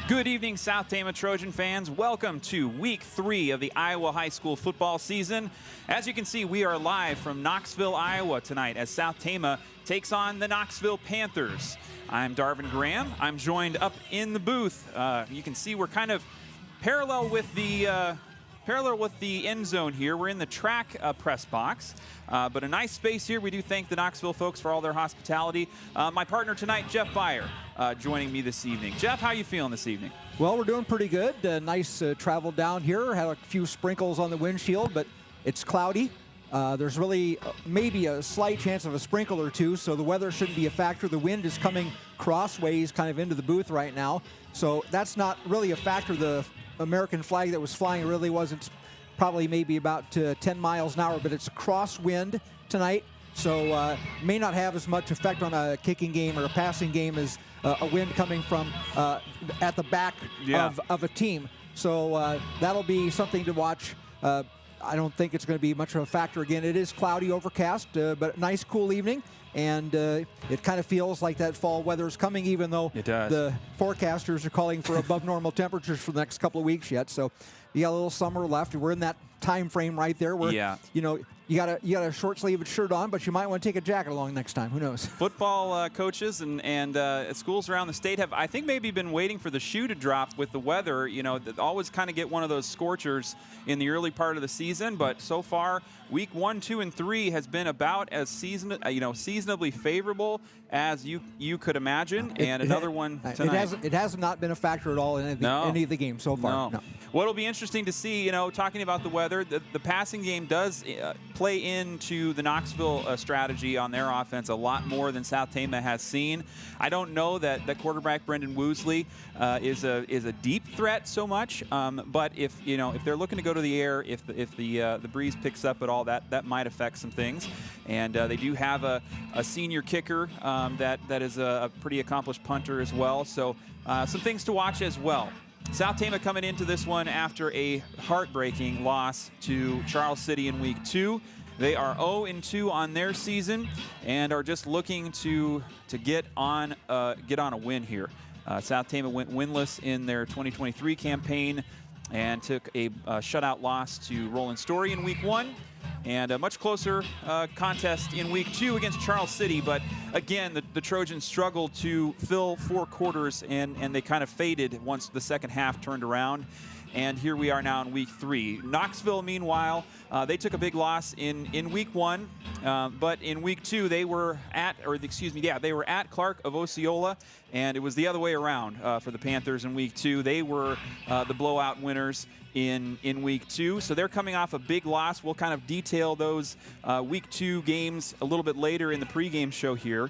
Good evening, South Tama Trojan fans. Welcome to Week 3 of the Iowa High School football season. As you can see, we are live from Knoxville, Iowa tonight as South Tama takes on the Knoxville Panthers. I'm Darvin Graham. I'm joined up in the booth. You can see we're kind of parallel with the end zone here. We're in the track press box, but a nice space here. We do thank the Knoxville folks for all their hospitality. My partner tonight, Jeff Byer, joining me this evening. Jeff, how you feeling this evening? Well, we're doing pretty good. Nice travel down here. Had a few sprinkles on the windshield, but it's cloudy. There's really maybe a slight chance of a sprinkle or two, so the weather shouldn't be a factor. The wind is coming crossways kind of into the booth right now, so that's not really a factor. The American flag that was flying really wasn't, probably maybe about 10 miles an hour, but it's a crosswind tonight, so may not have as much effect on a kicking game or a passing game as a wind coming from at the back of a team. So that'll be something to watch. I don't think it's going to be much of a factor. Again, it is cloudy, overcast, but a nice, cool evening. And it kind of feels like that fall weather is coming, even though the forecasters are calling for above normal temperatures for the next couple of weeks yet. So you got a little summer left. We're in that time frame right there where, you know, you got a short sleeved shirt on, but you might want to take a jacket along next time. Who knows? Football coaches and schools around the state have, I think, maybe been waiting for the shoe to drop with the weather. You know, always kind of get one of those scorchers in the early part of the season. But so far, week 1, 2, and 3 has been about as seasonably favorable as you could imagine. And another one tonight. It has not been a factor at all in any of the games so far. No. What'll be interesting to see, you know, talking about the weather, the passing game does play into the Knoxville strategy on their offense a lot more than South Tama has seen. I don't know that quarterback Brendan Woosley is a deep threat so much, but if they're looking to go to the air, if the breeze picks up at all, that might affect some things. And they do have a senior kicker that is a pretty accomplished punter as well. So some things to watch as well. South Tama coming into this one after a heartbreaking loss to Charles City in week 2. They are 0-2 on their season and are just looking to get on a win here. South Tama went winless in their 2023 campaign and took a shutout loss to Roland Story in week 1. And a much closer contest in week 2 against Charles City. But again, the Trojans struggled to fill 4 quarters, and they kind of faded once the second half turned around. And here we are now in week 3. Knoxville, meanwhile, they took a big loss in week 1, but in week 2 they were at Clark of Osceola, and it was the other way around for the Panthers in week 2. They were the blowout winners in week 2, so they're coming off a big loss. We'll kind of detail those week 2 games a little bit later in the pregame show here.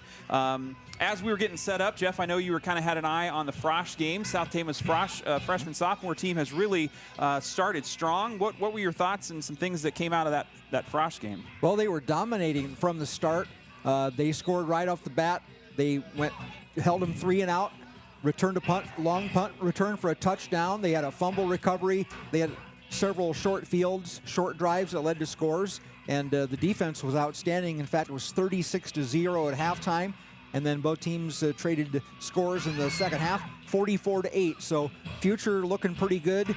As we were getting set up, Jeff, I know you were kind of had an eye on the Frosch game. South Tama's freshman-sophomore team has really started strong. What were your thoughts and some things that came out of that Frosch game? Well, they were dominating from the start. They scored right off the bat. They held them 3 and out, returned a punt, long punt return for a touchdown. They had a fumble recovery. They had several short fields, short drives that led to scores, and the defense was outstanding. In fact, it was 36-0 at halftime. And then both teams traded scores in the second half, 44-8. So future looking pretty good.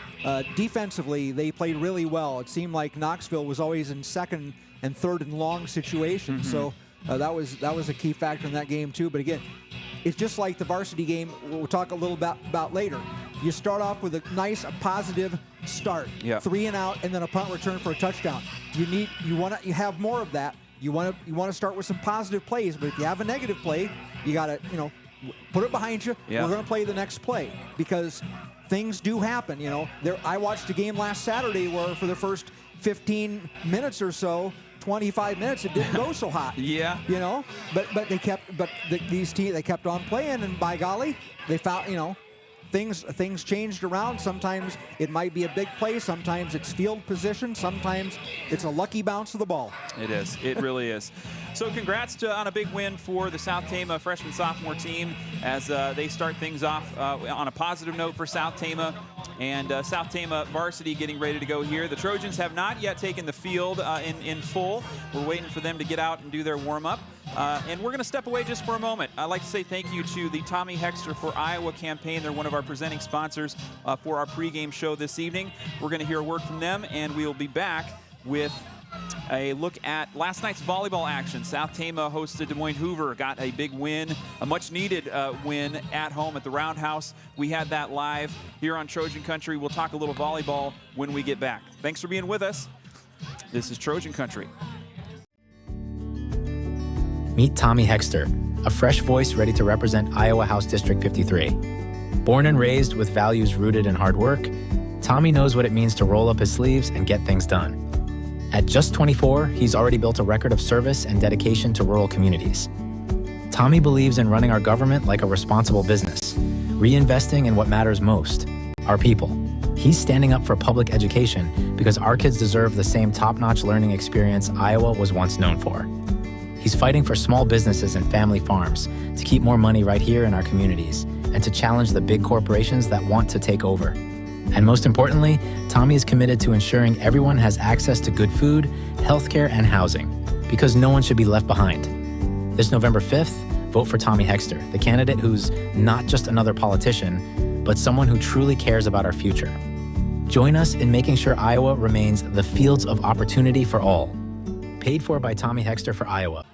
Defensively, they played really well. It seemed like Knoxville was always in second and third and long situations. So that was a key factor in that game too. But again, it's just like the varsity game we'll talk a little about later. You start off with a positive start, 3 and out, and then a punt return for a touchdown. You have more of that. You want to start with some positive plays, but if you have a negative play, you got to put it behind you. We're going to play the next play because things do happen. I watched a game last Saturday where for the first 15 minutes or so, 25 minutes, it didn't go so hot. But these teams, they kept on playing, and by golly, they found things changed around. Sometimes it might be a big play. Sometimes it's field position. Sometimes it's a lucky bounce of the ball. It is. It really is. So congrats on a big win for the South Tama freshman-sophomore team as they start things off on a positive note for South Tama. And South Tama varsity getting ready to go here. The Trojans have not yet taken the field in full. We're waiting for them to get out and do their warm-up. And we're going to step away just for a moment. I'd like to say thank you to the Tommy Hexter for Iowa campaign. They're one of our presenting sponsors for our pregame show this evening. We're going to hear a word from them, and we'll be back with a look at last night's volleyball action. South Tama hosted Des Moines Hoover, got a big win, a much-needed win at home at the Roundhouse. We had that live here on Trojan Country. We'll talk a little volleyball when we get back. Thanks for being with us. This is Trojan Country. Meet Tommy Hexter, a fresh voice ready to represent Iowa House District 53. Born and raised with values rooted in hard work, Tommy knows what it means to roll up his sleeves and get things done. At just 24, he's already built a record of service and dedication to rural communities. Tommy believes in running our government like a responsible business, reinvesting in what matters most, our people. He's standing up for public education because our kids deserve the same top-notch learning experience Iowa was once known for. He's fighting for small businesses and family farms to keep more money right here in our communities and to challenge the big corporations that want to take over. And most importantly, Tommy is committed to ensuring everyone has access to good food, healthcare, and housing, because no one should be left behind. This November 5th, vote for Tommy Hexter, the candidate who's not just another politician, but someone who truly cares about our future. Join us in making sure Iowa remains the fields of opportunity for all. Paid for by Tommy Hexter for Iowa.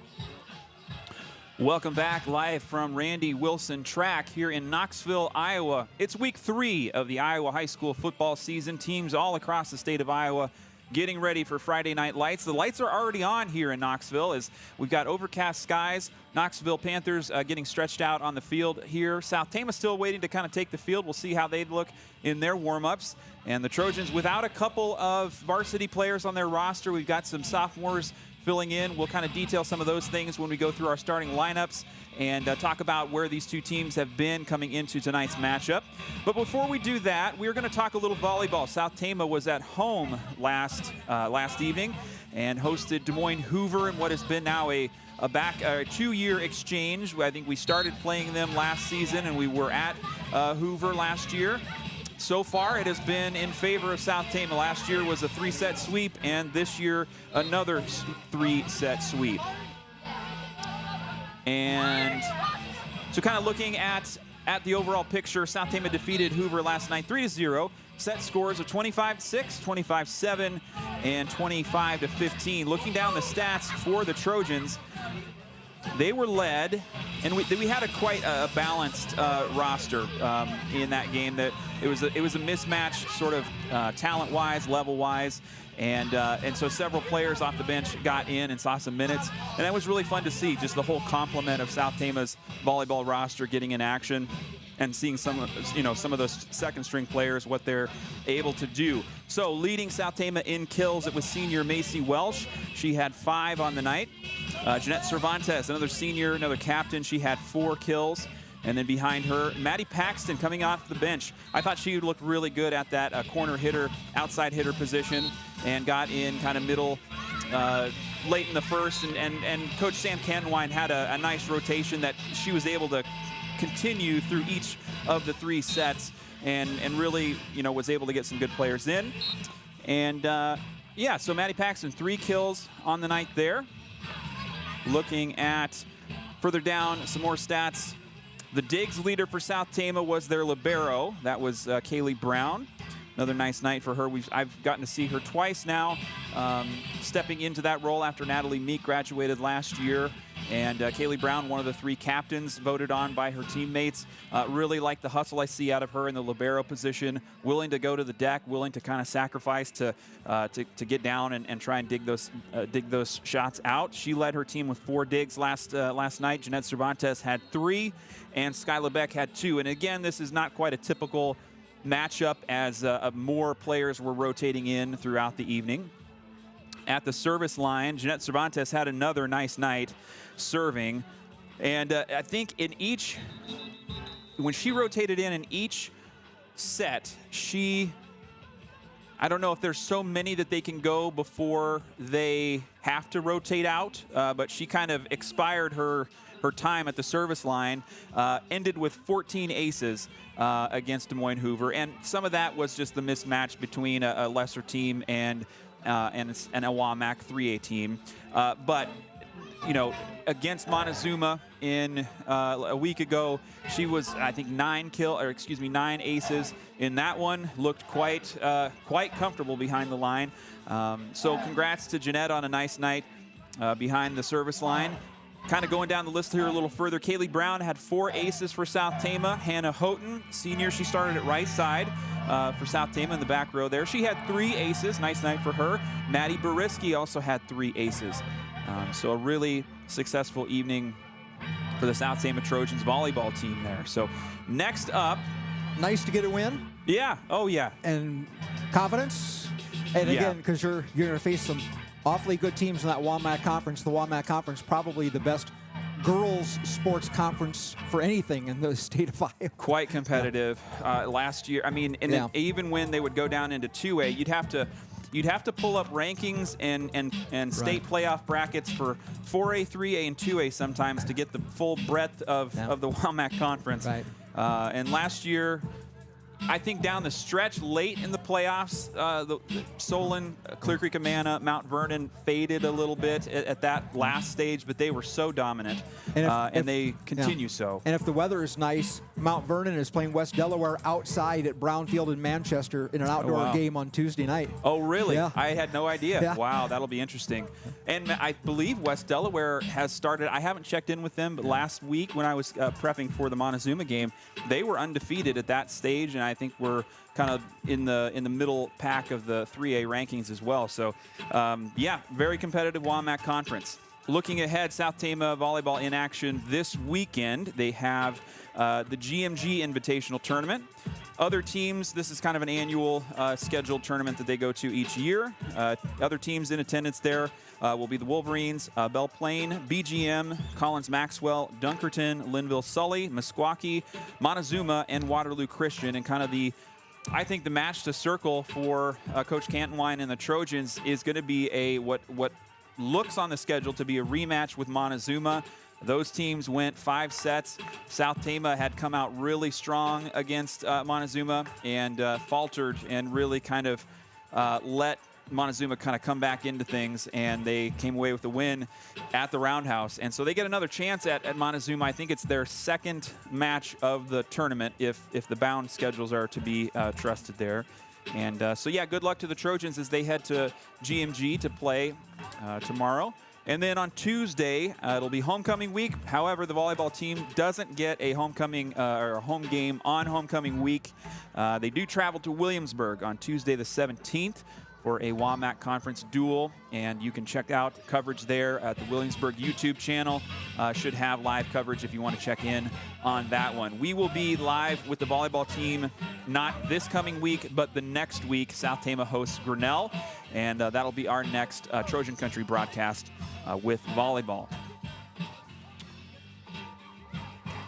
Welcome back live from Randy Wilson Track here in Knoxville, Iowa. It's week 3 of the Iowa high school football season. Teams all across the state of Iowa getting ready for Friday night lights. The lights are already on here in Knoxville as we've got overcast skies. Knoxville Panthers getting stretched out on the field here. South Tama still waiting to kind of take the field. We'll see how they look in their warm-ups. And the Trojans without a couple of varsity players on their roster. We've got some sophomores filling in. We'll kind of detail some of those things when we go through our starting lineups and talk about where these two teams have been coming into tonight's matchup. But before we do that, we're going to talk a little volleyball. South Tama was at home last evening and hosted Des Moines Hoover in what has been now a 2-year exchange. I think we started playing them last season and we were at Hoover last year. So far, it has been in favor of South Tama. Last year was a 3-set sweep, and this year, another 3-set sweep. And so kind of looking at the overall picture, South Tama defeated Hoover last night 3-0. Set scores of 25-6, 25-7, and 25-15. Looking down the stats for the Trojans, they were led, and we had quite a balanced roster in that game. That it was a mismatch, sort of talent-wise, level-wise, and so several players off the bench got in and saw some minutes, and that was really fun to see. Just the whole complement of South Tama's volleyball roster getting in action, and seeing some of those second-string players, what they're able to do. So leading South Tama in kills, it was senior Macy Welsh. She had 5 on the night. Jeanette Cervantes, another senior, another captain, she had 4 kills. And then behind her, Maddie Paxton coming off the bench. I thought she looked really good at that corner hitter, outside hitter position, and got in kind of middle, late in the first. And Coach Sam Canwine had a nice rotation that she was able to continue through each of the 3 sets, and really, was able to get some good players in. And yeah, so Maddie Paxton, 3 kills on the night there. Looking at further down, some more stats. The digs leader for South Tama was their libero. That was Kaylee Brown. Another nice night for her. I've gotten to see her twice now, stepping into that role after Natalie Meek graduated last year. And Kaylee Brown, one of the 3 captains voted on by her teammates. Really like the hustle I see out of her in the libero position, willing to go to the deck, willing to kind of sacrifice to get down and try and dig those shots out. She led her team with 4 digs last night. Jeanette Cervantes had 3, and Skyla Beck had 2. And again, this is not quite a typical matchup as more players were rotating in throughout the evening. At the service line, Jeanette Cervantes had another nice night serving. And I think when she rotated in each set, I don't know if there's so many that they can go before they have to rotate out, but she kind of expired her time at the service line, ended with 14 aces against Des Moines Hoover. And some of that was just the mismatch between a lesser team and a WAMAC 3A team. But, against Montezuma in a week ago, she was, I think, 9 aces in that one. Looked quite comfortable behind the line. So congrats to Jeanette on a nice night behind the service line. Kind of going down the list here a little further, Kaylee Brown had 4 aces for South Tama. Hannah Houghton, senior, she started at right side for South Tama in the back row there. She had 3 aces. Nice night for her. Maddie Bariski also had 3 aces. So a really successful evening for the South Tama Trojans volleyball team there. So next up. Nice to get a win. Yeah. Oh, yeah. And confidence. And again, because you're going to face some awfully good teams in that WAMAC conference. The WAMAC conference, probably the best girls sports conference for anything in the state of Iowa. Quite competitive last year. I mean, even when they would go down into 2A, you'd have to you'd have to pull up rankings and state playoff brackets for 4A, 3A, and 2A sometimes to get the full breadth of the WAMAC conference. Right. And last year, I think down the stretch, late in the playoffs, the Solon, Clear Creek, Amana, Mount Vernon faded a little bit at that last stage, but they were so dominant, and they continue so. And if the weather is nice, Mount Vernon is playing West Delaware outside at Brownfield in Manchester in an outdoor game on Tuesday night. Oh, really? Yeah. I had no idea. Yeah. Wow, that'll be interesting. And I believe West Delaware has started. I haven't checked in with them, but last week when I was prepping for the Montezuma game, they were undefeated at that stage, and I think we're kind of in the middle pack of the 3A rankings as well. So, yeah, very competitive WAMAC conference. Looking ahead, South Tama volleyball in action this weekend. They have the GMG Invitational Tournament. Other teams, this is kind of an annual scheduled tournament that they go to each year. Other teams in attendance there will be the Wolverines, Belle Plaine, BGM, Collins-Maxwell, Dunkerton, Linville-Sully, Meskwaki, Montezuma, and Waterloo Christian. And kind of I think the match to circle for Coach Cantonwine and the Trojans is going to be what looks on the schedule to be a rematch with Montezuma. Those teams went 5 sets. South Tama had come out really strong against Montezuma and faltered and really kind of let Montezuma kind of come back into things, and they came away with the win at the Roundhouse. And so they get another chance at Montezuma. I think it's their second match of the tournament if the bound schedules are to be trusted there. And so, yeah, good luck to the Trojans as they head to GMG to play tomorrow. And then on Tuesday, it'll be homecoming week. However, the volleyball team doesn't get a homecoming or a home game on homecoming week. They do travel to Williamsburg on Tuesday the 17th for a WAMAC conference duel, and you can check out coverage there at the Williamsburg YouTube channel. Should have live coverage if you want to check in on that one. We will be live with the volleyball team not this coming week, but the next week. South Tama hosts Grinnell, and that'll be our next Trojan Country broadcast with volleyball.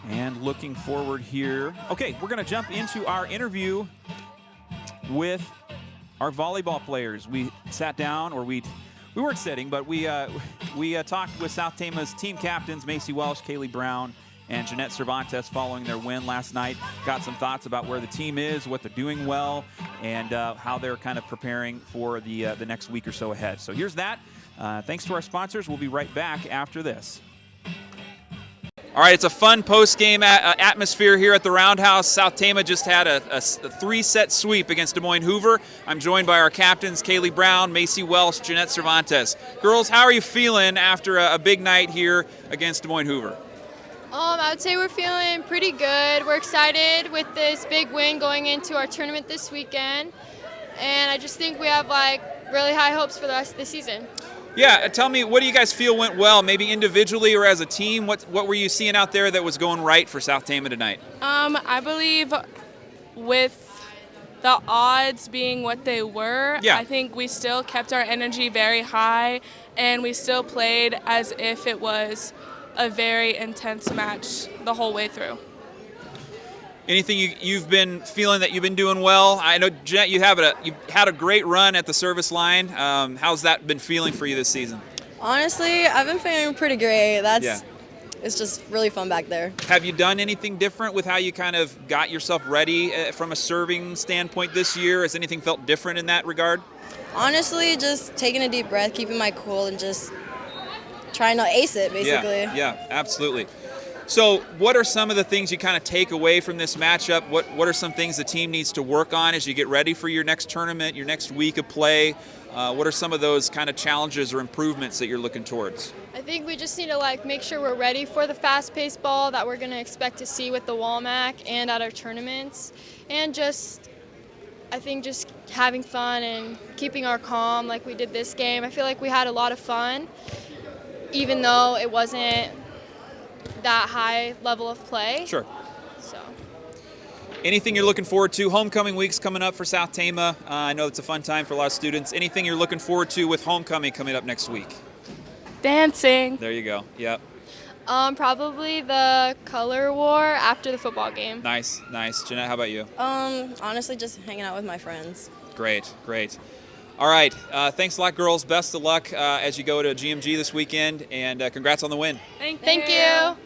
And looking forward here. Okay, we're going to jump into our interview with our volleyball players. We sat down, or we weren't sitting, but we talked with South Tama's team captains, Macy Welsh, Kaylee Brown, and Jeanette Cervantes following their win last night. Got some thoughts about where the team is, what they're doing well, and how they're kind of preparing for the next week or so ahead. So here's that. Thanks to our sponsors. We'll be right back after this. All right, it's a fun post-game atmosphere here at the Roundhouse. South Tama just had a 3-set sweep against Des Moines Hoover. I'm joined by our captains, Kaylee Brown, Macy Welsh, Jeanette Cervantes. Girls, how are you feeling after a big night here against Des Moines Hoover? I would say we're feeling pretty good. We're excited with this big win going into our tournament this weekend. And I just think we have really high hopes for the rest of the season. Yeah, tell me, what do you guys feel went well, maybe individually or as a team? What were you seeing out there that was going right for South Tama tonight? I believe with the odds being what they were, I think we still kept our energy very high, and we still played as if it was a very intense match the whole way through. Anything you've been feeling that you've been doing well? I know, Jeanette, you've had a great run at the service line. How's that been feeling for you this season? Honestly, I've been feeling pretty great. It's just really fun back there. Have you done anything different with how you kind of got yourself ready from a serving standpoint this year? Has anything felt different in that regard? Honestly, just taking a deep breath, keeping my cool, and just trying to ace it, basically. Yeah, absolutely. So what are some of the things you kind of take away from this matchup? What are some things the team needs to work on as you get ready for your next tournament, your next week of play? What are some of those kind of challenges or improvements that you're looking towards? I think we just need to make sure we're ready for the fast-paced ball that we're going to expect to see with the WAMAC and at our tournaments. And I think just having fun and keeping our calm like we did this game. I feel like we had a lot of fun, even though it wasn't that high level of play. Sure. So. Anything you're looking forward to? Homecoming week's coming up for South Tama. I know it's a fun time for a lot of students. Anything you're looking forward to with homecoming coming up next week? Dancing. There you go. Yep. Probably the color war after the football game. Nice. Jeanette, how about you? Honestly, just hanging out with my friends. Great. All right. Thanks a lot, girls. Best of luck as you go to GMG this weekend, and congrats on the win. Thank you.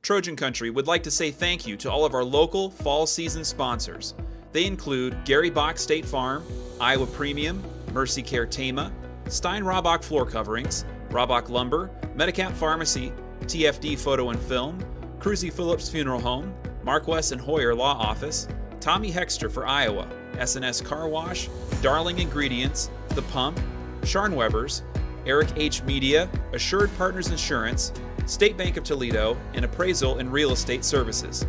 Trojan Country would like to say thank you to all of our local fall season sponsors. They include Gary Bock State Farm, Iowa Premium, MercyCare Tama, Stein-Hrabak Floor Coverings, Hrabak Lumber, Medicap Pharmacy, TFD Photo and Film, Kruse-Phillips Funeral Home, Marquess and Hoyer Law Office, Tommy Hexter for Iowa, S&S Car Wash, Darling Ingredients, The Pump, Scharnweber's, Eric H. Media, Assured Partners Insurance, State Bank of Toledo, and Appraisal and Real Estate Services.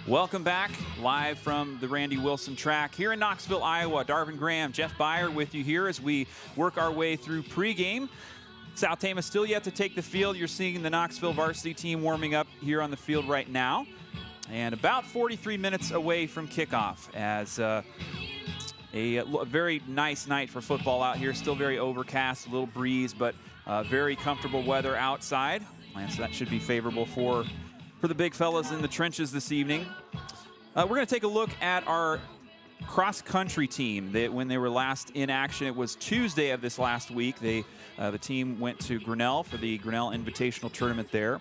Welcome back, live from the Randy Wilson track here in Knoxville, Iowa. Darvin Graham, Jeff Byer with you here as we work our way through pregame. South Tama still yet to take the field. You're seeing the Knoxville varsity team warming up here on the field right now. And about 43 minutes away from kickoff as a very nice night for football out here. Still very overcast, a little breeze, but very comfortable weather outside. And so that should be favorable for the big fellas in the trenches this evening. We're going to take a look at our cross-country team. When they were last in action, it was Tuesday of this last week. The team went to Grinnell for the Grinnell Invitational Tournament there.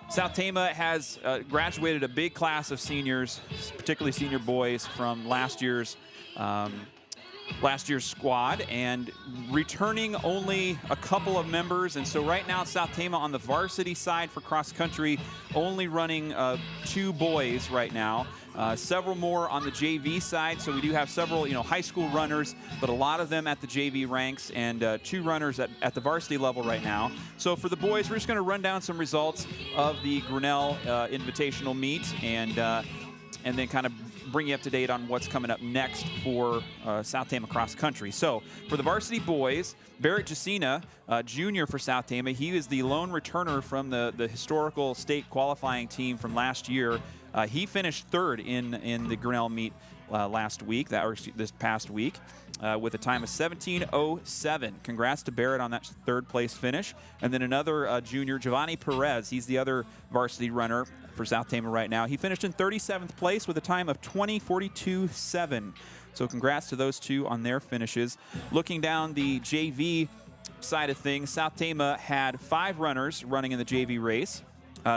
South Tama has graduated a big class of seniors, particularly senior boys, from last year's squad, and returning only a couple of members. And so right now South Tama on the varsity side for cross country only running 2 boys right now. Several more on the JV side, so we do have several high school runners, but a lot of them at the JV ranks, and 2 runners at the varsity level right now. So for the boys, we're just going to run down some results of the Grinnell Invitational meet, and then kind of bring you up to date on what's coming up next for South Tama cross country. So for the varsity boys, Barrett Jacina, junior for South Tama, he is the lone returner from the historical state qualifying team from last year. He finished 3rd in the Grinnell meet this past week, with a time of 17:07. Congrats to Barrett on that 3rd place finish. And then another junior, Giovanni Perez, he's the other varsity runner for South Tama right now. He finished in 37th place with a time of 20:42.7. So congrats to those 2 on their finishes. Looking down the JV side of things, South Tama had 5 runners running in the JV race.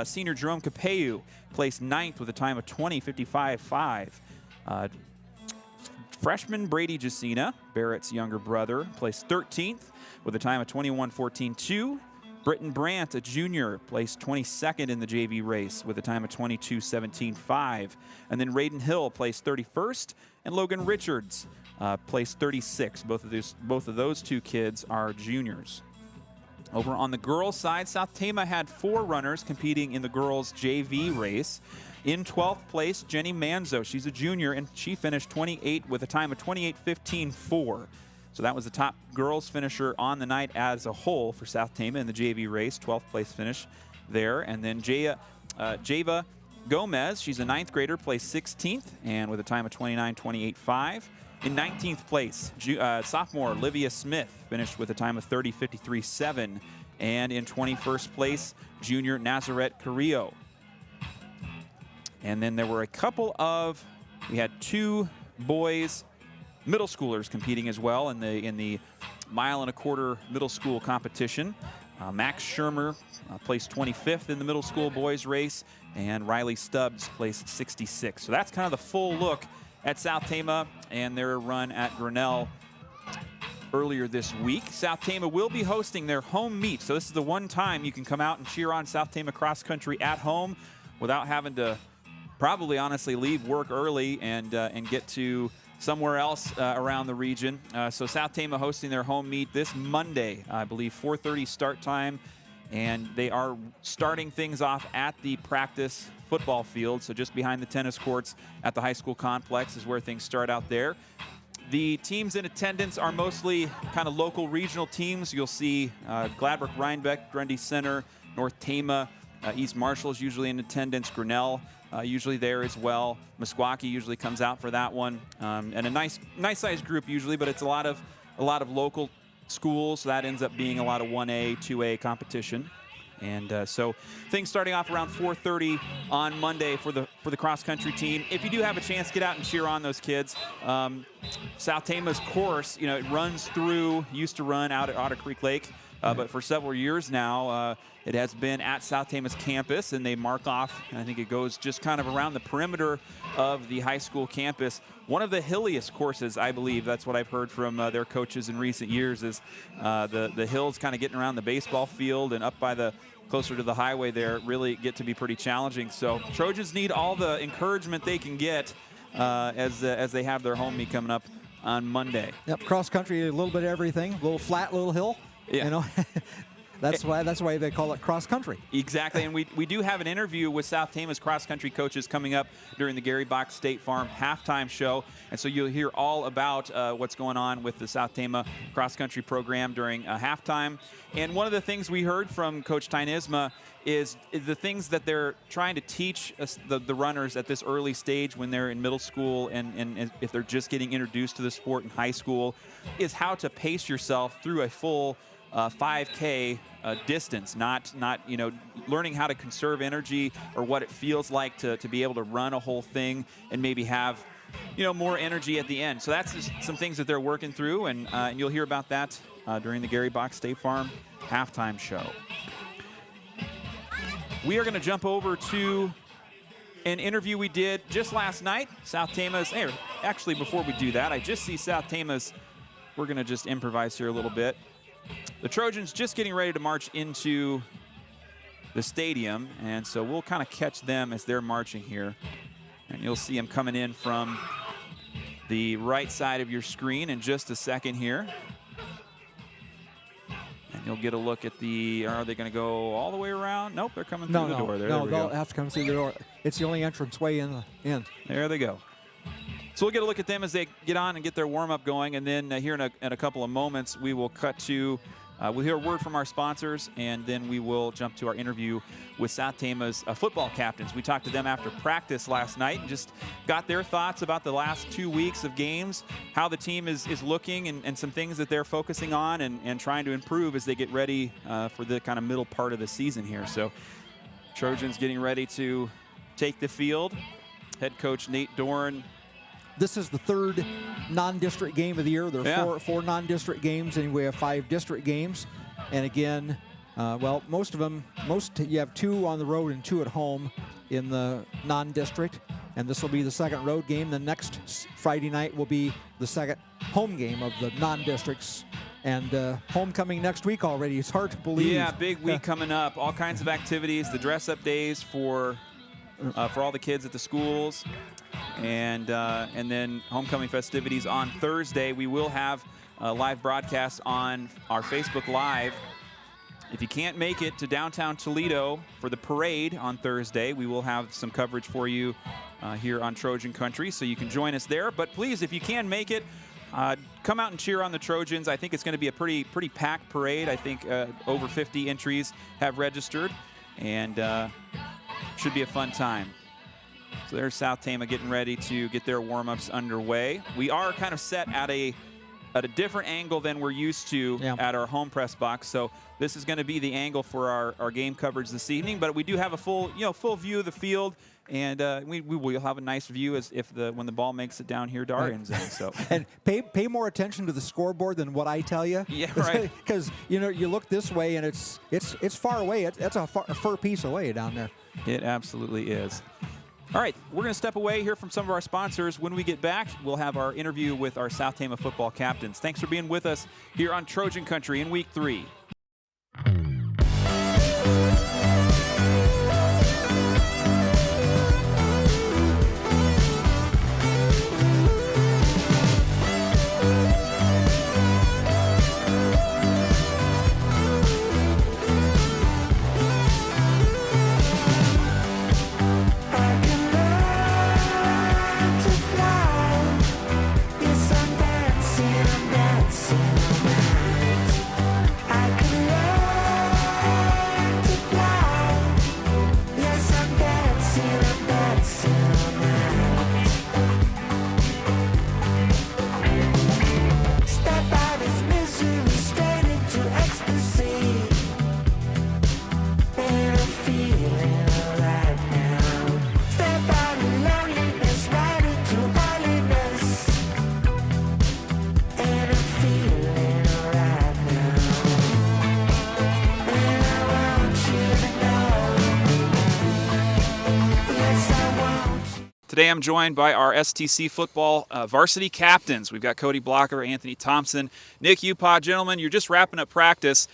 Senior Jerome Capeu placed 9th with a time of 20:55.5. Freshman Brady Jacina, Barrett's younger brother, placed 13th with a time of 21:14.2. Britton Brandt, a junior, placed 22nd in the JV race with a time of 22:17.5. And then Raiden Hill placed 31st, and Logan Richards placed 36th. Both of those 2 kids are juniors. Over on the girls' side, South Tama had 4 runners competing in the girls' JV race. In 12th place, Jenny Manzo. She's a junior, and she finished 28 with a time of 28:15.4. So that was the top girls finisher on the night as a whole for South Tama in the JV race, 12th place finish there. And then Java Gomez, she's a 9th grader, placed 16th and with a time of 29:28.5. In 19th place, sophomore Olivia Smith finished with a time of 30:53.7. And in 21st place, junior Nazareth Carrillo. And then there were we had 2 boys, middle schoolers competing as well in the 1.25 mile middle school competition. Max Shermer placed 25th in the middle school boys race, and Riley Stubbs placed 66th. So that's kind of the full look at South Tama and their run at Grinnell earlier this week. South Tama will be hosting their home meet, so this is the one time you can come out and cheer on South Tama cross country at home without having to probably honestly leave work early and get to somewhere else around the region. So South Tama hosting their home meet this Monday, I believe 4:30 start time, and they are starting things off at the practice football field, so just behind the tennis courts at the high school complex is where things start out there. The teams in attendance are mostly kind of local regional teams. You'll see Gladbrook, Rhinebeck, Grundy Center, North Tama, East Marshall is usually in attendance, Grinnell usually there as well. Meskwaki usually comes out for that one, and a nice sized group usually, but it's a lot of local schools, so that ends up being a lot of 1A, 2A competition. And so things starting off around 4:30 on Monday for the cross-country team. If you do have a chance, get out and cheer on those kids. South Tama's course, you know, it runs through, used to run out at Otter Creek Lake, but for several years now, it has been at South Tama's campus, and they mark off, and I think it goes just kind of around the perimeter of the high school campus. One of the hilliest courses, I believe. That's what I've heard from their coaches in recent years, is the hills kind of getting around the baseball field and up by the closer to the highway there really get to be pretty challenging. So Trojans need all the encouragement they can get as they have their home meet coming up on Monday. Yep, cross country, a little bit of everything, a little flat, little hill. Yeah. You know, that's why they call it cross country. Exactly, and we do have an interview with South Tama's cross country coaches coming up during the Gary Bock State Farm halftime show, and so you'll hear all about what's going on with the South Tama cross country program during halftime. And one of the things we heard from Coach Stein-Hrabak is the things that they're trying to teach us, the runners at this early stage when they're in middle school and if they're just getting introduced to the sport in high school, is how to pace yourself through a full 5K distance, not you know, learning how to conserve energy or what it feels like to be able to run a whole thing and maybe have, you know, more energy at the end. So that's just some things that they're working through, and you'll hear about that during the Gary Bock State Farm halftime show. We are going to jump over to an interview we did just last night. South Tama's, actually before we do that, I just see South Tama's, we're going to just improvise here a little bit. The Trojans just getting ready to march into the stadium, and so we'll kind of catch them as they're marching here. And you'll see them coming in from the right side of your screen in just a second here. And you'll get a look at the, are they going to go all the way around? Nope, they're coming through the door. No, they'll have to come through the door. It's the only entrance way in. There they go. So we'll get a look at them as they get on and get their warm-up going, and then here in a couple of moments, we will cut to, we'll hear a word from our sponsors, and then we will jump to our interview with South Tama's football captains. We talked to them after practice last night and just got their thoughts about the last 2 weeks of games, how the team is looking, and some things that they're focusing on and trying to improve as they get ready for the kind of middle part of the season here. So Trojans getting ready to take the field. Head coach Nate Dorn. This is the third non-district game of the year. There are four non-district games, and we have 5 district games. And again, well, most of them, you have 2 on the road and 2 at home in the non-district. And this will be the second road game. The next Friday night will be the second home game of the non-districts. And homecoming next week already. It's hard to believe. Yeah, big week coming up. All kinds of activities. The dress-up days for all the kids at the schools. And then homecoming festivities on Thursday. We will have a live broadcast on our Facebook Live. If you can't make it to downtown Toledo for the parade on Thursday, we will have some coverage for you here on Trojan Country, so you can join us there. But please, if you can make it, come out and cheer on the Trojans. I think it's going to be a pretty packed parade. I think over 50 entries have registered, and should be a fun time. So there's South Tama getting ready to get their warm-ups underway. We are kind of set at a different angle than we're used to at our home press box. So this is going to be the angle for our game coverage this evening. But we do have a full view of the field, and we will have a nice view when the ball makes it down here to our end zone. So and pay more attention to the scoreboard than what I tell you. Yeah, right. Because you look this way and it's far away. That's a far piece away down there. It absolutely is. All right, we're going to step away here from some of our sponsors. When we get back, we'll have our interview with our South Tama football captains. Thanks for being with us here on Trojan Country in Week 3. I Today I'm joined by our STC football varsity captains. We've got Cody Blocker, Anthony Thompson, Nick Upah. Gentlemen, you're just wrapping up practice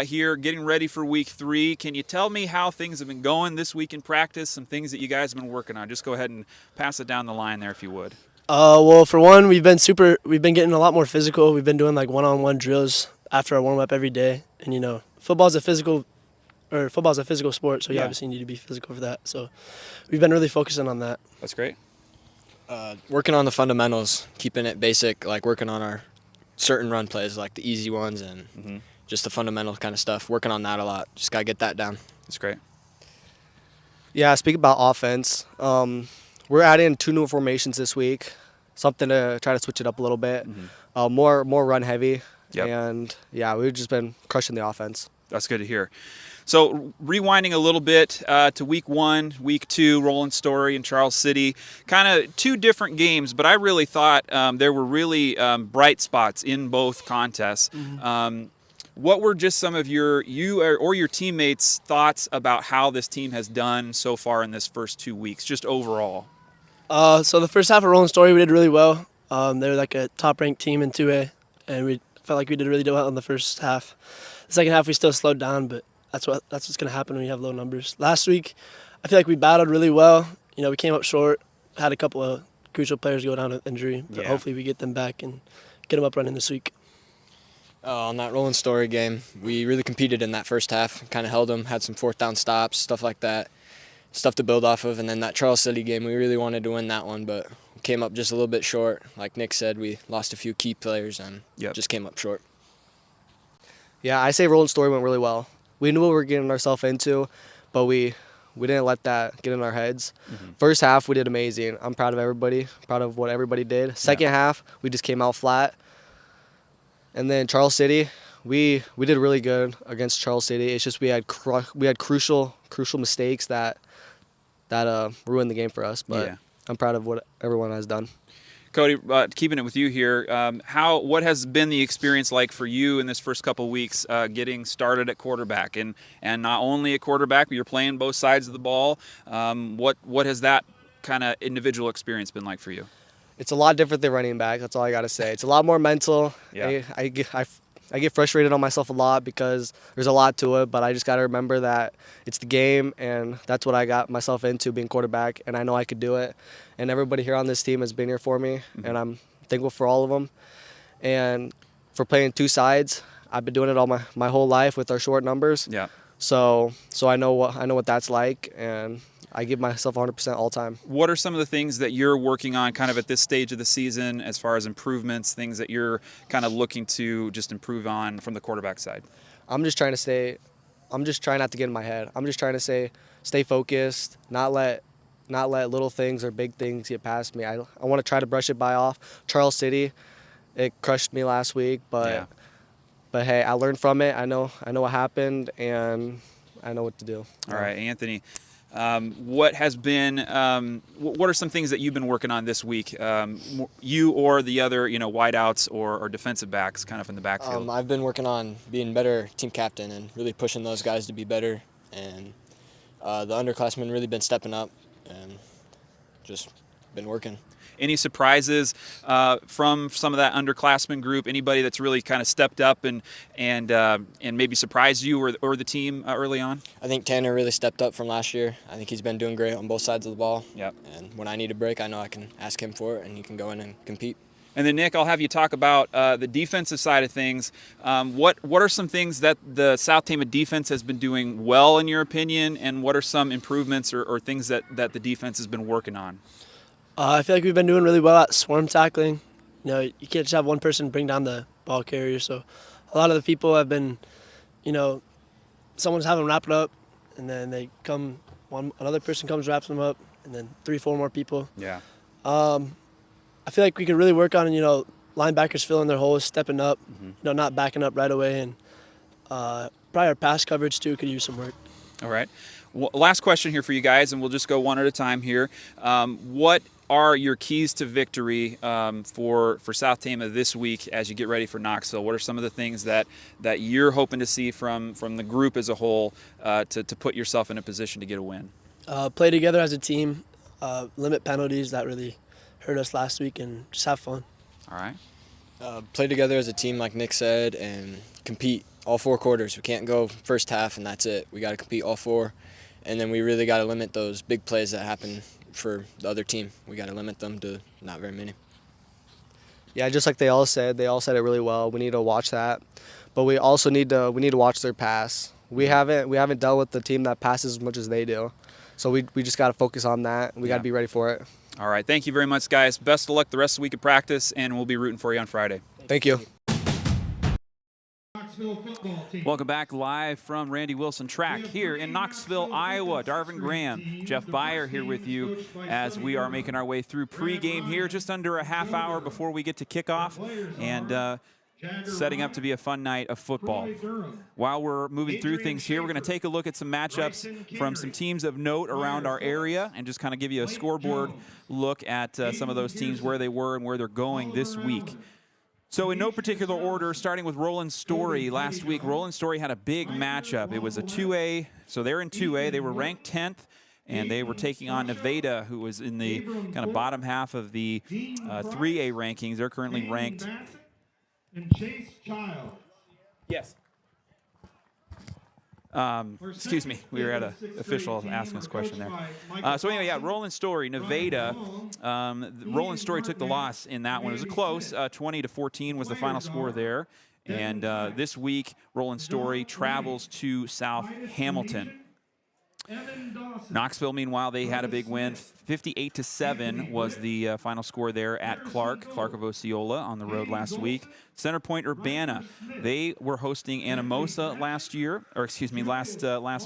here, getting ready for week 3. Can you tell me how things have been going this week in practice, some things that you guys have been working on? Just go ahead and pass it down the line there if you would. Well, for one, we've been getting a lot more physical. We've been doing like one-on-one drills after our warm-up every day. And, football's a physical sport, so you obviously need to be physical for that. So we've been really focusing on that. That's great. Working on the fundamentals, keeping it basic, like working on our certain run plays, like the easy ones and just the fundamental kind of stuff. Working on that a lot. Just got to get that down. That's great. Yeah, speaking about offense, we're adding 2 new formations this week, something to try to switch it up a little bit. More run heavy. Yep. And, we've just been crushing the offense. That's good to hear. So rewinding a little bit to week 1, week 2, Roland Story and Charles City, kind of 2 different games, but I really thought there were really bright spots in both contests. What were just some of your teammates' thoughts about how this team has done so far in this first 2 weeks, just overall? So the first half of Roland Story, we did really well. They were like a top-ranked team in 2A, and we felt like we did really well in the first half. The second half, we still slowed down, but that's what's going to happen when you have low numbers. Last week, I feel like we battled really well. We came up short, had a couple of crucial players go down with injury, but hopefully we get them back and get them up running this week. On that Roland Story game, we really competed in that first half, kind of held them, had some 4th down stops, stuff like that, stuff to build off of. And then that Charles City game, we really wanted to win that one, but we came up just a little bit short. Like Nick said, we lost a few key players and just came up short. Yeah, I say Roland Story went really well. We knew what we were getting ourselves into, but we didn't let that get in our heads. First half, we did amazing. I'm proud of everybody, proud of what everybody did. Second half, we just came out flat. And then Charles City, we did really good against Charles City. It's just we had crucial mistakes that ruined the game for us. But I'm proud of what everyone has done. Cody, keeping it with you here, what has been the experience like for you in this first couple weeks getting started at quarterback? And not only at quarterback, but you're playing both sides of the ball. What has that kind of individual experience been like for you? It's a lot different than running back. That's all I got to say. It's a lot more mental. Yeah. I get frustrated on myself a lot because there's a lot to it, but I just got to remember that it's the game, and that's what I got myself into, being quarterback, and I know I could do it. And everybody here on this team has been here for me, and I'm thankful for all of them. And for playing 2 sides, I've been doing it all my whole life with our short numbers. Yeah. So I know what that's like, and I give myself 100% all time. What are some of the things that you're working on kind of at this stage of the season as far as improvements, things that you're kind of looking to just improve on from the quarterback side? I'm just trying not to get in my head. I'm just trying to stay focused, not let little things or big things get past me. I want to try to brush it off. Charles City, it crushed me last week, but hey, I learned from it. I know what happened, and I know what to do. All right, Anthony. What are some things that you've been working on this week? You or the other, wideouts or defensive backs, kind of in the backfield. I've been working on being better team captain and really pushing those guys to be better. And the underclassmen really been stepping up and just been working. Any surprises from some of that underclassmen group? Anybody that's really kind of stepped up and maybe surprised you or the team early on? I think Tanner really stepped up from last year. I think he's been doing great on both sides of the ball. Yep. And when I need a break, I know I can ask him for it, and he can go in and compete. And then, Nick, I'll have you talk about the defensive side of things. What are some things that the South Tama defense has been doing well, in your opinion, and what are some improvements or things that the defense has been working on? I feel like we've been doing really well at swarm tackling. You can't just have one person bring down the ball carrier. So a lot of the people have been, someone's having them wrap it up, and then another person comes, wraps them up, and then 3-4 more people. Yeah. I feel like we could really work on, linebackers filling their holes, stepping up, not backing up right away, and probably our pass coverage too could use some work. All right. Well, last question here for you guys, and we'll just go one at a time here. What are your keys to victory for South Tama this week as you get ready for Knoxville? What are some of the things that you're hoping to see from the group as a whole to put yourself in a position to get a win? Play together as a team. limit penalties that really hurt us last week, and just have fun. All right. Play together as a team, like Nick said, and compete all 4 quarters. We can't go first half and that's it. We got to compete all 4, and then we really got to limit those big plays that happen for the other team. We got to limit them to not very many. Yeah, just like they all said it really well. We need to watch that, but we also need to watch their pass. We haven't dealt with the team that passes as much as they do, so we just got to focus on that. We got to be ready for it. All right. Thank you very much, guys. Best of luck the rest of the week of practice, and we'll be rooting for you on Friday. Thank you. Welcome back live from Randy Wilson Track here in Knoxville, Iowa. Darvin Graham, Jeff Beyer here with you as we are making our way through pregame here, just under a half hour before we get to kickoff, and setting up to be a fun night of football. While we're moving through things here, we're going to take a look at some matchups from some teams of note around our area and just kind of give you a scoreboard look at some of those teams, where they were and where they're going this week. So in no particular order, starting with Roland Story last week, Roland Story had a big matchup. It was a 2A, so they're in 2A. They were ranked 10th, and they were taking on Nevada, who was in the kind of bottom half of the 3A rankings. They're currently ranked. Yes. Excuse me, we were at an official asking us a question there. So anyway, yeah, Roland Story, Nevada. Roland Story took the loss in that one. It was a close, 20-14 was the final score there. And this week, Roland Story travels to South Hamilton. Knoxville, meanwhile, they had a big win. 58-7 was the final score there at Clark of Osceola on the road last week. Center Point Urbana, they were hosting Anamosa last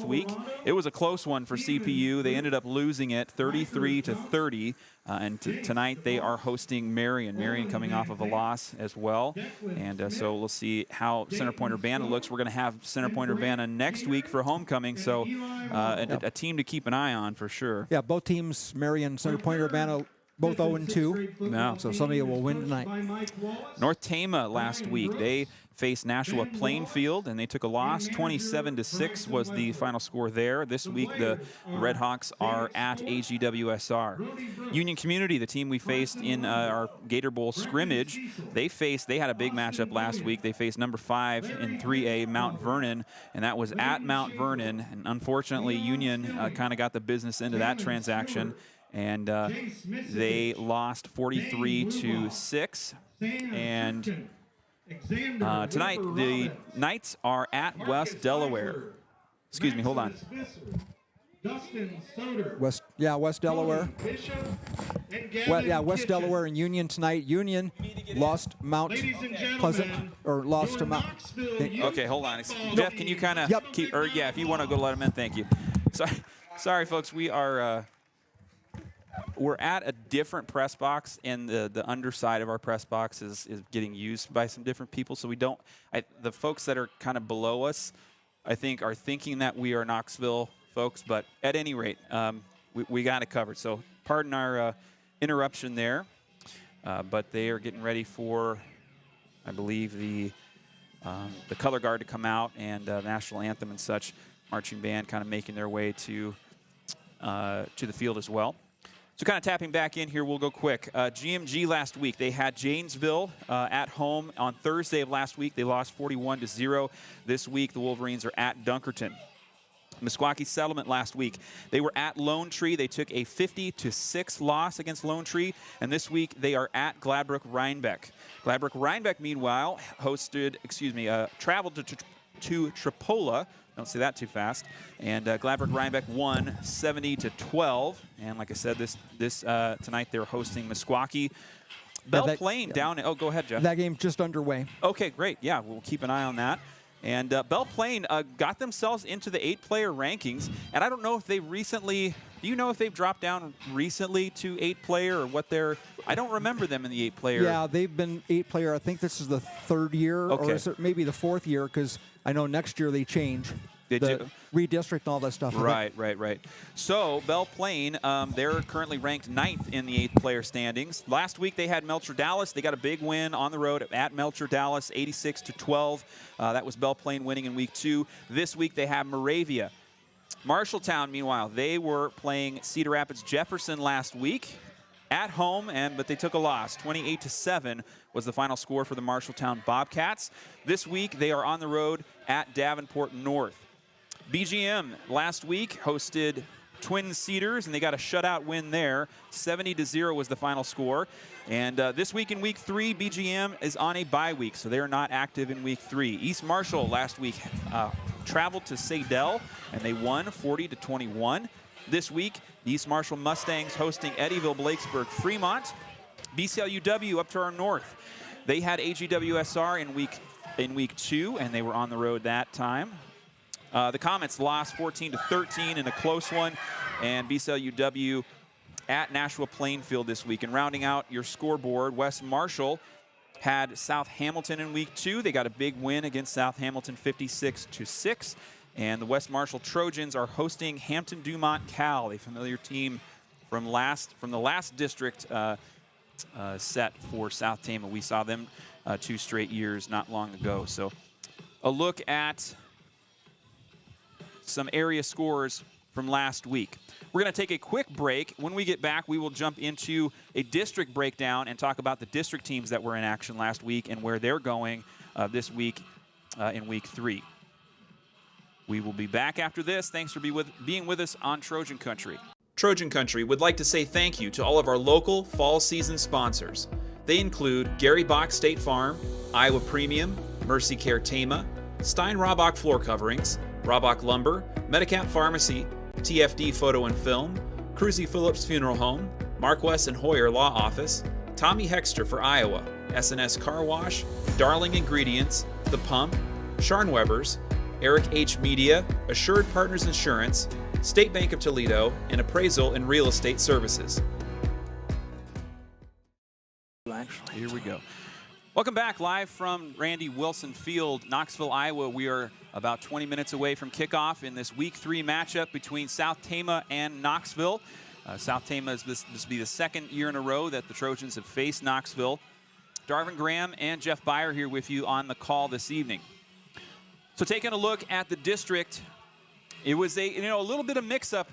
week. It was a close one for CPU. They ended up losing it 33-30. And tonight they are hosting Marion. Marion coming off of a loss as well. And so we'll see how Center Point Urbana looks. We're going to have Center Point Urbana next week for homecoming. So a team to keep an eye on for sure. Yeah, both teams, Marion, Center Point Urbana, both 0-2. No. So somebody will win tonight. North Tama last week, they faced Nashua Plainfield, and they took a loss. 27-6 was the final score there. This week, the Red Hawks are at AGWSR. Union Community, the team we faced in our Gator Bowl scrimmage, they had a big matchup last week. They faced number 5 in 3A, Mount Vernon, and that was at Mount Vernon. And unfortunately, Union kind of got the business into that transaction, and they lost 43-6. And tonight, the Knights are at West Delaware. Excuse me, hold on. West Delaware. West Delaware and Union tonight. Union lost Mount Pleasant, or lost to Mount. Okay, hold on. Jeff, can you kind of keep, or yeah, if you want to go let him in, thank you. Sorry, folks, we're at a different press box, and the underside of our press box is getting used by some different people. So the folks that are kind of below us, I think, are thinking that we are Knoxville folks. But at any rate, we got it covered. So pardon our interruption there. But they are getting ready for, I believe, the color guard to come out, and national anthem and such. Marching band kind of making their way to the field as well. So kind of tapping back in here, we'll go quick. GMG last week, they had Janesville at home on Thursday of last week. They lost 41-0. This week, the Wolverines are at Dunkerton. Meskwaki Settlement last week, they were at Lone Tree. They took a 50-6 loss against Lone Tree. And this week, they are at Gladbrook-Rhinebeck. Gladbrook-Rhinebeck, meanwhile, traveled to Tripola. Don't say that too fast. And Gladbrook-Rhinebeck won 70-12. And like I said, this tonight they're hosting Meskwaki. Belle Plaine down. Oh, go ahead, Jeff. That game's just underway. Okay, great. Yeah, we'll keep an eye on that. And Belle Plaine got themselves into the 8-player rankings. And I don't know if they recently. Do you know if they've dropped down recently to 8-player or what they're? I don't remember them in the 8-player. Yeah, they've been 8-player. I think this is the 3rd year, or is it maybe the 4th year? Because I know next year they change. Redistrict and all that stuff. Right. So Belle Plaine, they're currently ranked 9th in the 8-player standings. Last week they had Melcher Dallas. They got a big win on the road at Melcher Dallas, 86-12. That was Belle Plaine winning in week 2. This week they have Moravia. Marshalltown, meanwhile, they were playing Cedar Rapids Jefferson last week at home, but they took a loss. 28-7 was the final score for the Marshalltown Bobcats. This week, they are on the road at Davenport North. BGM last week hosted Twin Cedars, and they got a shutout win there. 70-0 was the final score. And this week in week 3, BGM is on a bye week, so they are not active in week 3. East Marshall last week traveled to Sadell, and they won 40-21. This week, the East Marshall Mustangs hosting Eddyville, Blakesburg, Fremont. BCLUW up to our north. They had AGWSR in week 2, and they were on the road that time. The Comets lost 14-13 in a close one, and BCLUW at Nashua Plainfield this week. And rounding out your scoreboard, West Marshall had South Hamilton in week 2. They got a big win against South Hamilton, 56-6. And the West Marshall Trojans are hosting Hampton-Dumont Cal, a familiar team from the last district set for South Tama. We saw them 2 straight years not long ago. So a look at some area scores from last week. We're going to take a quick break. When we get back, we will jump into a district breakdown and talk about the district teams that were in action last week and where they're going this week in week 3. We will be back after this. Thanks for being with us on Trojan Country. Trojan Country would like to say thank you to all of our local fall season sponsors. They include Gary Bock State Farm, Iowa Premium, MercyCare Tama, Stein-Hrabak Floor Coverings, Hrabak Lumber, Medicap Pharmacy, TFD Photo and Film, Kruse-Phillips Funeral Home, Marquess and Hoyer Law Office, Tommy Hexter for Iowa, S&S Car Wash, Darling Ingredients, The Pump, Scharnweber's, Eric H. Media, Assured Partners Insurance, State Bank of Toledo, and Appraisal and Real Estate Services. Here we go. Welcome back live from Randy Wilson Field, Knoxville, Iowa. We are about 20 minutes away from kickoff in this week 3 matchup between South Tama and Knoxville. South Tama is this will be the 2nd year in a row that the Trojans have faced Knoxville. Darvin Graham and Jeff Byer here with you on the call this evening. So taking a look at the district, it was a little bit of mix-up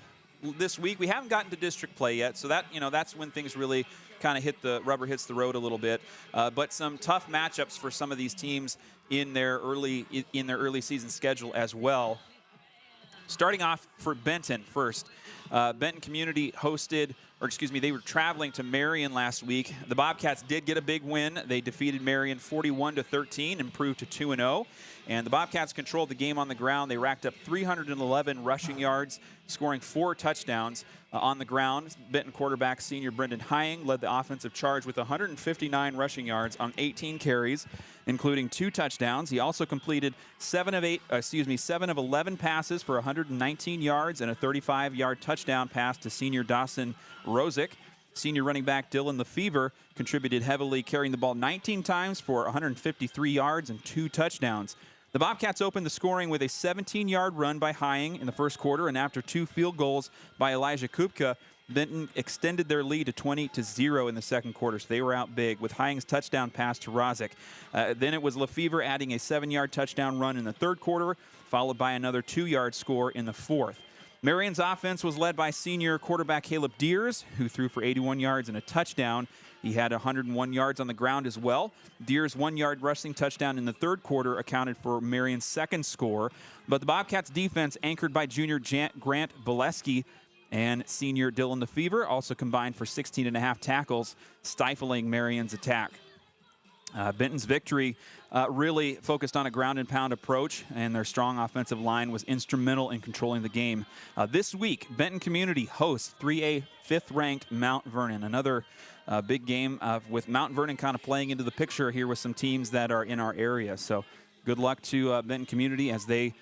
this week. We haven't gotten to district play yet, so that's when things really kind of rubber hits the road a little bit. But some tough matchups for some of these teams in their early season schedule as well. Starting off for Benton first. Benton Community they were traveling to Marion last week. The Bobcats did get a big win. They defeated Marion 41-13, improved to 2-0. And the Bobcats controlled the game on the ground. They racked up 311 rushing yards, scoring 4 touchdowns on the ground. Benton quarterback senior Brendan Hying led the offensive charge with 159 rushing yards on 18 carries, including 2 touchdowns. He also completed 7 of 11 passes for 119 yards and a 35-yard touchdown pass to senior Dawson Rosick. Senior running back Dylan Lefevre contributed heavily, carrying the ball 19 times for 153 yards and 2 touchdowns. The Bobcats opened the scoring with a 17-yard run by Hying in the first quarter, and after 2 field goals by Elijah Kupka, Benton extended their lead to 20-0 in the second quarter, so they were out big with Hying's touchdown pass to Rosick. Then it was Lefevre adding a 7-yard touchdown run in the third quarter, followed by another 2-yard score in the fourth. Marion's offense was led by senior quarterback Caleb Deers, who threw for 81 yards and a touchdown. He had 101 yards on the ground as well. Deers' 1-yard rushing touchdown in the third quarter accounted for Marion's second score. But the Bobcats' defense, anchored by junior Grant Valesky and senior Dylan Lefevre, also combined for 16.5 tackles, stifling Marion's attack. Benton's victory really focused on a ground and pound approach, and their strong offensive line was instrumental in controlling the game. This week, Benton Community hosts 3A 5th-ranked Mount Vernon. Another big game with Mount Vernon kind of playing into the picture here with some teams that are in our area. So good luck to Benton Community as they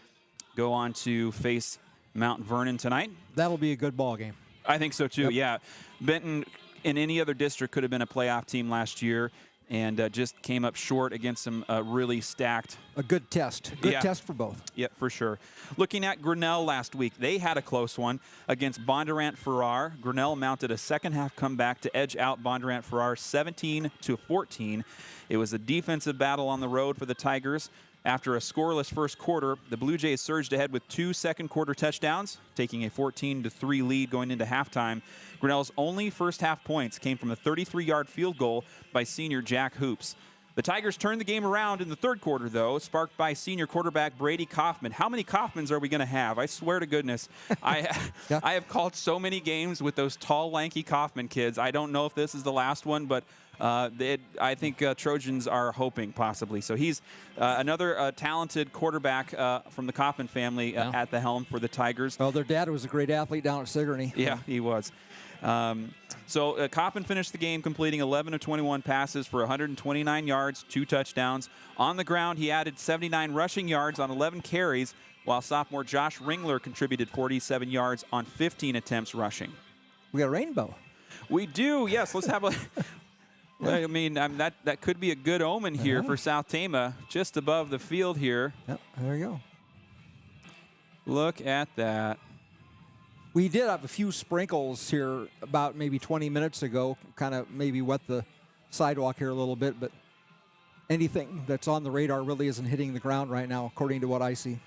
go on to face Mount Vernon tonight. That'll be a good ball game. I think so too. Yep. Yeah. Benton in any other district could have been a playoff team last year, and just came up short against some really stacked. A good test. Good test for both. Yeah, for sure. Looking at Grinnell last week, they had a close one against Bondurant Farrar. Grinnell mounted a second-half comeback to edge out Bondurant Farrar 17-14. It was a defensive battle on the road for the Tigers. After a scoreless first quarter, the Blue Jays surged ahead with 2 second-quarter touchdowns, taking a 14-3 lead going into halftime. Grinnell's only first-half points came from a 33-yard field goal by senior Jack Hoops. The Tigers turned the game around in the third quarter, though, sparked by senior quarterback Brady Kaufman. How many Kaufmans are we going to have? I swear to goodness. I have called so many games with those tall, lanky Kaufman kids. I don't know if this is the last one, but I think Trojans are hoping possibly. So he's another talented quarterback from the Kaufman family at the helm for the Tigers. Well, their dad was a great athlete down at Sigourney. Yeah, he was. So Kaufman finished the game completing 11 of 21 passes for 129 yards, 2 touchdowns. On the ground, he added 79 rushing yards on 11 carries, while sophomore Josh Ringler contributed 47 yards on 15 attempts rushing. We got a rainbow. We do, yes. Let's have a... I mean, that could be a good omen here for South Tama, just above the field here. Yep, there you go. Look at that. We did have a few sprinkles here about maybe 20 minutes ago, kind of maybe wet the sidewalk here a little bit, but anything that's on the radar really isn't hitting the ground right now, according to what I see.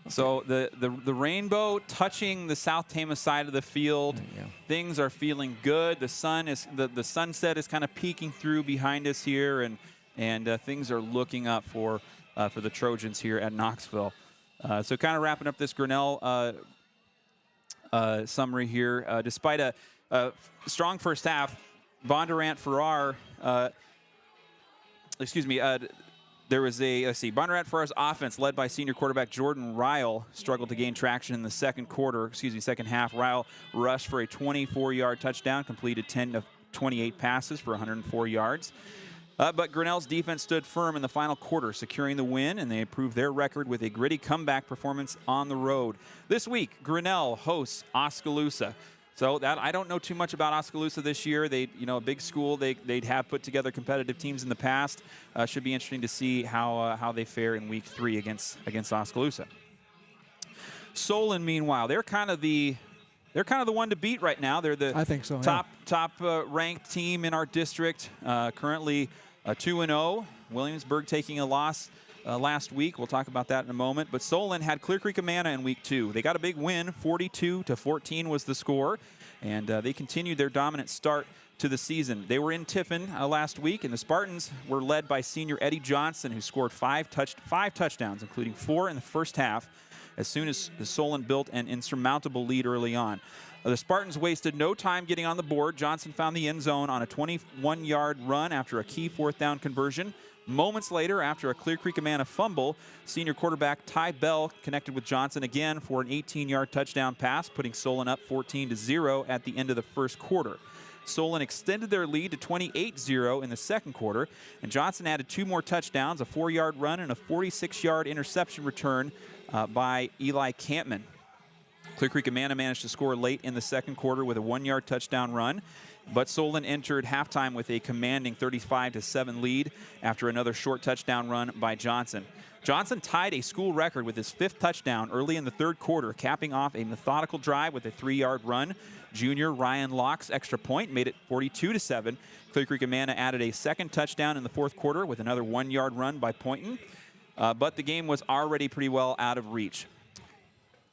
So the rainbow touching the South Tama side of the field. Things are feeling good. The sun is the sunset is kind of peeking through behind us here, and things are looking up for the Trojans here at Knoxville. So kind of wrapping up this Grinnell summary here. Despite a strong first half, Bondurant-Farrar, there was Bondurant-Farrar's offense led by senior quarterback Jordan Ryle struggled to gain traction in the second half. Ryle rushed for a 24-yard touchdown, completed 10 of 28 passes for 104 yards. But Grinnell's defense stood firm in the final quarter, securing the win, and they improved their record with a gritty comeback performance on the road. This week, Grinnell hosts Oskaloosa. So that I don't know too much about Oskaloosa this year. A big school. They'd have put together competitive teams in the past. Should be interesting to see how they fare in week 3 against Oskaloosa. Solon, meanwhile, they're kind of the one to beat right now. They're the I think so, top ranked team in our district. Currently 2-0. Williamsburg taking a loss last week. We'll talk about that in a moment. But Solon had Clear Creek Amana in week 2. They got a big win. 42-14 was the score. And they continued their dominant start to the season. They were in Tiffin last week, and the Spartans were led by senior Eddie Johnson, who scored 5 touchdowns, including 4 in the first half, as soon as Solon built an insurmountable lead early on. The Spartans wasted no time getting on the board. Johnson found the end zone on a 21-yard run after a key 4th down conversion. Moments later, after a Clear Creek Amana fumble, senior quarterback Ty Bell connected with Johnson again for an 18-yard touchdown pass, putting Solon up 14-0 at the end of the first quarter. Solon extended their lead to 28-0 in the second quarter, and Johnson added 2 more touchdowns, a 4-yard run and a 46-yard interception return by Eli Campman. Clear Creek Amana managed to score late in the second quarter with a 1-yard touchdown run, but Solon entered halftime with a commanding 35-7 lead after another short touchdown run by Johnson. Johnson tied a school record with his 5th touchdown early in the third quarter, capping off a methodical drive with a 3-yard run. Junior Ryan Locke's extra point made it 42-7. Clear Creek Amana added a 2nd touchdown in the fourth quarter with another 1-yard run by Poynton, but the game was already pretty well out of reach.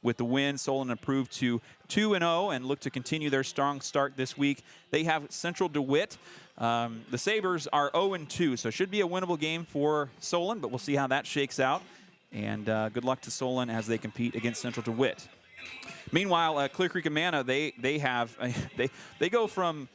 With the win, Solon improved to 2-0 and look to continue their strong start this week. They have Central DeWitt. The Sabres are 0-2, so it should be a winnable game for Solon, but we'll see how that shakes out. And good luck to Solon as they compete against Central DeWitt. Meanwhile, Clear Creek Amana, they go from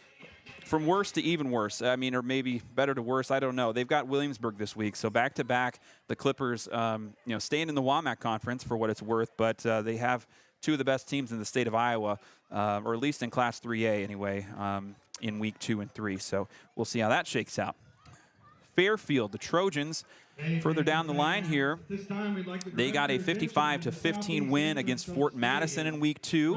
worse to even worse. I mean, or maybe better to worse. I don't know. They've got Williamsburg this week, so back-to-back, the Clippers, staying in the WAMAC conference for what it's worth, but they have 2 of the best teams in the state of Iowa, or at least in Class 3A anyway, in week 2 and 3. So we'll see how that shakes out. Fairfield, the Trojans, further down the line here, they got a 55-15 win against Fort Madison in week 2.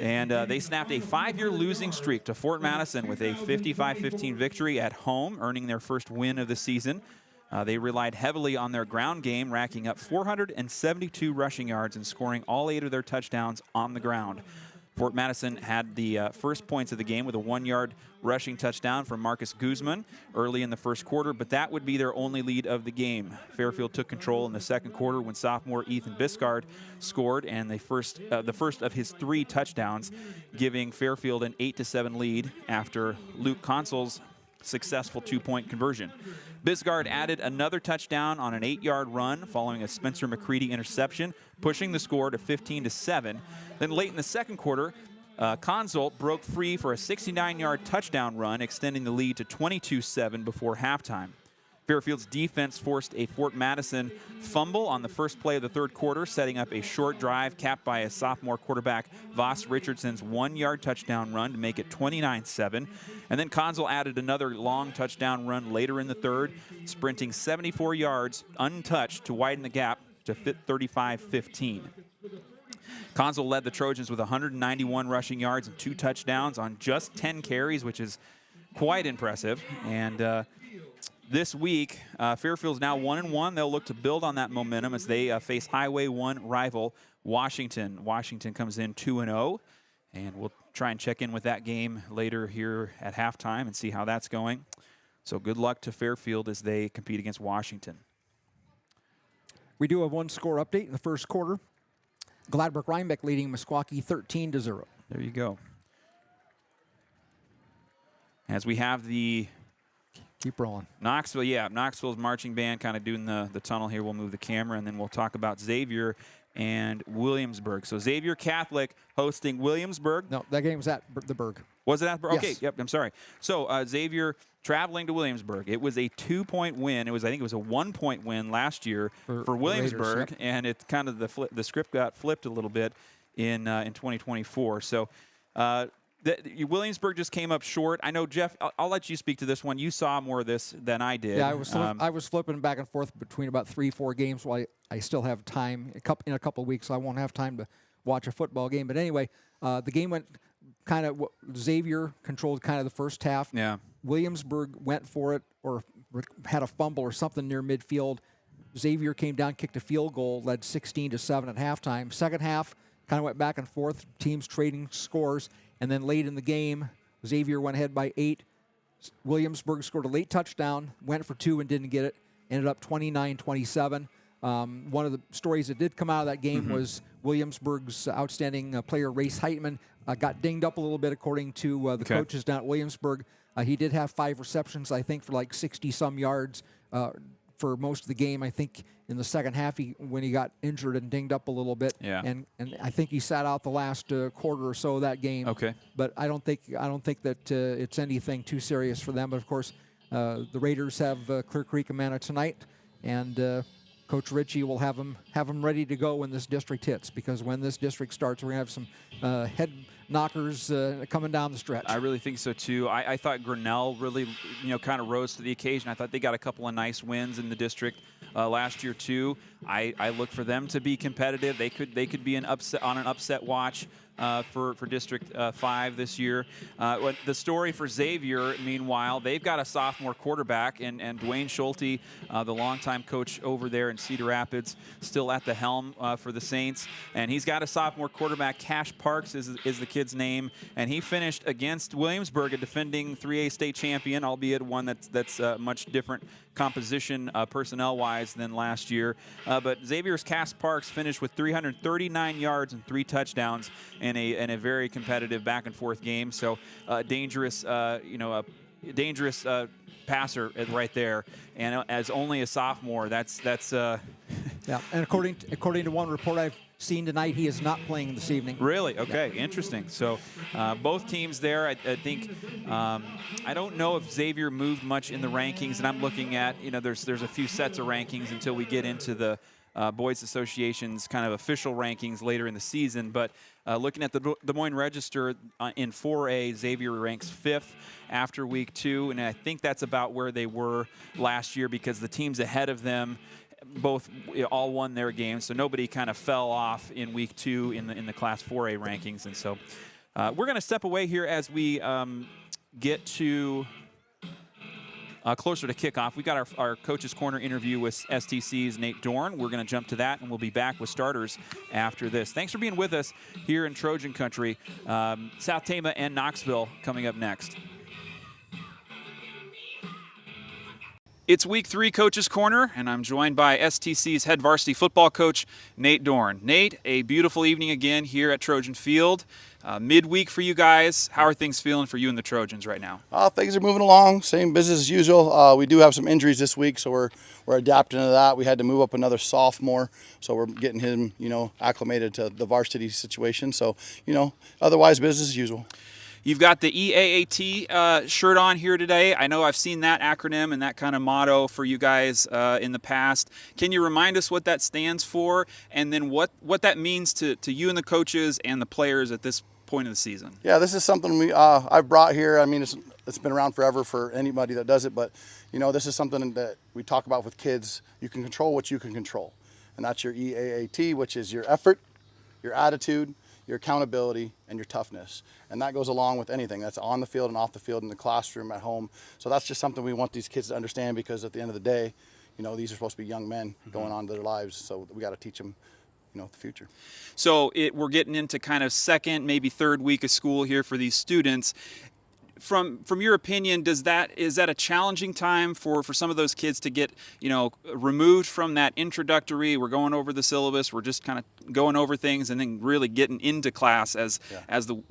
And they snapped a 5-year losing streak to Fort Madison with a 55-15 victory at home, earning their first win of the season. They relied heavily on their ground game, racking up 472 rushing yards and scoring all 8 of their touchdowns on the ground. Fort Madison had the first points of the game with a 1-yard rushing touchdown from Marcus Guzman early in the first quarter, but that would be their only lead of the game. Fairfield took control in the second quarter when sophomore Ethan Biscard scored, and the first of his 3 touchdowns, giving Fairfield an 8-7 lead after Luke Consol's successful 2-point conversion. Biscard added another touchdown on an 8-yard run following a Spencer McCready interception, pushing the score to 15-7. Then late in the second quarter, Consol broke free for a 69-yard touchdown run, extending the lead to 22-7 before halftime. Fairfield's defense forced a Fort Madison fumble on the first play of the third quarter, setting up a short drive capped by a sophomore quarterback Voss Richardson's 1-yard touchdown run to make it 29-7. And then Consol added another long touchdown run later in the third, sprinting 74 yards untouched to widen the gap to 35-15. Consol led the Trojans with 191 rushing yards and 2 touchdowns on just 10 carries, which is quite impressive. And this week, Fairfield's now 1-1. They'll look to build on that momentum as they face Highway 1 rival Washington. Washington comes in 2-0, and we'll try and check in with that game later here at halftime and see how that's going. So good luck to Fairfield as they compete against Washington. We do have one score update in the first quarter. Gladbrook-Rhinebeck leading Meskwaki 13-0. There you go. As we have the keep rolling. Knoxville, yeah, Knoxville's marching band kind of doing the tunnel here. We'll move the camera, and then we'll talk about Xavier and Williamsburg. So Xavier Catholic hosting Williamsburg. No, that game was at the Berg. Was it at Berg? Yes. Okay, yep, I'm sorry. So Xavier traveling to Williamsburg. It was a 2-point win. I think it was a 1-point win last year for Williamsburg, Raiders, yep. And it kind of the script got flipped a little bit in 2024. So Williamsburg just came up short. I know, Jeff, I'll let you speak to this one. You saw more of this than I did. Yeah, I was flipping back and forth between about 3-4 games while I still have time. In a couple of weeks, so I won't have time to watch a football game. But anyway, the game went kind of – Xavier controlled kind of the first half. Yeah. Williamsburg went for it or had a fumble or something near midfield. Xavier came down, kicked a field goal, led 16-7 at halftime. Second half kind of went back and forth, teams trading scores. And then late in the game, Xavier went ahead by 8. Williamsburg scored a late touchdown, went for 2 and didn't get it. Ended up 29-27. One of the stories that did come out of that game was Williamsburg's outstanding player, Race Heitman, got dinged up a little bit according to the coaches down at Williamsburg. He did have 5 receptions, I think, for like 60-some yards for most of the game. I think in the second half, when he got injured and dinged up a little bit, and I think he sat out the last quarter or so of that game. Okay. But I don't think that it's anything too serious for them. But of course, the Raiders have Clear Creek Amana tonight, and Coach Ritchie will have them ready to go when this district hits, because when this district starts, we're going to have some head knockers coming down the stretch. I really think so too. I thought Grinnell really, kind of rose to the occasion. I thought they got a couple of nice wins in the district last year too. I look for them to be competitive. They could be an upset watch for District 5 this year. The story for Xavier, meanwhile, they've got a sophomore quarterback, and Dwayne Schulte, the longtime coach over there in Cedar Rapids, still at the helm for the Saints. And he's got a sophomore quarterback. Cash Parks is the kid's name, and he finished against Williamsburg, a defending 3A state champion, albeit one that's much different composition personnel-wise than last year. But Xavier's Cass Parks finished with 339 yards and 3 touchdowns in a very competitive back-and-forth game. So dangerous passer right there. And as only a sophomore, that's yeah. And according to one report I've seen tonight, he is not playing this evening. Really? Okay, interesting. So both teams there, I think, I don't know if Xavier moved much in the rankings, and I'm looking at, there's a few sets of rankings until we get into the Boys Association's kind of official rankings later in the season. But looking at the Des Moines Register in 4A, Xavier ranks 5th after week 2, and I think that's about where they were last year, because the teams ahead of them all won their games, so nobody kind of fell off in week 2 in the Class 4A rankings. And so we're going to step away here as we get to closer to kickoff. We got our Coach's Corner interview with STC's Nate Dorn. We're going to jump to that, and we'll be back with starters after this. Thanks for being with us here in Trojan Country. South Tama and Knoxville coming up next. It's week 3 Coach's Corner, and I'm joined by STC's head varsity football coach, Nate Dorn. Nate, a beautiful evening again here at Trojan Field. Midweek for you guys. How are things feeling for you and the Trojans right now? Things are moving along, same business as usual. We do have some injuries this week, so we're adapting to that. We had to move up another sophomore, so we're getting him, acclimated to the varsity situation. So, otherwise business as usual. You've got the EAAT shirt on here today. I know I've seen that acronym and that kind of motto for you guys in the past. Can you remind us what that stands for, and then what that means to you and the coaches and the players at this point of the season? Yeah, this is something I've brought here. I mean, it's been around forever for anybody that does it, but this is something that we talk about with kids. You can control what you can control, and that's your EAAT, which is your effort, your attitude, your accountability, and your toughness. And that goes along with anything that's on the field and off the field, in the classroom, at home. So that's just something we want these kids to understand, because at the end of the day, these are supposed to be young men going on to their lives. So we got to teach them, the future. So we're getting into kind of second, maybe third week of school here for these students. From your opinion, is that a challenging time for some of those kids to get removed from that introductory? We're going over the syllabus, we're just kind of going over things, and then really getting into class as the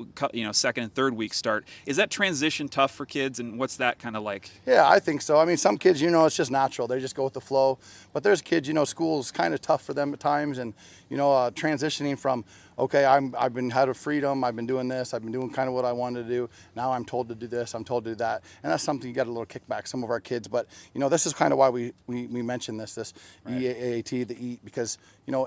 second and third week start. Is that transition tough for kids, and what's that kind of like? Yeah, I think so. I mean, some kids, it's just natural. They just go with the flow. But there's kids, school's kind of tough for them at times, and transitioning from, okay, I've been had a freedom, I've been doing this, I've been doing kind of what I wanted to do. Now I'm told to do this, I'm told to do that. And that's something you got a little kickback, some of our kids. But, this is kind of why we mentioned this right. EAAT, the E, because,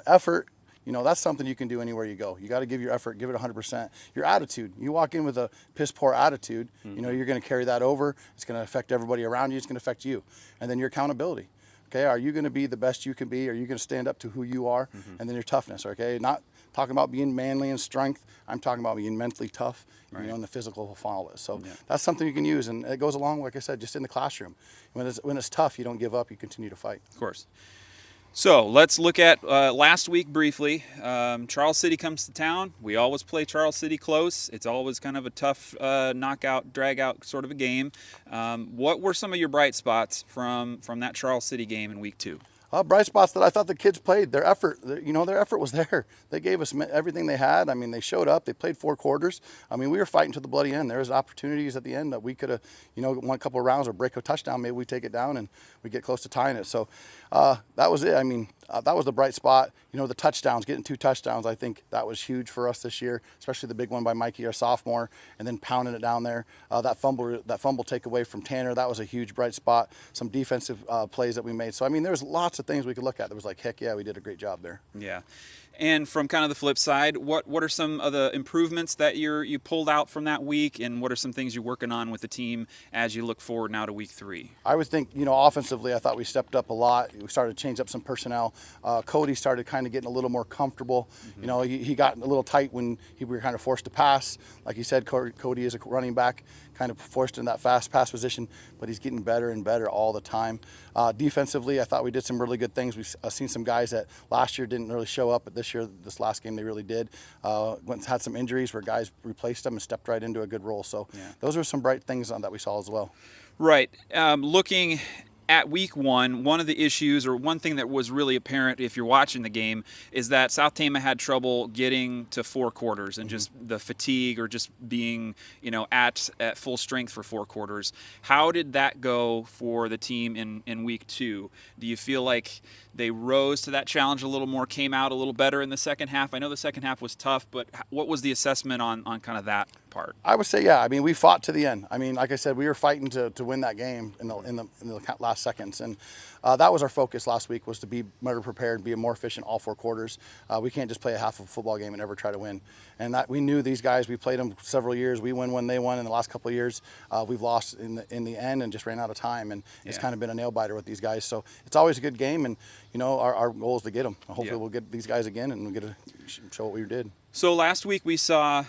effort, that's something you can do anywhere you go. You got to give your effort, give it 100%. Your attitude, you walk in with a piss poor attitude, you're going to carry that over. It's going to affect everybody around you. It's going to affect you. And then your accountability. Okay, are you going to be the best you can be? Are you going to stand up to who you are? And then your toughness, okay? Not talking about being manly and strength. I'm talking about being mentally tough, right. And the physical will follow it. So that's something you can use, and it goes along, like I said, just in the classroom. When it's tough, you don't give up, you continue to fight. Of course. So let's look at last week briefly. Charles City comes to town. We always play Charles City close. It's always kind of a tough knockout, drag-out sort of a game. What were some of your bright spots from that Charles City game in week 2? Bright spots that I thought the kids played, their effort, their effort was there. They gave us everything they had. I mean, they showed up. They played 4 quarters. I mean, we were fighting to the bloody end. There was opportunities at the end that we could have, won a couple of rounds or break a touchdown. Maybe we take it down and we get close to tying it. So that was it. I mean, that was the bright spot. The touchdowns, getting 2 touchdowns, I think that was huge for us this year, especially the big one by Mikey, our sophomore, and then pounding it down there. That fumble takeaway from Tanner, that was a huge bright spot. Some defensive plays that we made. So, I mean, there's lots of things we could look at that was like, heck yeah, we did a great job there. Yeah. And from kind of the flip side, what are some of the improvements that you pulled out from that week, and what are some things you're working on with the team as you look forward now to week 3? I would think, offensively, I thought we stepped up a lot. We started to change up some personnel. Cody started kind of getting a little more comfortable. He got a little tight when we were kind of forced to pass. Like you said, Cody is a running back, kind of forced in that fast pass position, but he's getting better and better all the time. Defensively, I thought we did some really good things. We've seen some guys that last year didn't really show up, but this last game they really did. Had some injuries where guys replaced them and stepped right into a good role. So those are some bright things that we saw as well. Right. Looking at week 1, one of the issues, or one thing that was really apparent if you're watching the game, is that South Tama had trouble getting to 4 quarters and just the fatigue, or just being, at full strength for 4 quarters. How did that go for the team in week 2? Do you feel like they rose to that challenge a little more, came out a little better in the second half? I know the second half was tough, but what was the assessment on kind of that part? I would say, yeah. I mean, we fought to the end. I mean, like I said, we were fighting to win that game in the last seconds, and that was our focus last week, was to be better prepared, be more efficient all 4 quarters. We can't just play a half of a football game and ever try to win. And that we knew these guys. We played them several years. We win when they won. In the last couple of years, we've lost in the end and just ran out of time. And it's kind of been a nail biter with these guys. So it's always a good game, and our goal is to get them. Hopefully we'll get these guys again and we'll get to show what we did. So last week we saw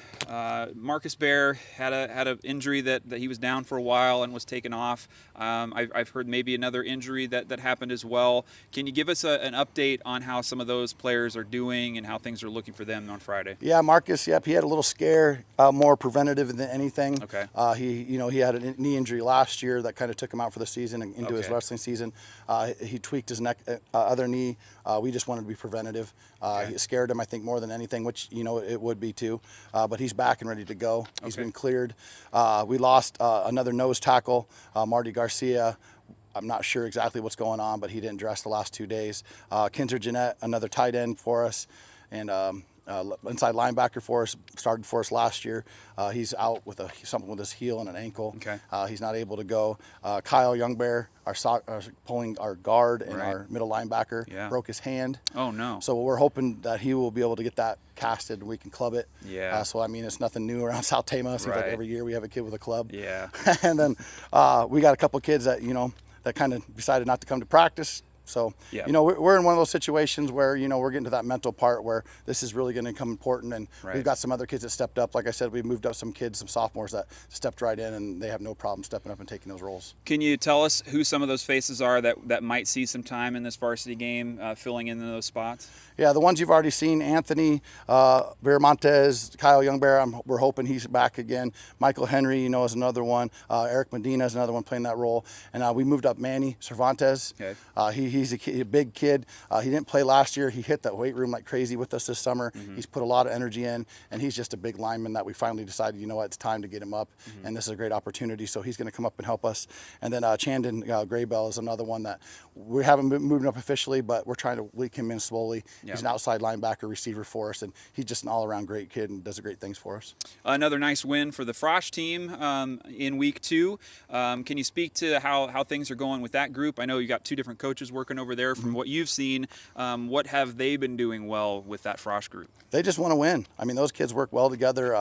Marcus Bear had an injury that he was down for a while and was taken off. I've heard maybe another injury that happened as well. Can you give us an update on how some of those players are doing and how things are looking for them on Friday? Yeah, Marcus. Yep, he had a little scare, more preventative than anything. Okay. He had a knee injury last year that kind of took him out for the season and into his wrestling season. He tweaked his other knee. We just wanted to be preventative. It scared him, I think, more than anything, which it would be too. But he's back and ready to go. He's been cleared. We lost another nose tackle, Marty Garcia. I'm not sure exactly what's going on, but he didn't dress the last 2 days. Kinzer Jeanette, another tight end for us, and inside linebacker for us, started for us last year. He's out with something with his heel and an ankle. Okay. He's not able to go. Kyle Youngbear, pulling our guard and our middle linebacker, broke his hand. Oh, no. So we're hoping that he will be able to get that casted and we can club it. Yeah. So, I mean, it's nothing new around South Tama. It seems like every year we have a kid with a club. Yeah. And then we got a couple kids that, that kind of decided not to come to practice. So, we're in one of those situations where, we're getting to that mental part where this is really going to become important. And we've got some other kids that stepped up. Like I said, we moved up some kids, some sophomores that stepped right in, and they have no problem stepping up and taking those roles. Can you tell us who some of those faces are that might see some time in this varsity game filling in those spots? Yeah, the ones you've already seen, Anthony Viramontes, Kyle Youngbear, we're hoping he's back again. Michael Henry, is another one. Eric Medina is another one playing that role. And we moved up Manny Cervantes. Okay. He's a big kid. He didn't play last year. He hit that weight room like crazy with us this summer. He's put a lot of energy in, and he's just a big lineman that we finally decided, it's time to get him up, and this is a great opportunity. So he's going to come up and help us. And then Chandon Graybell is another one that we haven't been moving up officially, but we're trying to leak him in slowly. He's an outside linebacker receiver for us, and he's just an all-around great kid and does great things for us. Another nice win for the Frosch team in week 2. Can you speak to how things are going with that group? I know you got 2 different coaches working over there. From what you've seen, what have they been doing well with that Frosch group? They just want to win. I mean, those kids work well together.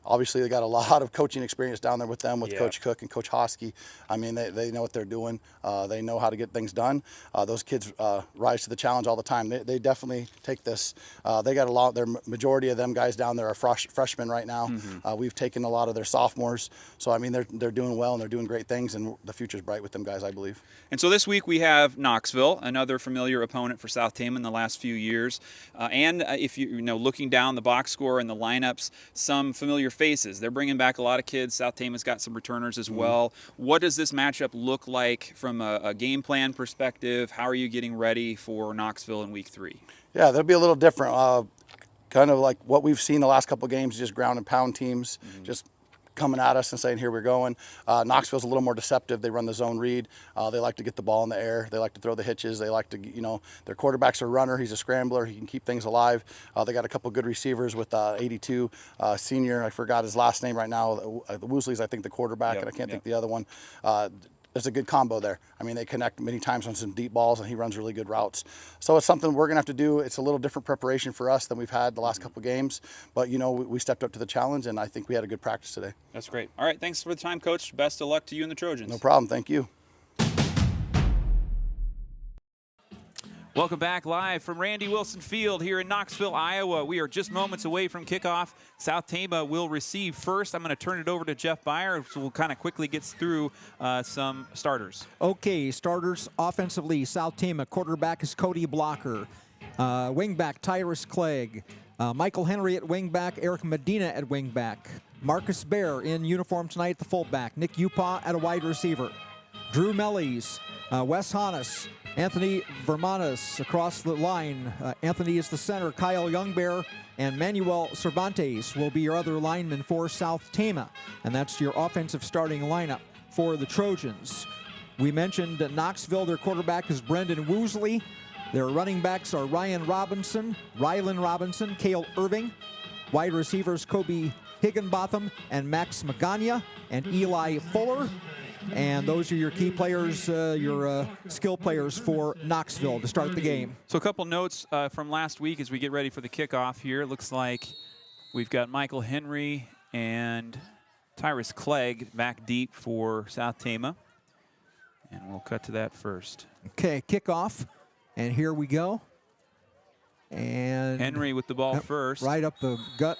Obviously, they got a lot of coaching experience down there with them, with Coach Cook and Coach Hosky. I mean, they know what they're doing. They know how to get things done. Those kids rise to the challenge all the time. They definitely take this. They got a lot. Their majority of them guys down there are freshmen right now. We've taken a lot of their sophomores. So, I mean, they're doing well and they're doing great things, and the future's bright with them guys, I believe. And so this week we have Knoxville, another familiar opponent for South Tama in the last few years. And if looking down the box score and the lineups, some familiar faces. They're bringing back a lot of kids. South Tama's got some returners as well. What does this matchup look like from a game plan perspective? How are you getting ready for Knoxville in week 3? Yeah, that'll be a little different. Kind of like what we've seen the last couple of games, just ground and pound teams, just coming at us and saying, here we're going. Knoxville's a little more deceptive. They run the zone read. They like to get the ball in the air. They like to throw the hitches. They like to, their quarterback's a runner. He's a scrambler. He can keep things alive. They got a couple good receivers with 82 senior. I forgot his last name right now. Woosley's, I think, the quarterback, and I can't think the other one. There's a good combo there. I mean, they connect many times on some deep balls, and he runs really good routes. So it's something we're going to have to do. It's a little different preparation for us than we've had the last couple games. But, we stepped up to the challenge, and I think we had a good practice today. That's great. All right, thanks for the time, Coach. Best of luck to you and the Trojans. No problem. Thank you. Welcome back live from Randy Wilson Field here in Knoxville, Iowa. We are just moments away from kickoff. South Tama will receive first. I'm going to turn it over to Jeff Byer, so we'll kind of quickly get through some starters. Okay, starters offensively. South Tama quarterback is Cody Blocker. Wingback Tyrus Clegg. Michael Henry at wingback. Eric Medina at wingback. Marcus Bear in uniform tonight at the fullback. Nick Upaw at a wide receiver. Drew Mellies. Wes Hannes. Anthony Vermanas across the line. Anthony is the center. Kyle Youngbear and Manuel Cervantes will be your other linemen for South Tama. And that's your offensive starting lineup for the Trojans. We mentioned Knoxville. Their quarterback is Brendan Woosley. Their running backs are Rylan Robinson, Cale Irving. Wide receivers Kobe Higginbotham and Max Magana and Eli Fuller. And those are your key players, your skill players for Knoxville to start the game. So a couple notes from last week as we get ready for the kickoff here. It looks like we've got Michael Henry and Tyrus Clegg back deep for South Tama. And we'll cut to that first. Okay, kickoff. And here we go. And Henry with the ball first. Right up the gut.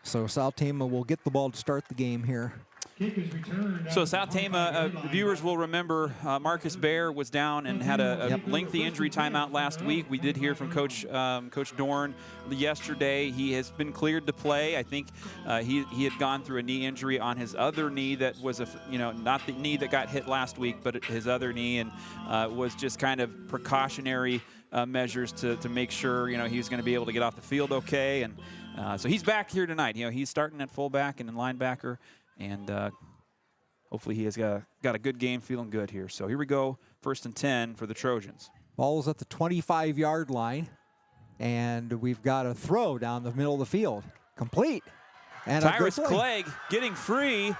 So South Tama will get the ball to start the game here. So South Tama, viewers will remember Marcus Bear was down and had a lengthy injury timeout last week. We did hear from Coach Dorn yesterday. He has been cleared to play. I think he had gone through a knee injury on his other knee that was, not the knee that got hit last week, but his other knee, and was just kind of precautionary measures to make sure, he was going to be able to get off the field okay. And so he's back here tonight. He's starting at fullback and in linebacker. And hopefully he has got a good game, feeling good here. So here we go, 1st and 10 for the Trojans. Ball's at the 25-yard line, and we've got a throw down the middle of the field. Complete. And Tyrus Clegg getting free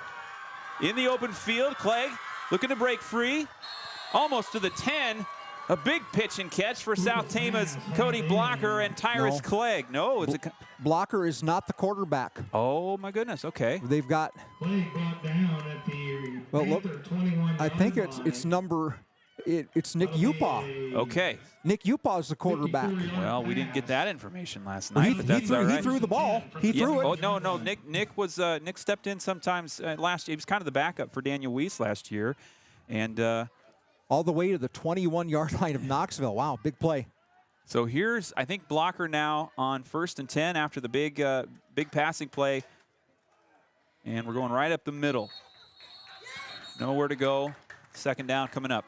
in the open field. Clegg looking to break free, almost to the 10. A big pitch and catch for South Tama's Cody Blocker and Tyrus Clegg. No, it's Blocker is not the quarterback. Oh my goodness. Okay. They've got. Well, look. I think it's number. It's Nick Upaw. Okay. Nick Upaw is the quarterback. Well, we didn't get that information last night, but that's all right. He threw the ball. He threw it. Oh no. Nick stepped in sometimes last year. He was kind of the backup for Daniel Weiss last year, and. All the way to the 21-yard line of Knoxville. Wow, big play. So here's, I think, Blocker now on 1st and 10 after the big passing play. And we're going right up the middle. Nowhere to go. 2nd down coming up.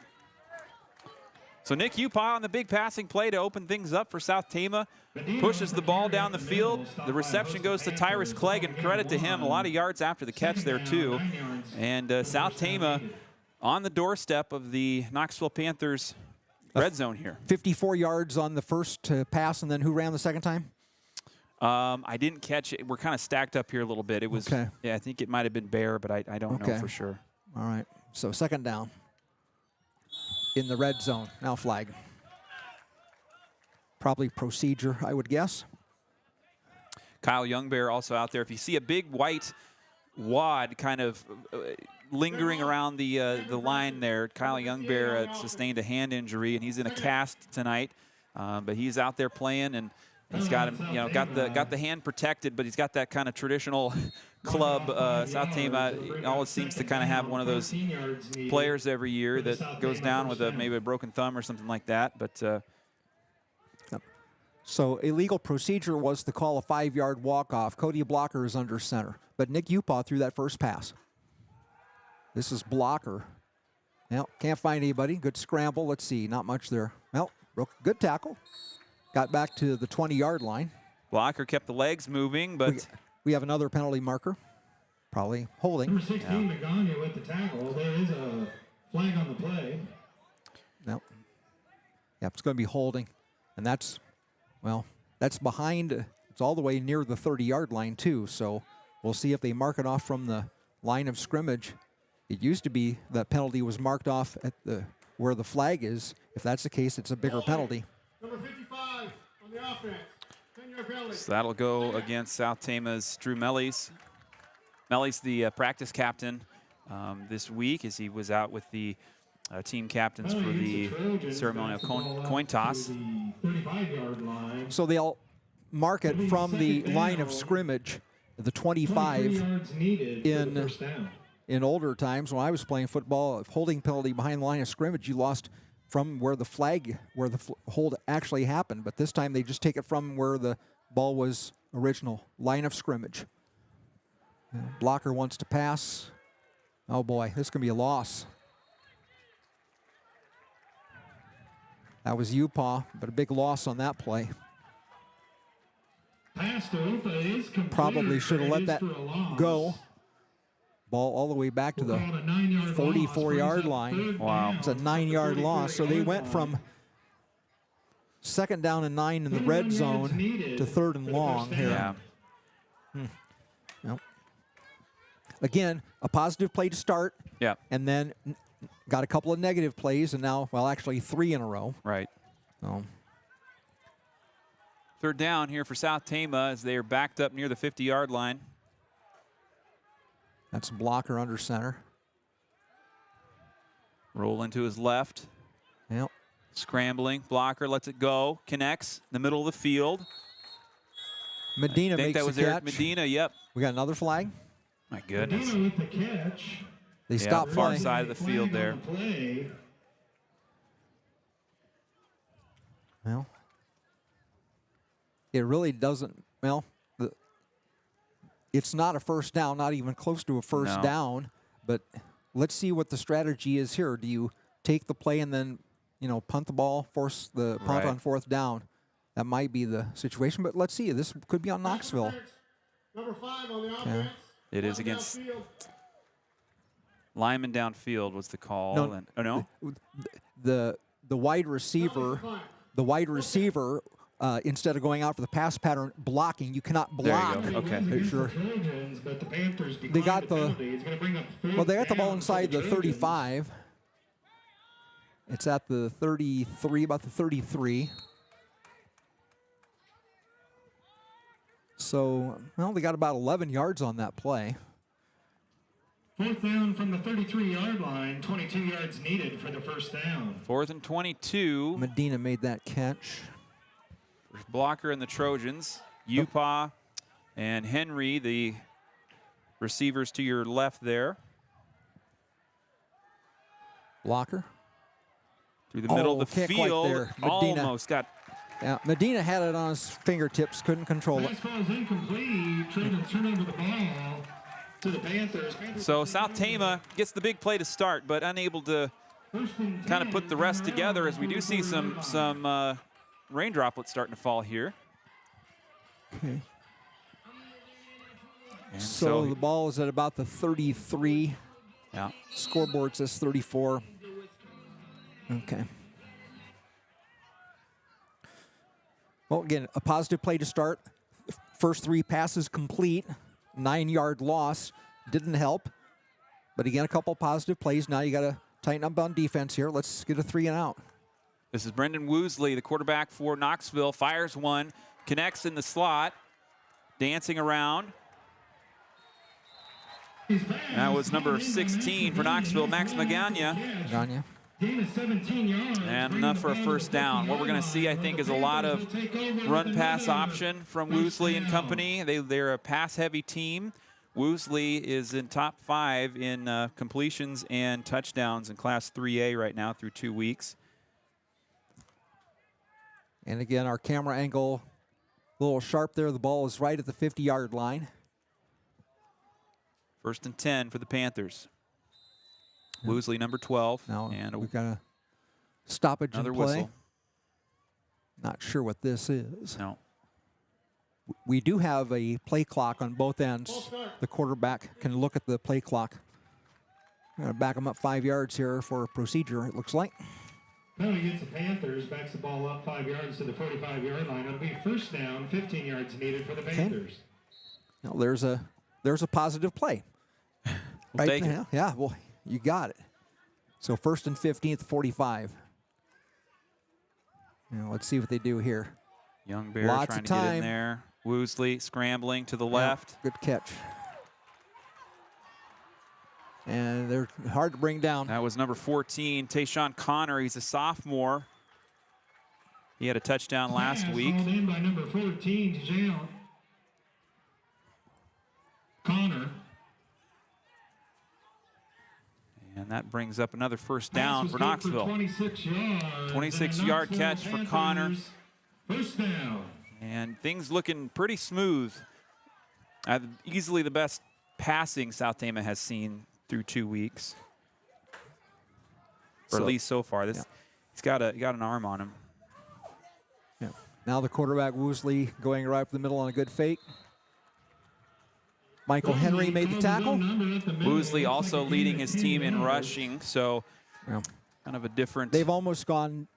So Nick Upaw on the big passing play to open things up for South Tama. Pushes the ball down the field. The reception goes to Tyrus Clegg, and credit to him. A lot of yards after the catch there, too. And South Tama on the doorstep of the Knoxville Panthers red zone here. 54 yards on the first pass, and then who ran the second time? I didn't catch it. We're kind of stacked up here a little bit. It was, okay. Yeah, I think it might have been Bear, but I don't know for sure. All right, so 2nd down in the red zone. Now flag. Probably procedure, I would guess. Kyle Youngbear also out there. If you see a big white wad kind of lingering around the line there, Kyle Youngbear sustained a hand injury, and he's in a cast tonight. But he's out there playing, and he's got him, got the hand protected, but he's got that kind of traditional club. South Tama always seems to kind of have one of those players every year that goes down with maybe a broken thumb or something like that. But so illegal procedure was to call a 5-yard walk-off. Cody Blocker is under center, but Nick Upaw threw that first pass. This is Blocker. Well, can't find anybody. Good scramble. Let's see. Not much there. Well, good tackle. Got back to the 20-yard line. Blocker kept the legs moving, but we have another penalty marker. Probably holding. Number 16, Magana with the tackle. There is a flag on the play. No. Yeah, it's going to be holding. And that's behind. It's all the way near the 30-yard line, too. So we'll see if they mark it off from the line of scrimmage. It used to be that penalty was marked off at where the flag is. If that's the case, it's a bigger penalty. Number 55 on the offense. 10-yard penalty. So that'll go against South Tama's Drew Mellies. Mellies, the practice captain this week, as he was out with the team captains for the ceremonial coin toss. So they'll mark it from the line of scrimmage, the 25 in older times. When I was playing football, a holding penalty behind the line of scrimmage, you lost from where the flag, where the hold actually happened. But this time they just take it from where the ball was original, line of scrimmage. Blocker wants to pass. Oh boy, this is going to be a loss. That was Upaw, but a big loss on that play. Probably should have let that go. Ball all the way back to the 44-yard line. Wow. It's a 9-yard loss. So they went from 2nd down and 9 in the red zone to 3rd and long here. Yeah. Nope. Again, a positive play to start. Yeah. And then got a couple of negative plays, and now, well, actually 3 in a row. Right. So 3rd down here for South Tama as they are backed up near the 50-yard line. That's Blocker under center. Roll into his left. Yep. Scrambling, blocker lets it go, connects in the middle of the field. Medina I think makes that was the Eric catch. Medina, yep. We got another flag. My goodness. Medina with the catch. They stopped far playing. side of the field there. Play. Well, it really doesn't, well, it's not a first down, not even close to a first down, but let's see what the strategy is here. Do you take the play and then, you know, punt the ball, force the punt on fourth down? That might be the situation, but let's see. This could be on Knoxville. Number 5 on the offense. It is against Lyman downfield was the call. No, no? The wide receiver, instead of going out for the pass pattern, blocking. You cannot block. There you go. Okay. Sure. But the Panthers They got the they got the ball down inside for the 35. It's at the 33, about the 33. So, well, they got about 11 yards on that play. Fourth down from the 33-yard line, 22 yards needed for the first down. 4th and 22. Medina made that catch. First blocker in the Trojans. Upa and Henry, the receivers to your left there. Blocker. Through the middle of the can't field. quite there. Medina. Almost got. Yeah, Medina had it on his fingertips, couldn't control it. Pass ball is incomplete. Trojans turn over the ball to the Panthers. So South Tama gets the big play to start, but unable to kind of put the rest together as we do see some rain droplets starting to fall here. Okay. And so the ball is at about the 33. Yeah. Scoreboard says 34. Okay. Well, again, a positive play to start. First 3 passes complete. 9-yard loss. Didn't help. But again, a couple positive plays. Now you got to tighten up on defense here. Let's get a 3 and out. This is Brendan Woosley, the quarterback for Knoxville. Fires one. Connects in the slot. Dancing around. That was number 16 for Knoxville, Max Magana. And enough for a first down. What we're going to see, I think, is a lot of run-pass option from Woosley and company. They're a pass-heavy team. Woosley is in top 5 in completions and touchdowns in Class 3A right now through 2 weeks. And again, our camera angle a little sharp there. The ball is right at the 50-yard line. 1st and 10 for the Panthers. Woosley, number 12. Now and we've got a stoppage in another play. whistle. Not sure what this is. No. We do have a play clock on both ends. The quarterback can look at the play clock. I'm going to back them up 5 yards here for a procedure, it looks like. Penalty against the Panthers, backs the ball up 5 yards to the 45-yard line. It'll be first down, 15 yards needed for the Panthers. Now there's a positive play. We'll take it. Yeah, well, you got it. So 1st and 15th, 45. Now let's see what they do here. Young Bear Lots trying of to get in time. there. Woosley scrambling to the left. Good catch. And they're hard to bring down. That was number 14, Tayshawn Connor. He's a sophomore. He had a touchdown last week. Called in by number 14, Tayshawn Connor. And that brings up another first down for Knoxville. 26 yards. 26-yard catch for Connor. First down. And things looking pretty smooth. Easily the best passing South Tama has seen through 2 weeks. Or at least so far. He's got an arm on him. Yeah. Now the quarterback, Woosley, going right up the middle on a good fake. Michael Henry made the tackle. Woosley also leading his team in rushing, so kind of a different. They've almost gone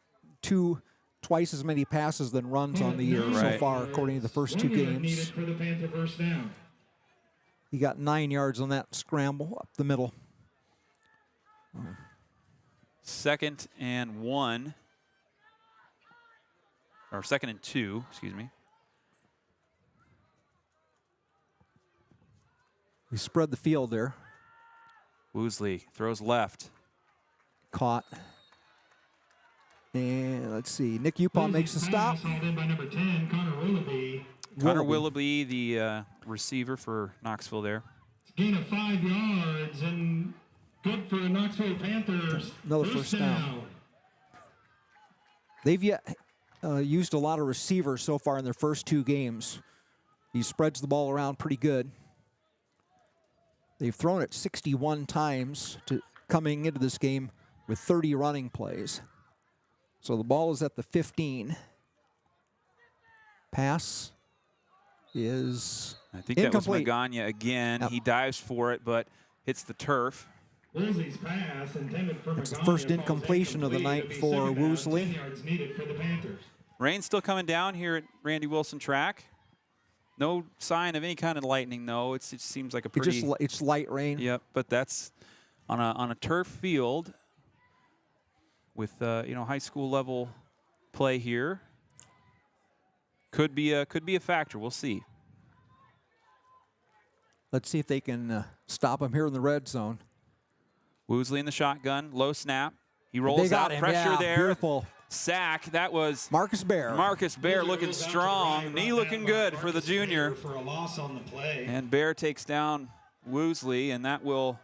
twice as many passes than runs on the year so far, according to the first 2 games. He got 9 yards on that scramble up the middle. 2nd and 1, or 2nd and 2, excuse me. We spread the field there. Woosley throws left. Caught. And let's see, Nick Upah makes the stop. Hauled in by number 10, Connor Willoughby. Connor Willoughby, the receiver for Knoxville there. Gain of 5 yards and good for the Knoxville Panthers. Another first down. They've used a lot of receivers so far in their first 2 games. He spreads the ball around pretty good. They've thrown it 61 times coming into this game with 30 running plays. So the ball is at the 15. Pass is I think incomplete. That was Magana again. Yep. He dives for it, but hits the turf. Woolsey's pass intended for It's the first incompletion of the night for Woosley. 10 yards needed for the Panthers. Rain still coming down here at Randy Wilson track. No sign of any kind of lightning, though. It seems like a pretty... It's light rain. Yep, but that's on a turf field with high school level play here. Could be a factor. We'll see. Let's see if they can stop him here in the red zone. Woosley in the shotgun, low snap. He rolls out, pressure there. Beautiful. Sack. That was Marcus Bear. Marcus Bear looking strong. Knee looking good for the junior. For a loss on the play. And Bear takes down Woosley, and that will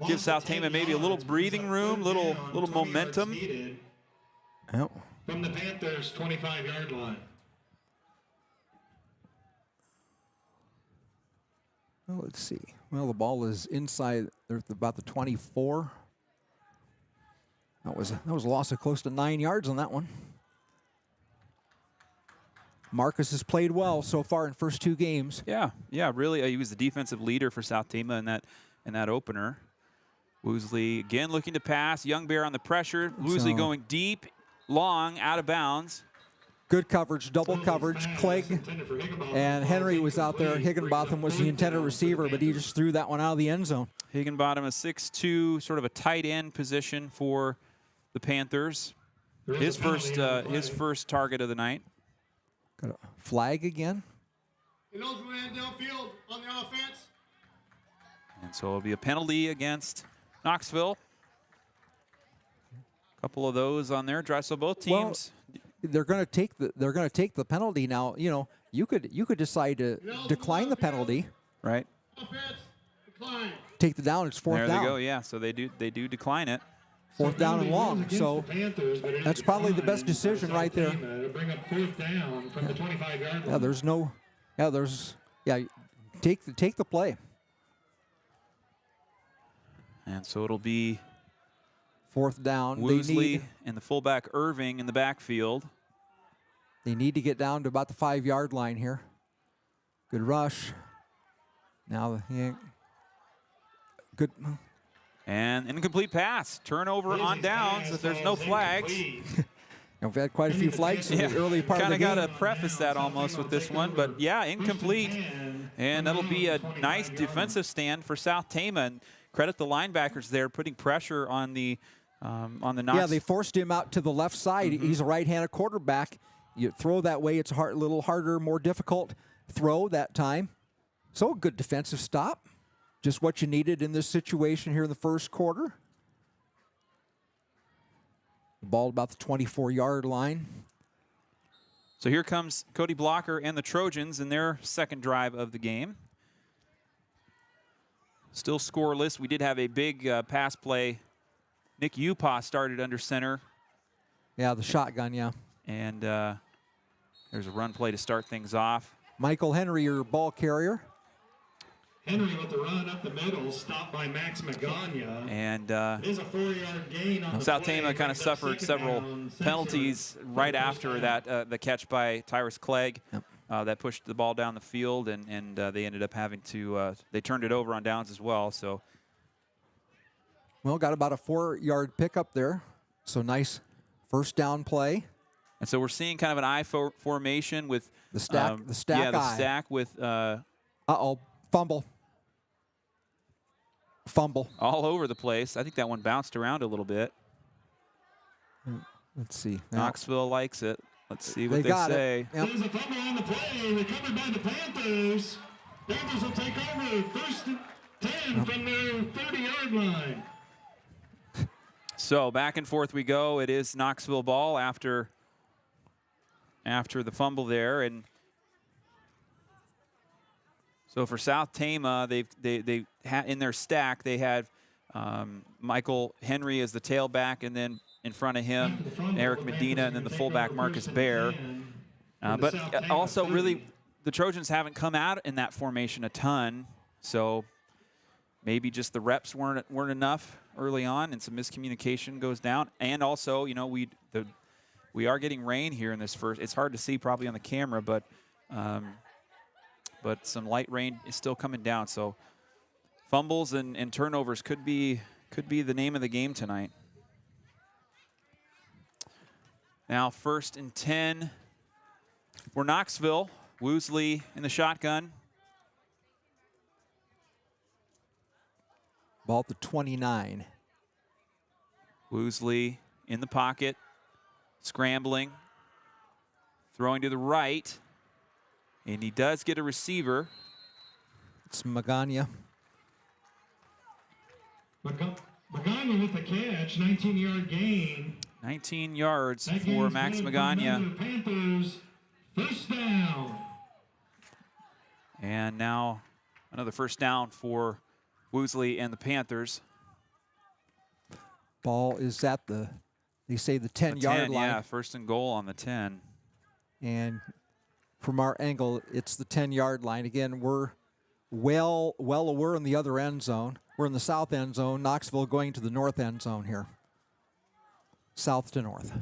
give South Tama maybe a little breathing room, little momentum. Oh. From the Panthers' 25-yard line. Well, let's see. Well, the ball is inside. They're about the 24. That was a loss of close to 9 yards on that one. Marcus has played well so far in first 2 games. Yeah, really. He was the defensive leader for South Tama in that opener. Woosley again looking to pass. Young Bear on the pressure. Woosley going deep, long, out of bounds. Good coverage, double coverage. Clegg and Henry was out there. Higginbotham was the intended receiver, but he just threw that one out of the end zone. Higginbotham, a 6'2", sort of a tight end position for the Panthers. His first target of the night. Got a flag again. Downfield on the offense. And so it'll be a penalty against Knoxville. A couple of those on there. So both teams. Well, they're going to take the penalty now. You could decide to decline the penalty. Right. Offense, decline. Take the down. It's fourth down. There they go. Yeah. So they do decline it. Fourth down and long. So that's probably the best decision right there. Bring up 4th down from the 25-yard line. Take the play. And so it'll be 4th down. Woosley and the fullback Irving in the backfield. They need to get down to about the 5-yard line here. Good rush. Now, good. And incomplete pass. Turnover on downs if there's no flags. We've had quite a few flags in the early part of the game. Kind of got to preface that almost with this one, but yeah, incomplete. And that'll be a nice defensive stand for South Tama. And credit the linebackers there, putting pressure on the Knox. Yeah, they forced him out to the left side. He's a right-handed quarterback. You throw that way, it's a little harder, more difficult throw that time. So a good defensive stop. Just what you needed in this situation here in the first quarter. The ball about the 24-yard line. So here comes Cody Blocker and the Trojans in their second drive of the game. Still scoreless. We did have a big pass play. Nick Upah started under center. Yeah, the shotgun, yeah. And there's a run play to start things off. Michael Henry, your ball carrier. Henry with the run up the middle, stopped by Max Magana. And it is a 4-yard gain on South Tama kind of suffered several penalties right after that, the catch by Tyrus Clegg. Yep. That pushed the ball down the field, and they ended up having to, they turned it over on downs as well. So, well, got about a 4-yard pickup there. So nice first down play. And so we're seeing kind of an I formation with the stack. The stack. Yeah, the stack with. Fumble. All over the place. I think that one bounced around a little bit. Let's see. Knoxville likes it. Let's see what they say. Yep. There's a fumble on the play, recovered by the Panthers. Panthers will take over 1st and 10 from their 30-yard line. So back and forth we go. It is Knoxville ball after the fumble there, and so for South Tama, they in their stack they had Michael Henry as the tailback, and then in front of him Eric Medina, and then the fullback Marcus Bear. But also really the Trojans haven't come out in that formation a ton, so maybe just the reps weren't enough early on, and some miscommunication goes down. And also, you know, we are getting rain here in this first. It's hard to see probably on the camera, but some light rain is still coming down. So fumbles and turnovers could be the name of the game tonight. Now 1st and 10 for Knoxville. Woosley in the shotgun. Ball at the 29. Woosley in the pocket, scrambling, throwing to the right, and he does get a receiver. It's Magana. Magana with the catch, 19-yard gain. 19 yards for Max Magana. Panthers, first down. And now another first down for Woosley and the Panthers. Ball is at they say the 10-yard line. Yeah, 1st and goal on the 10. And from our angle, it's the 10-yard line. Again, we're well aware in the other end zone. We're in the south end zone. Knoxville going to the north end zone here. South to north.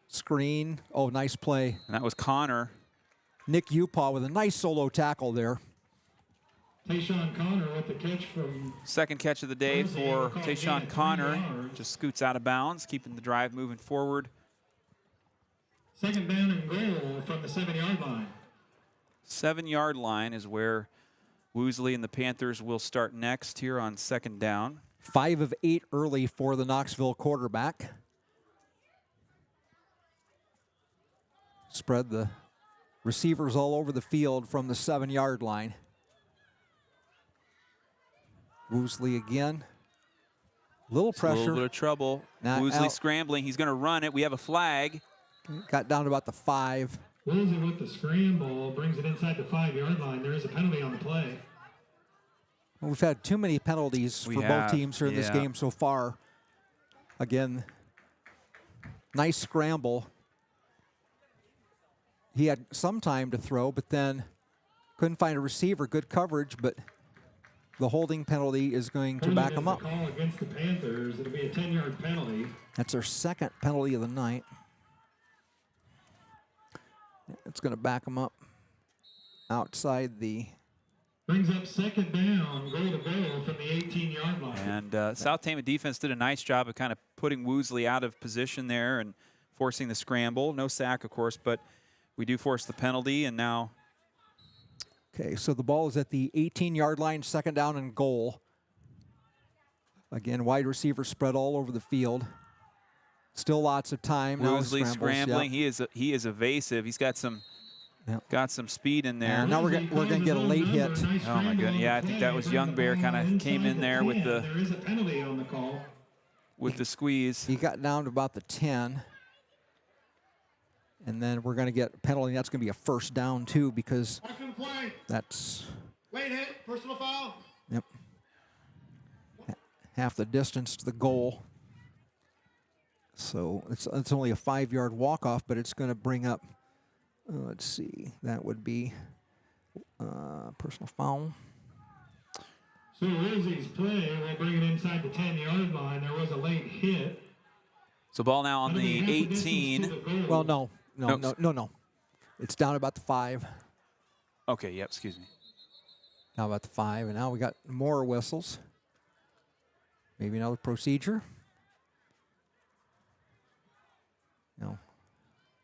Screen. Oh, nice play. And that was Connor. Nick Upaw with a nice solo tackle there. Tayshawn Connor with the catch from... Second catch of the day for Tayshawn Connor. Just scoots out of bounds, keeping the drive moving forward. 2nd down and goal from the 7-yard line. 7-yard line is where Woosley and the Panthers will start next here on 2nd down. 5 of 8 early for the Knoxville quarterback. Spread the receivers all over the field from the 7-yard line. Woosley again. Little pressure. A little bit of trouble. Now Woosley scrambling. He's going to run it. We have a flag. Got down to about the 5. Woosley with the scramble, brings it inside the 5-yard line. There is a penalty on the play. Well, we've had too many penalties for both teams here in this game so far. Again, nice scramble. He had some time to throw, but then couldn't find a receiver. Good coverage, but the holding penalty is going to back him up. Call against the Panthers. It'll be a 10-yard penalty. That's their 2nd penalty of the night. It's going to back him up outside the... Brings up 2nd down, goal to goal from the 18-yard line. And South Tama defense did a nice job of kind of putting Woosley out of position there and forcing the scramble. No sack, of course, but we do force the penalty, and now... Okay, so the ball is at the 18-yard line, 2nd down and goal. Again, wide receiver spread all over the field. Still lots of time. Woosley scrambling. Yep. He is evasive. He's got some speed in there. And now we're going to get a late hit. Oh my goodness! Yeah, I think that was Young Bear kind of came in there with the. There is a penalty on the call. With the squeeze. He got down to about the 10. And then we're going to get a penalty. That's going to be a first down, too, because that's... Late hit, personal foul. Yep. Half the distance to the goal. So it's only a 5-yard walk-off, but it's going to bring up, let's see, that would be personal foul. So Rizzi's play will bring it inside the 10-yard line. There was a late hit. So ball now on the 18. Well, no. It's down about the 5. Okay, yep, excuse me. Now about the 5, and now we got more whistles. Maybe another procedure. No.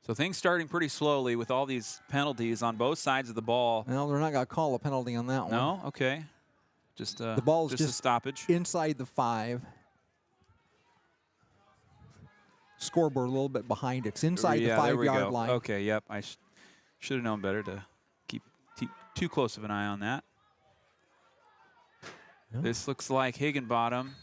So things starting pretty slowly with all these penalties on both sides of the ball. No, they're not going to call a penalty on that one. No? Okay. The ball's just a stoppage. Inside the 5. Scoreboard a little bit behind. It's inside the 5-yard line. Okay, yep. I should have known better to keep too close of an eye on that. Yep. This looks like Higginbottom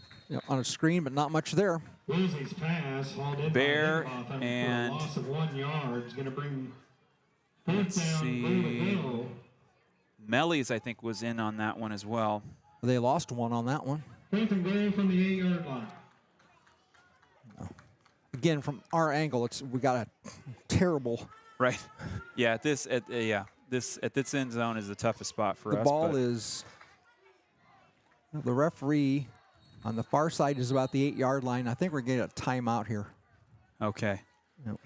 on a screen, but not much there. Woolsey's pass hauled in Bear by Himhoff, and for a loss of 1 yard. It's going to bring let's fourth down, see. goal to go. Mellies, I think, was in on that one as well. They lost one on that one. Fourth and goal from the 8-yard line. Again, from our angle, we got a terrible. Right. Yeah. This at this end zone is the toughest spot for us. The ball is. The referee on the far side is about the 8-yard line. I think we're getting a timeout here. Okay. Yep.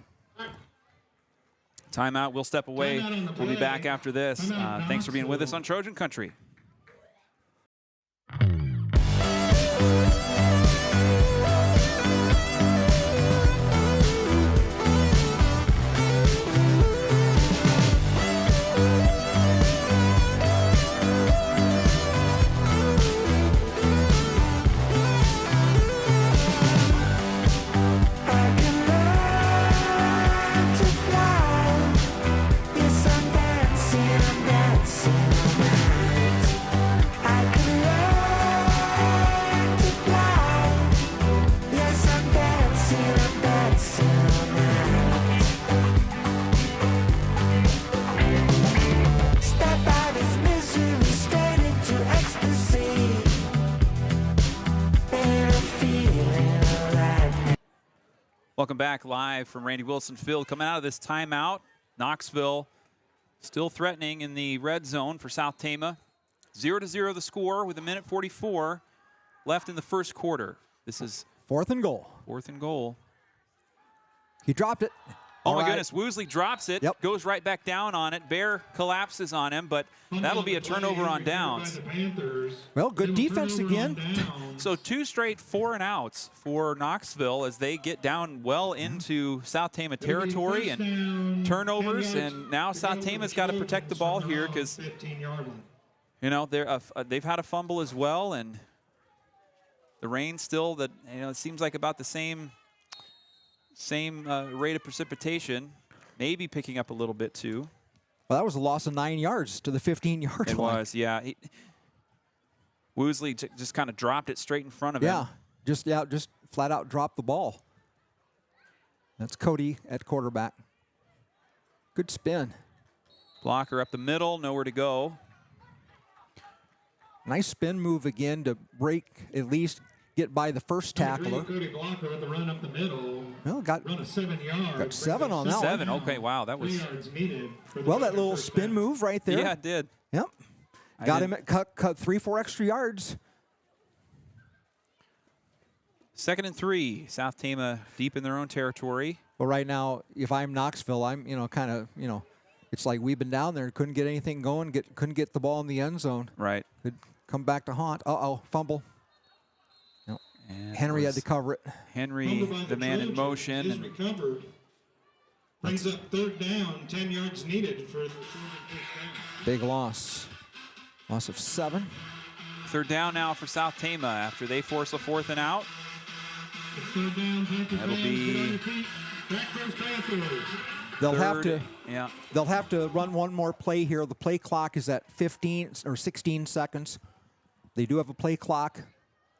Timeout. We'll step away. We'll be back after this. Thanks for being with us on Trojan Country. Welcome back live from Randy Wilson Field. Coming out of this timeout, Knoxville still threatening in the red zone for South Tama. 0-0 the score with 1:44 left in the first quarter. This is fourth and goal. Fourth and goal. He dropped it. Oh, my goodness. Woosley drops it, goes right back down on it. Bear collapses on him, but that'll be a turnover on downs. Well, good defense again. So 2 straight 4-and-outs for Knoxville as they get down well into South Tama territory and turnovers. And now South Tama's got to protect the ball here because, you know, they've had a fumble as well. And the rain still, it seems like about the same rate of precipitation, maybe picking up a little bit too. Well, that was a loss of 9 yards to the 15-yard line. It was, yeah. Woosley just kind of dropped it straight in front of him. Just flat out dropped the ball. That's Cody at quarterback. Good spin. Blocker up the middle, nowhere to go. Nice spin move again to break, at least get by the first tackler. Cody blocker with the run up the middle. Well, got 7 yards. Got 7 on that one. 7, okay, wow, that was. 3 yards needed Well, that little spin move right there. Yeah, it did. Yep. Got him at cut 3-4 extra yards. 2nd and 3. South Tama deep in their own territory. Well, right now, if I'm Knoxville, I'm kind of it's like we've been down there, couldn't get anything going, couldn't get the ball in the end zone. Right. Could come back to haunt. Fumble. Nope. Henry had to cover it. Henry, the man in motion. And recovered. Brings up 3rd down, 10 yards needed for the first down. Big loss. Loss of 7. 3rd down now for South Tama after they force a 4th and out. That'll be. They'll have to run one more play here. The play clock is at 15 or 16 seconds. They do have a play clock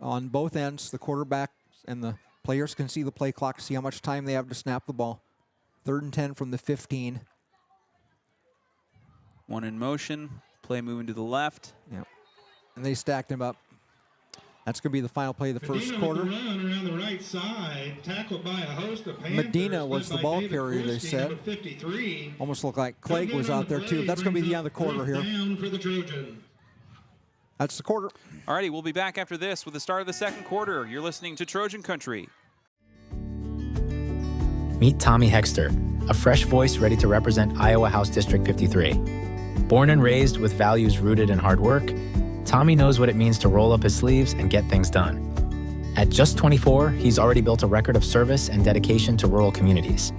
on both ends. The quarterback and the players can see the play clock, see how much time they have to snap the ball. 3rd and 10 from the 15. One in motion. Play moving to the left. Yep. And they stacked him up. That's going to be the final play of the first quarter. Around the right side, tackled by a host of Panthers. Medina was the ball carrier, they said. Almost looked like Clegg was out there, too. That's going to be the end of the quarter here. That's the quarter. All righty, we'll be back after this with the start of the 2nd quarter. You're listening to Trojan Country. Meet Tommy Hexter, a fresh voice ready to represent Iowa House District 53. Born and raised with values rooted in hard work, Tommy knows what it means to roll up his sleeves and get things done. At just 24, he's already built a record of service and dedication to rural communities.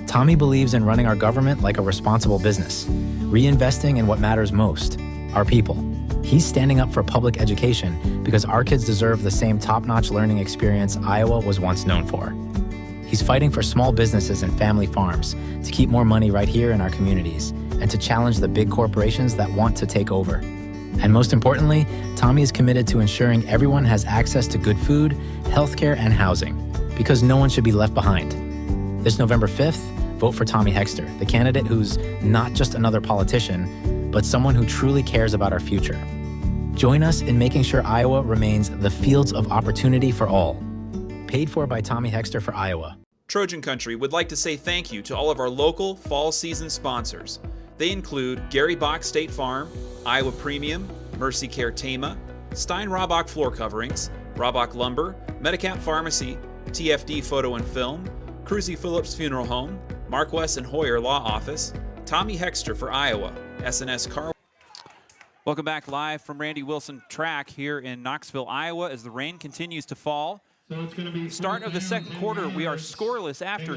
Tommy believes in running our government like a responsible business, reinvesting in what matters most, our people. He's standing up for public education because our kids deserve the same top-notch learning experience Iowa was once known for. He's fighting for small businesses and family farms to keep more money right here in our communities and to challenge the big corporations that want to take over. And most importantly, Tommy is committed to ensuring everyone has access to good food, healthcare, and housing, because no one should be left behind. This November 5th, vote for Tommy Hexter, the candidate who's not just another politician, but someone who truly cares about our future. Join us in making sure Iowa remains the fields of opportunity for all. Paid for by Tommy Hexter for Iowa. Trojan Country would like to say thank you to all of our local fall season sponsors. They include Gary Bock State Farm, Iowa Premium, MercyCare Tama, Stein-Hrabak Floor Coverings, Hrabak Lumber, Medicap Pharmacy, TFD Photo Film, Kruse-Phillips Funeral Home, Marquess and Hoyer Law Office, Tommy Hexter for Iowa, S&S Car Wash. Welcome back live from Randy Wilson Track here in Knoxville, Iowa, as the rain continues to fall. So it's going to be start of the second quarter. We are scoreless after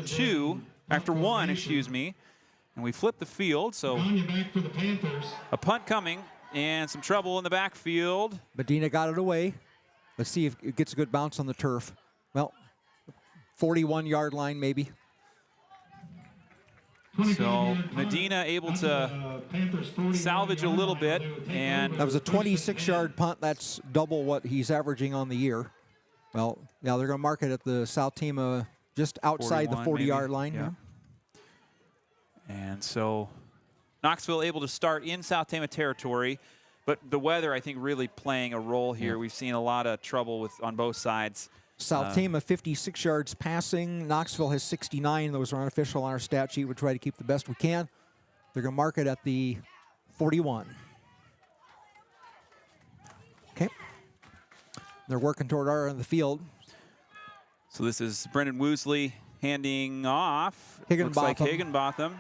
one, and we flip the field. So back for the Panthers. A punt coming and some trouble in the backfield. Medina got it away. Let's see if it gets a good bounce on the turf. Well, 41-yard line maybe. So Medina able to salvage a little bit, and that was a 26-yard punt. That's double what he's averaging on the year. Well, now they're going to mark it at the South Tama just outside the 40-yard line. Yeah. And so Knoxville able to start in South Tama territory, but the weather, I think, really playing a role here. Yeah. We've seen a lot of trouble on both sides. South Tama 56 yards passing. Knoxville has 69. Those are unofficial on our stat sheet. We'll try to keep the best we can. They're going to mark it at the 41. Okay. They're working toward our end of the field. So this is Brendan Woosley handing off. Higginbotham. Looks like Higginbotham.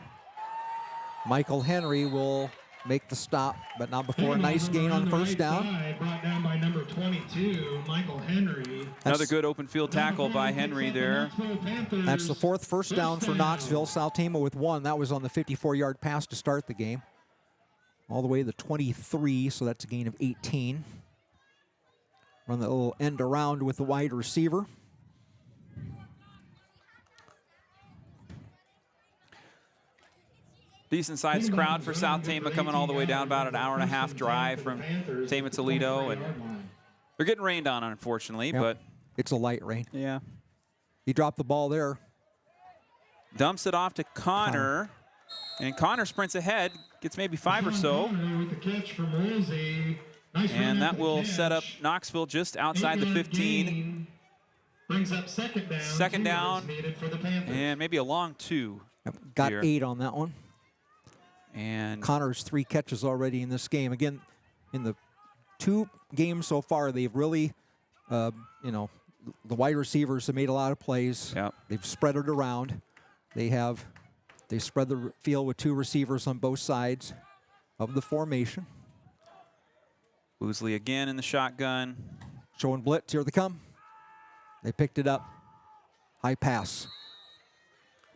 Michael Henry will make the stop, but not before a nice gain on first down. Brought down by number 22, Michael Henry. Another good open field tackle by Henry there. That's the fourth first down for Knoxville. South Tama with one. That was on the 54-yard pass to start the game. All the way to the 23, so that's a gain of 18. Run that little end around with the wide receiver. Decent sized crowd for South Tama, coming all the way down, about an hour-and-a-half drive from Tama, Toledo. And they're getting rained on, unfortunately, but it's a light rain. Yeah. He dropped the ball there. Dumps it off to Connor. And Connor sprints ahead, gets maybe 5 or so. And that will set up Knoxville just outside the 15. Brings up second down. And maybe a long 2. Got 8 on that one. And Connor's 3 catches already in this game. Again, in the 2 games so far, they've really, the wide receivers have made a lot of plays. Yep. They've spread it around. They spread the field with 2 receivers on both sides of the formation. Woosley again in the shotgun. Showing blitz. Here they come. They picked it up. High pass.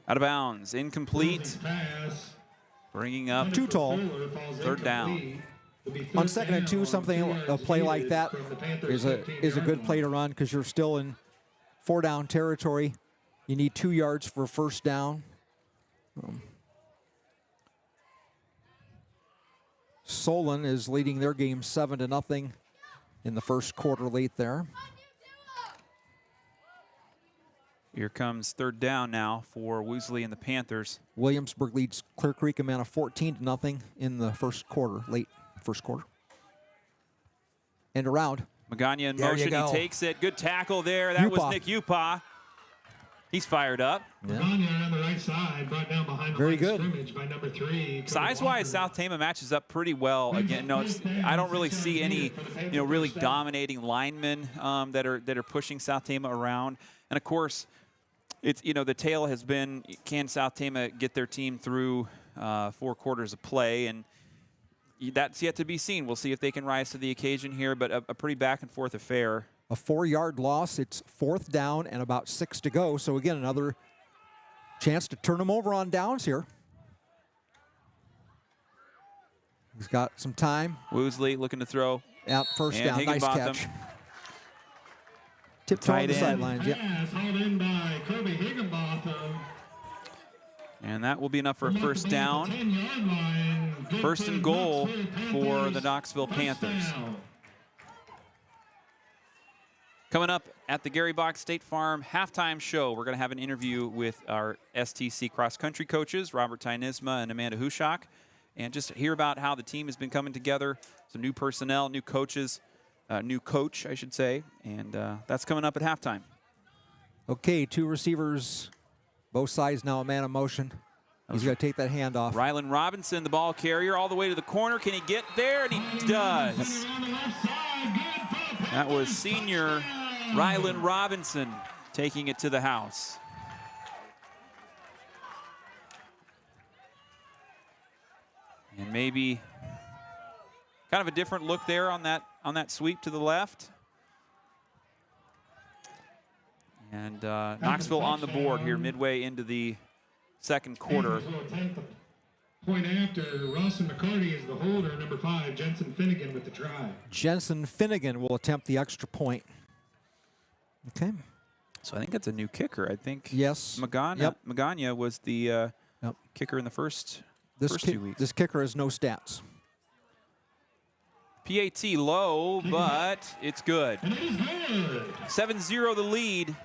Out of bounds. Incomplete. Bringing up too tall. Third down. On 2nd and 2, a play like that is a good play to run because you're still in 4-down territory. You need 2 yards for a first down. Solon is leading their game 7-0 in the first quarter late there. Here comes 3rd down now for Woosley and the Panthers. Williamsburg leads Clear Creek a man of 14-0 in the first quarter, late first quarter. And around. Magana in motion, he takes it. Good tackle there. That was Nick Upa. He's fired up. Yeah. Magana on the right side, brought down behind the line of scrimmage by number 3. Size-wise, South Tama matches up pretty well. Again, I don't really see any, really dominating linemen that are pushing South Tama around. And of course, it's the tale has been, can South Tama get their team through 4 quarters of play, and that's yet to be seen. We'll see if they can rise to the occasion here, but a pretty back-and-forth affair. A 4-yard loss. It's 4th down and about 6 to go. So again, another chance to turn them over on downs here. He's got some time. Woosley looking to throw. Out first down. Nice catch. Tiptoe on the sidelines. Yep. Hauled in by Kirby Higginbotham. And that will be enough for a first down. First and goal for the Knoxville Panthers. Coming up at the Gary Bock State Farm halftime show, we're going to have an interview with our STC cross-country coaches, Robert Tynisma and Amanda Hushak, and just hear about how the team has been coming together, some new personnel, new coaches, new coach, I should say, and that's coming up at halftime. Okay, 2 receivers, both sides now a man of motion. He's going to take that hand off. Rylan Robinson, the ball carrier, all the way to the corner. Can he get there? And he does. That was senior Rylan Robinson taking it to the house. And maybe kind of a different look there on that sweep to the left. And Knoxville on the board here midway into the second quarter. Point after, Rawson McCarty is the holder, number 5, Jensen Finnegan with the try. Jensen Finnegan will attempt the extra point. Okay. So I think that's a new kicker. I think yes. Magana was the kicker in the first 2 weeks. This kicker has no stats. PAT low, but it's good. And it is good. 7-0 the lead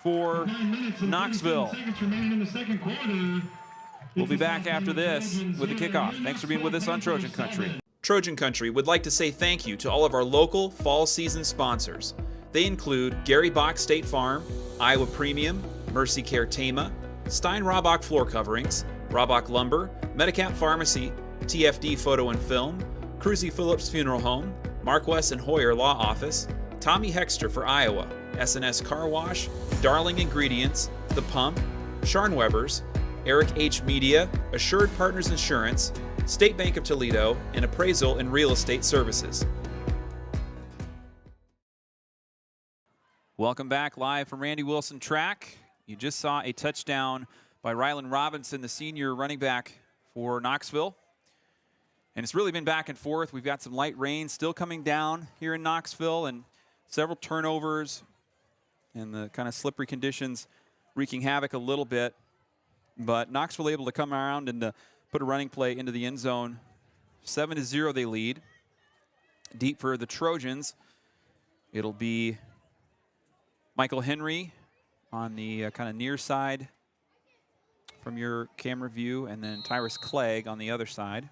for Knoxville. Seconds remaining in the second quarter. We'll be back after this with the kickoff. Thanks for being with us on Trojan Country. Trojan Country would like to say thank you to all of our local fall season sponsors. They include Gary Bock State Farm, Iowa Premium, MercyCare Tama, Stein-Hrabak Floor Coverings, Hrabak Lumber, Medicap Pharmacy, TFD Photo and Film, Kruse-Phillips Funeral Home, Marquess and Hoyer Law Office, Tommy Hexter for Iowa, S&S Car Wash, Darling Ingredients, The Pump, Scharnweber's, Eric H. Media, Assured Partners Insurance, State Bank of Toledo, and Appraisal and Real Estate Services. Welcome back live from Randy Wilson Track. You just saw a touchdown by Rylan Robinson, the senior running back for Knoxville. And it's really been back and forth. We've got some light rain still coming down here in Knoxville and several turnovers and the kind of slippery conditions wreaking havoc a little bit. But Knoxville able to come around and put a running play into the end zone. 7-0 they lead. Deep for the Trojans. It'll be Michael Henry on the kind of near side from your camera view, and then Tyrus Clegg on the other side.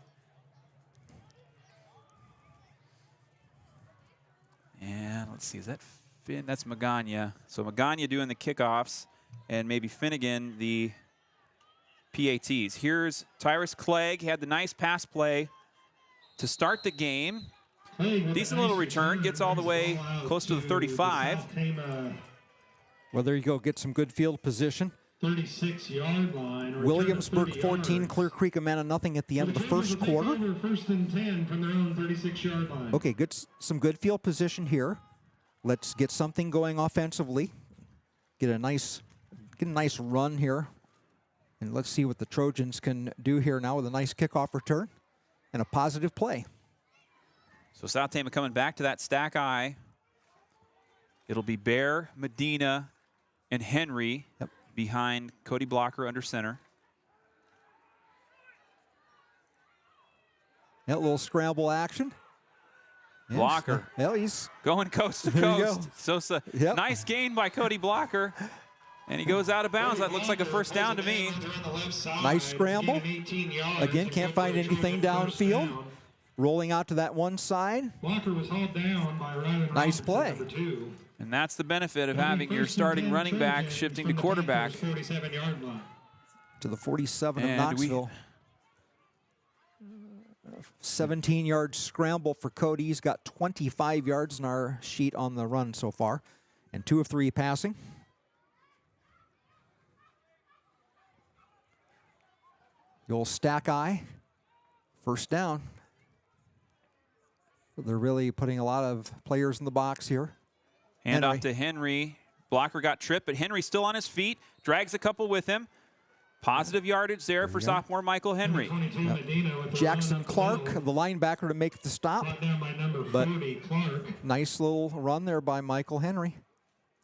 And let's see, is that Finn? That's Magana. So Magana doing the kickoffs, and maybe Finnegan the PATs. Here's Tyrus Clegg. He had the nice pass play to start the game. Decent little return. Gets all the way close to the 35. Well, there you go. Get some good field position. 36-yard line. Williamsburg 14, Clear Creek a man of nothing at the end of the first quarter. First and 10 from their own 36-yard line. Okay, some good field position here. Let's get something going offensively. Get a nice run here. And let's see what the Trojans can do here now with a nice kickoff return and a positive play. So South Tama coming back to that stack eye. It'll be Bear, Medina, and Henry behind Cody Blocker under center. That little scramble action. Blocker. Well, he's going coast to coast. So nice gain by Cody Blocker. And he goes out of bounds. That looks like a first down to me. Nice scramble. Again, can't find anything downfield. Rolling out to that one side. Blocker was hauled down by Ryan nice play. And that's the benefit of having your starting running back shifting to quarterback. To the 47 of Knoxville. 17-yard scramble for Cody. He's got 25 yards in our sheet on the run so far. And 2 of 3 passing. The old stack eye. First down. They're really putting a lot of players in the box here. Hand off to Henry. Blocker got tripped, but Henry still on his feet. Drags a couple with him. Positive yardage there for sophomore Michael Henry. Jackson Clark, the linebacker, to make the stop. But nice little run there by Michael Henry.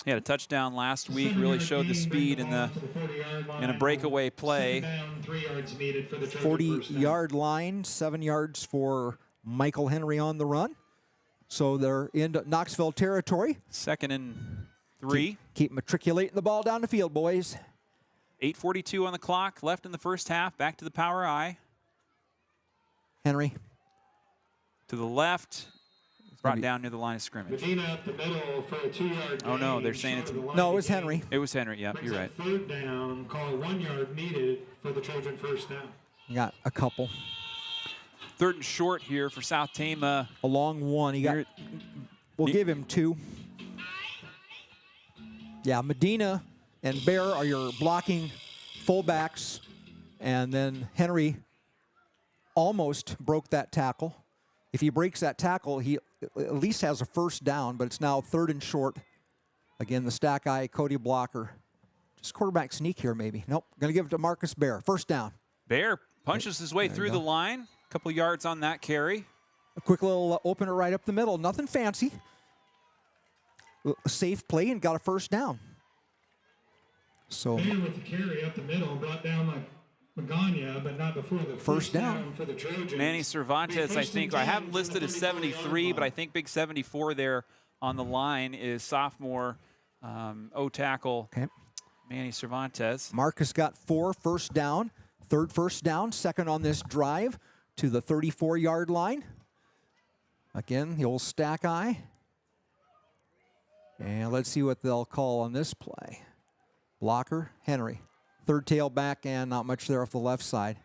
He had a touchdown last week, really showed the speed in a breakaway play. 40-yard line, 7 yards for Michael Henry on the run. So they're into Knoxville territory. 2nd and 3. Keep matriculating the ball down the field, boys. 8:42 on the clock, left in the first half. Back to the power I. Henry. To the left. Brought down near the line of scrimmage. Medina up the middle for a 2-yard gain. Oh, no, they're saying it's... No, it was Henry. It was Henry, yeah, you're right. 3rd down, call 1 yard needed for the Trojan first down. Got a couple. 3rd and short here for South Tama. A long one. We'll give him 2. Yeah, Medina and Bear are your blocking fullbacks. And then Henry almost broke that tackle. If he breaks that tackle, he at least has a first down, but it's now 3rd and short. Again, the stack eye, Cody Blocker. Just quarterback sneak here, maybe. Nope, going to give it to Marcus Bear. First down. Bear punches his way through the line. A couple yards on that carry. A quick little opener right up the middle. Nothing fancy. A safe play and got a first down. So Bear with the carry up the middle, brought down like Magana, but not before the first down for the Trojans. Manny Cervantes, I think, I have him listed as 73, but I think big 74 there on the line is sophomore O-tackle Manny Cervantes. Marcus got 4 first down, 3rd first down, 2nd on this drive to the 34-yard line. Again, the old stack eye. And let's see what they'll call on this play. Blocker, Henry. 3rd tailback, and not much there off the left side.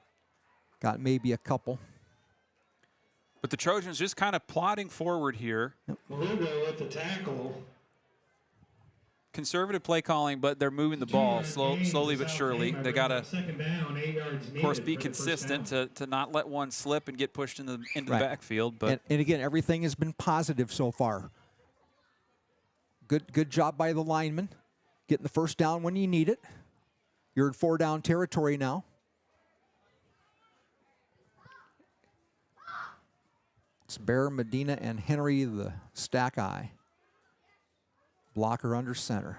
Got maybe a couple. But the Trojans just kind of plodding forward here. Toledo at the tackle. Conservative play calling, but they're moving the ball slowly but surely. They got to, of course, be consistent to not let one slip and get pushed into the backfield. But and again, everything has been positive so far. Good job by the lineman, getting the first down when you need it. You're in 4-down territory now. It's Bear, Medina, and Henry, the stack eye. Blocker under center.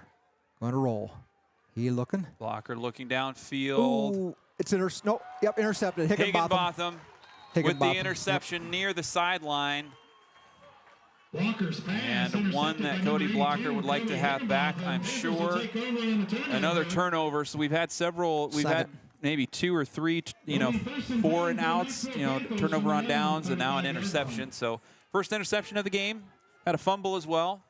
Going to roll. He looking. Blocker looking downfield. Ooh, it's intercepted. Higginbotham with the interception near the sideline. And one that Cody Blocker would like to have back, I'm sure. Another turnover. So we've had several. We've had maybe 2 or 3, 4 and outs, turnover on downs, and now an interception. So first interception of the game. Had a fumble as well.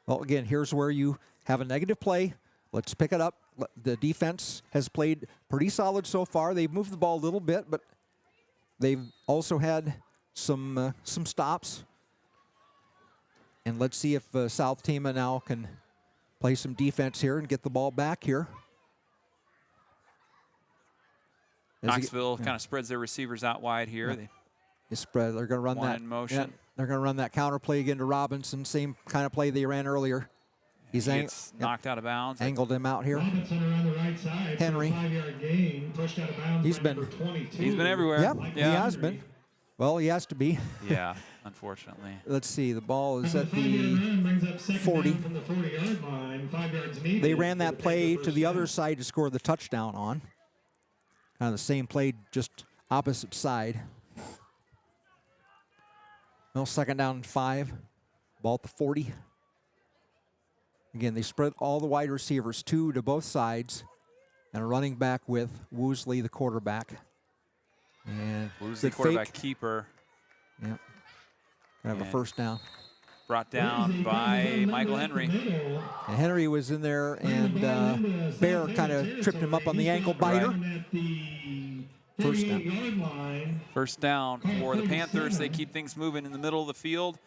Well, again, here's where you have a negative play. Let's pick it up. The defense has played pretty solid so far. They've moved the ball a little bit, but they've also had some stops. And let's see if South Tama now can play some defense here and get the ball back here. Knoxville kind of spreads their receivers out wide here. They're going to run one that in motion. Yeah, they're going to run that counter play again to Robinson. Same kind of play they ran earlier. He gets knocked out of bounds. Angled him out here. Robinson around the right side. Henry. 5-yard gain, pushed out of bounds. He's been everywhere. Yep, he has been. Well, he has to be. Yeah, unfortunately. Let's see. The ball is at the 40. They ran that play to the other side to score the touchdown on. Kind of the same play, just opposite side. Well, 2nd down and 5. Ball at the 40. Again, they spread all the wide receivers, 2 to both sides, and a running back with Woosley, the quarterback. And Woosley, quarterback keeper. Yep. Gonna have a first down. Brought down by Michael Henry. And Henry was in there, and Bear kind of tripped him up on the ankle biter. First down. First down for the Panthers. They keep things moving in the middle of the field.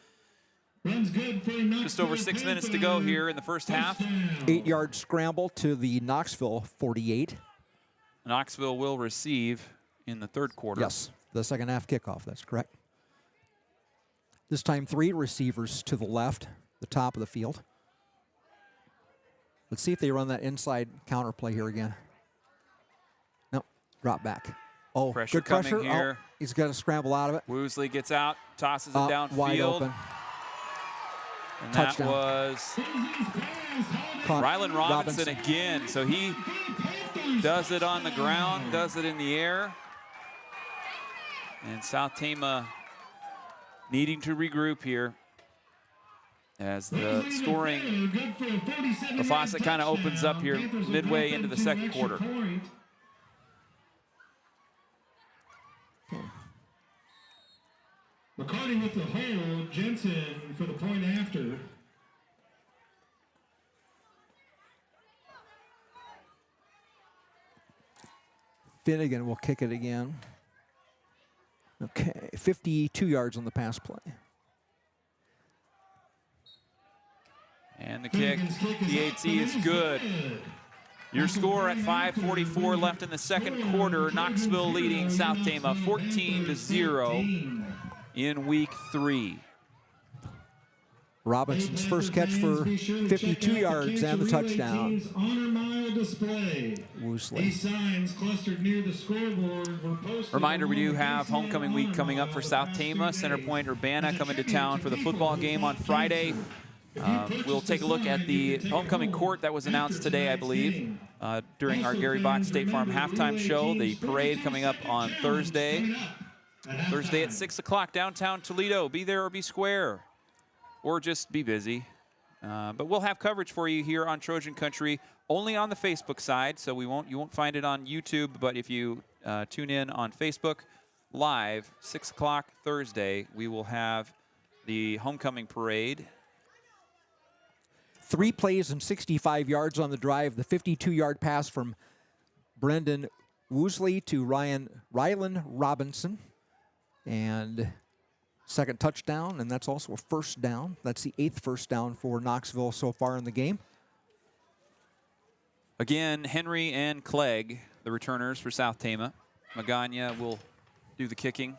Just over 6 minutes to go here in the first half. 8-yard scramble to the Knoxville 48. Knoxville will receive in the 3rd quarter. Yes, the second half kickoff, that's correct. This time 3 receivers to the left, the top of the field. Let's see if they run that inside counter play here again. Nope, drop back. Oh, pressure good pressure. coming here. He's got to scramble out of it. Woosley gets out, tosses it downfield. Wide open. And touchdown. That was Rylan Robinson again. So he does it on the ground, does it in the air. And South Tama needing to regroup here as the scoring, the faucet kind of opens up here midway into the second quarter. McCarty with the hold, Jensen for the point after. Finnegan will kick it again. Okay, 52 yards on the pass play. And the kick, the AT is good. Your score at 5:44 left in the second quarter. Knoxville leading South Tama 14-0 in week 3. Robinson's first catch for 52 yards and the touchdown. Woosley. Signs clustered near the scoreboard were posted. Reminder, we do have homecoming week coming up for South Tama. Center Point Urbana coming to town for the football game on Friday. We'll take a look at the homecoming court that was announced today, I believe, during our Gary Bock State Farm halftime show. The parade coming up on Thursday. Thursday at 6 o'clock, downtown Toledo. Be there or be square, or just be busy. But we'll have coverage for you here on Trojan Country, only on the Facebook side, so you won't find it on YouTube. But if you tune in on Facebook live, 6 o'clock Thursday, we will have the homecoming parade. 3 plays and 65 yards on the drive. The 52-yard pass from Brendan Woosley to Rylan Robinson. And second touchdown, and that's also a first down. That's the 8th first down for Knoxville so far in the game. Again, Henry and Clegg, the returners for South Tama. Magana will do the kicking.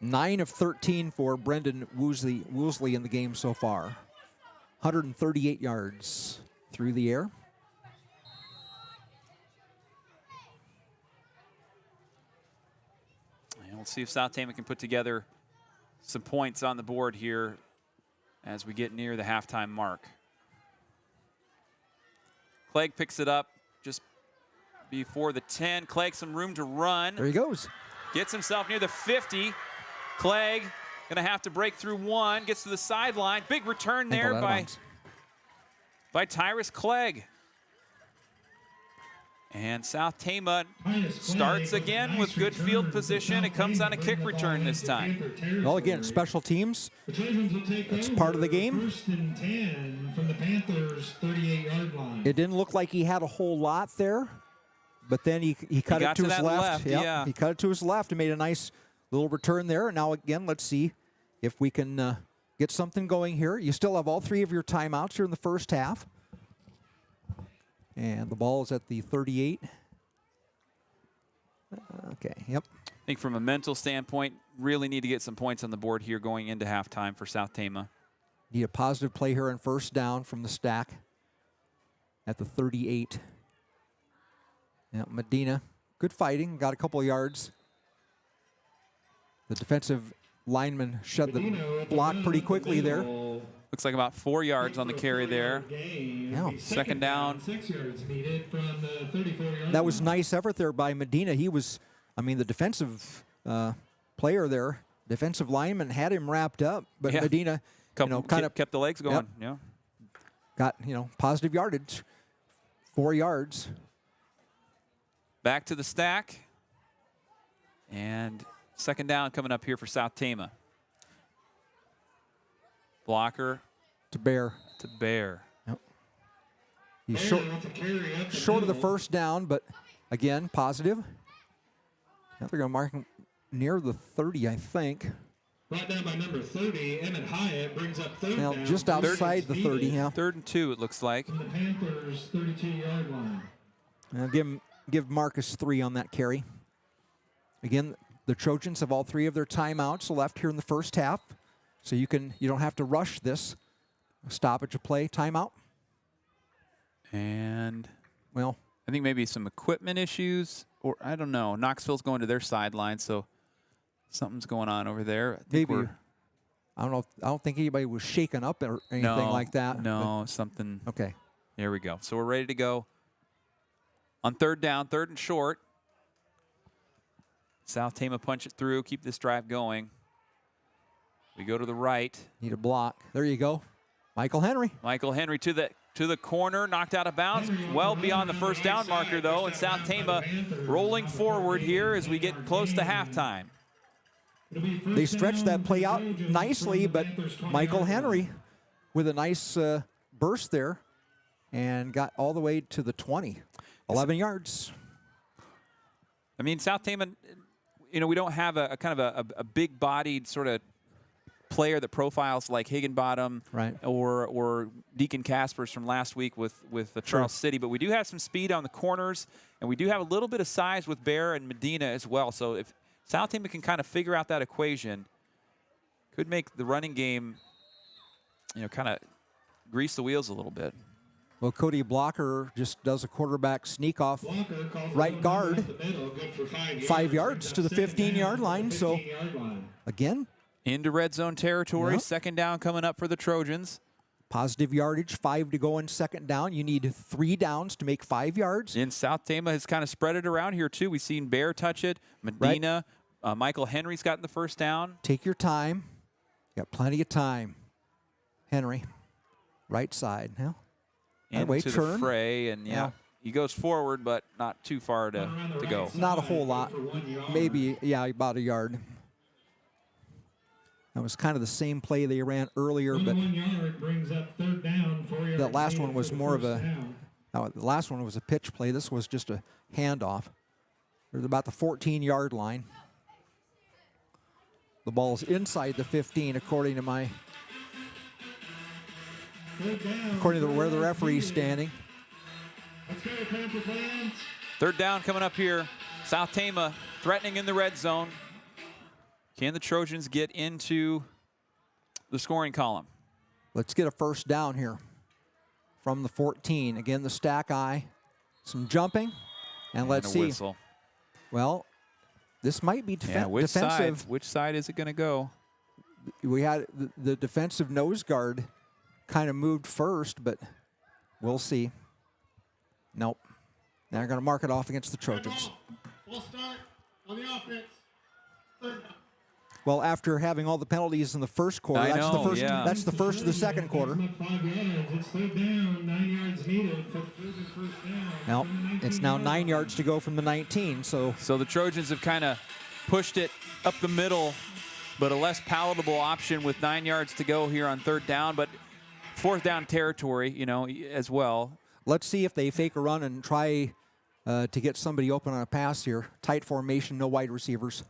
Nine of 13 for Brendan Woosley in the game so far. 138 yards through the air. And we'll see if South Tama can put together some points on the board here as we get near the halftime mark. Clegg picks it up just before the 10. Clegg some room to run. There he goes. Gets himself near the 50. Clegg gonna have to break through one. Gets to the sideline. Big return there by Tyrus Clegg. And South Tama starts again with good field position. It comes on a kick return this time. Well, again, special teams. It's part of the game. First and 10 from the Panthers' 38-yard line. It didn't look like he had a whole lot there, but then he cut it to his left. Yep. Yeah. He cut it to his left and made a nice little return there. And now again, let's see if we can get something going here. You still have all 3 of your timeouts here in the first half. And the ball is at the 38. Okay, yep. I think from a mental standpoint, really need to get some points on the board here going into halftime for South Tama. Need a positive play here on first down from the stack at the 38. Yeah, Medina, good fighting, got a couple of yards. The defensive lineman shed the block pretty quickly there. Looks like about 4 yards on the carry there. Yeah. Second down. 6 yards needed from the 34-yard That was nice effort there by Medina. He was, I mean, the defensive player there, defensive lineman had him wrapped up, but Yeah. Medina, kind of kept the legs going. Yep. Yeah. Got, positive yardage, 4 yards. Back to the stack. And second down coming up here for South Tama. Blocker To Bear. Yep. He's short of the first down, but again, positive. Now they're going to mark him near the 30, I think. Brought down by number 30, Emmett Hyatt brings up third Now down. just outside the 30, yeah. 3rd and 2, it looks like. From the Panthers' 32-yard line. Now give Marquess 3 on that carry. Again, the Trojans have all 3 of their timeouts left here in the first half. So you don't have to rush this stoppage of play timeout. And well, I think maybe some equipment issues, or I don't know. Knoxville's going to their sideline, so Something's going on over there. Maybe. I don't know. I don't think anybody was shaken up or anything like that. No, something. Okay. There we go. So we're ready to go on third down, third and short. South Tama punch it through, keep this drive going. We go to the right. Need a block. There you go. Michael Henry. Michael Henry to the corner, knocked out of bounds. Well beyond the first down marker, though, and South Tama rolling forward here as we get close to halftime. They stretched that play out nicely, but Michael Henry with a nice burst there and got all the way to the 20. 11 yards. I mean, South Tama, we don't have a kind of a big-bodied sort of player that profiles like Higginbottom or Deacon Caspers from last week with Charles City, but we do have some speed on the corners, and we do have a little bit of size with Bear and Medina as well. So if South Tama can kind of figure out that equation, could make the running game, kind of grease the wheels a little bit. Well, Cody Blocker just does a quarterback sneak off right guard, 5 yards to the 15-yard line. So, again, into red zone territory. Yep. Second down coming up for the Trojans. Positive yardage, 5 to go in second down. You need 3 downs to make 5 yards. And South Tama has kind of spread it around here, too. We've seen Bear touch it. Medina, Michael Henry's gotten the first down. Take your time. You got plenty of time. Henry, right side. Now, into the fray, and he goes forward, but not too far to go. Not a whole lot. Maybe, about a yard. That was kind of the same play they ran earlier, but that last one was more of the last one was a pitch play. This was just a handoff. They're about the 14-yard line. The ball's inside the 15, according to where the referee's standing. Third down coming up here. South Tama threatening in the red zone. Can the Trojans get into the scoring column? Let's get a first down here from the 14. Again, the stack eye. Some jumping. And let's see. Whistle. Well, this might be defensive. Which side is it going to go? We had the defensive nose guard kind of moved first, but we'll see. Nope. Now they're going to mark it off against the Trojans. Full start on the offense. Third down. Well, after having all the penalties in the first quarter, that's the first of the second quarter. 5 yards. It's third down. 9 yards needed for the first down. Now, it's now 9 yards to go from the 19. So the Trojans have kind of pushed it up the middle, but a less palatable option with 9 yards to go here on third down, but fourth down territory, as well. Let's see if they fake a run and try to get somebody open on a pass here. Tight formation, no wide receivers.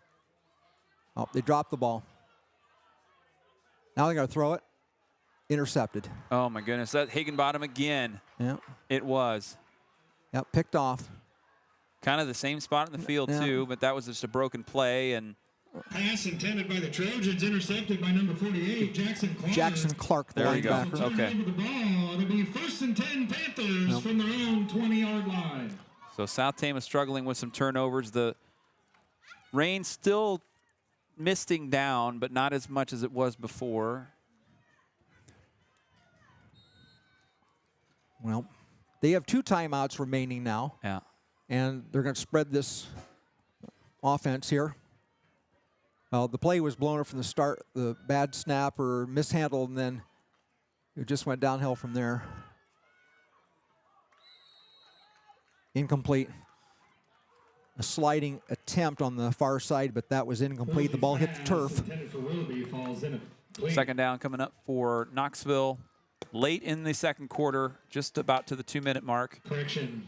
Oh, they dropped the ball. Now they're going to throw it. Intercepted. Oh, my goodness. That Higginbottom again. Yeah. It was. Yep, picked off. Kind of the same spot in the field, too, but that was just a broken play. And pass intended by the Trojans, intercepted by number 48, Jackson Clark. Jackson Clark, the linebacker. There you go. Okay. Over the ball. It'll be 1st and 10 Panthers from their own 20-yard line. So South Tama struggling with some turnovers. The rain still misting down, but not as much as it was before. Well, they have 2 timeouts remaining now. Yeah. And they're going to spread this offense here. Well, the play was blown up from the start, the bad snap or mishandled, and then it just went downhill from there. Incomplete. A sliding attempt on the far side, but that was incomplete. The ball hit the turf. Second down coming up for Knoxville. Late in the second quarter, just about to the 2-minute mark. Correction.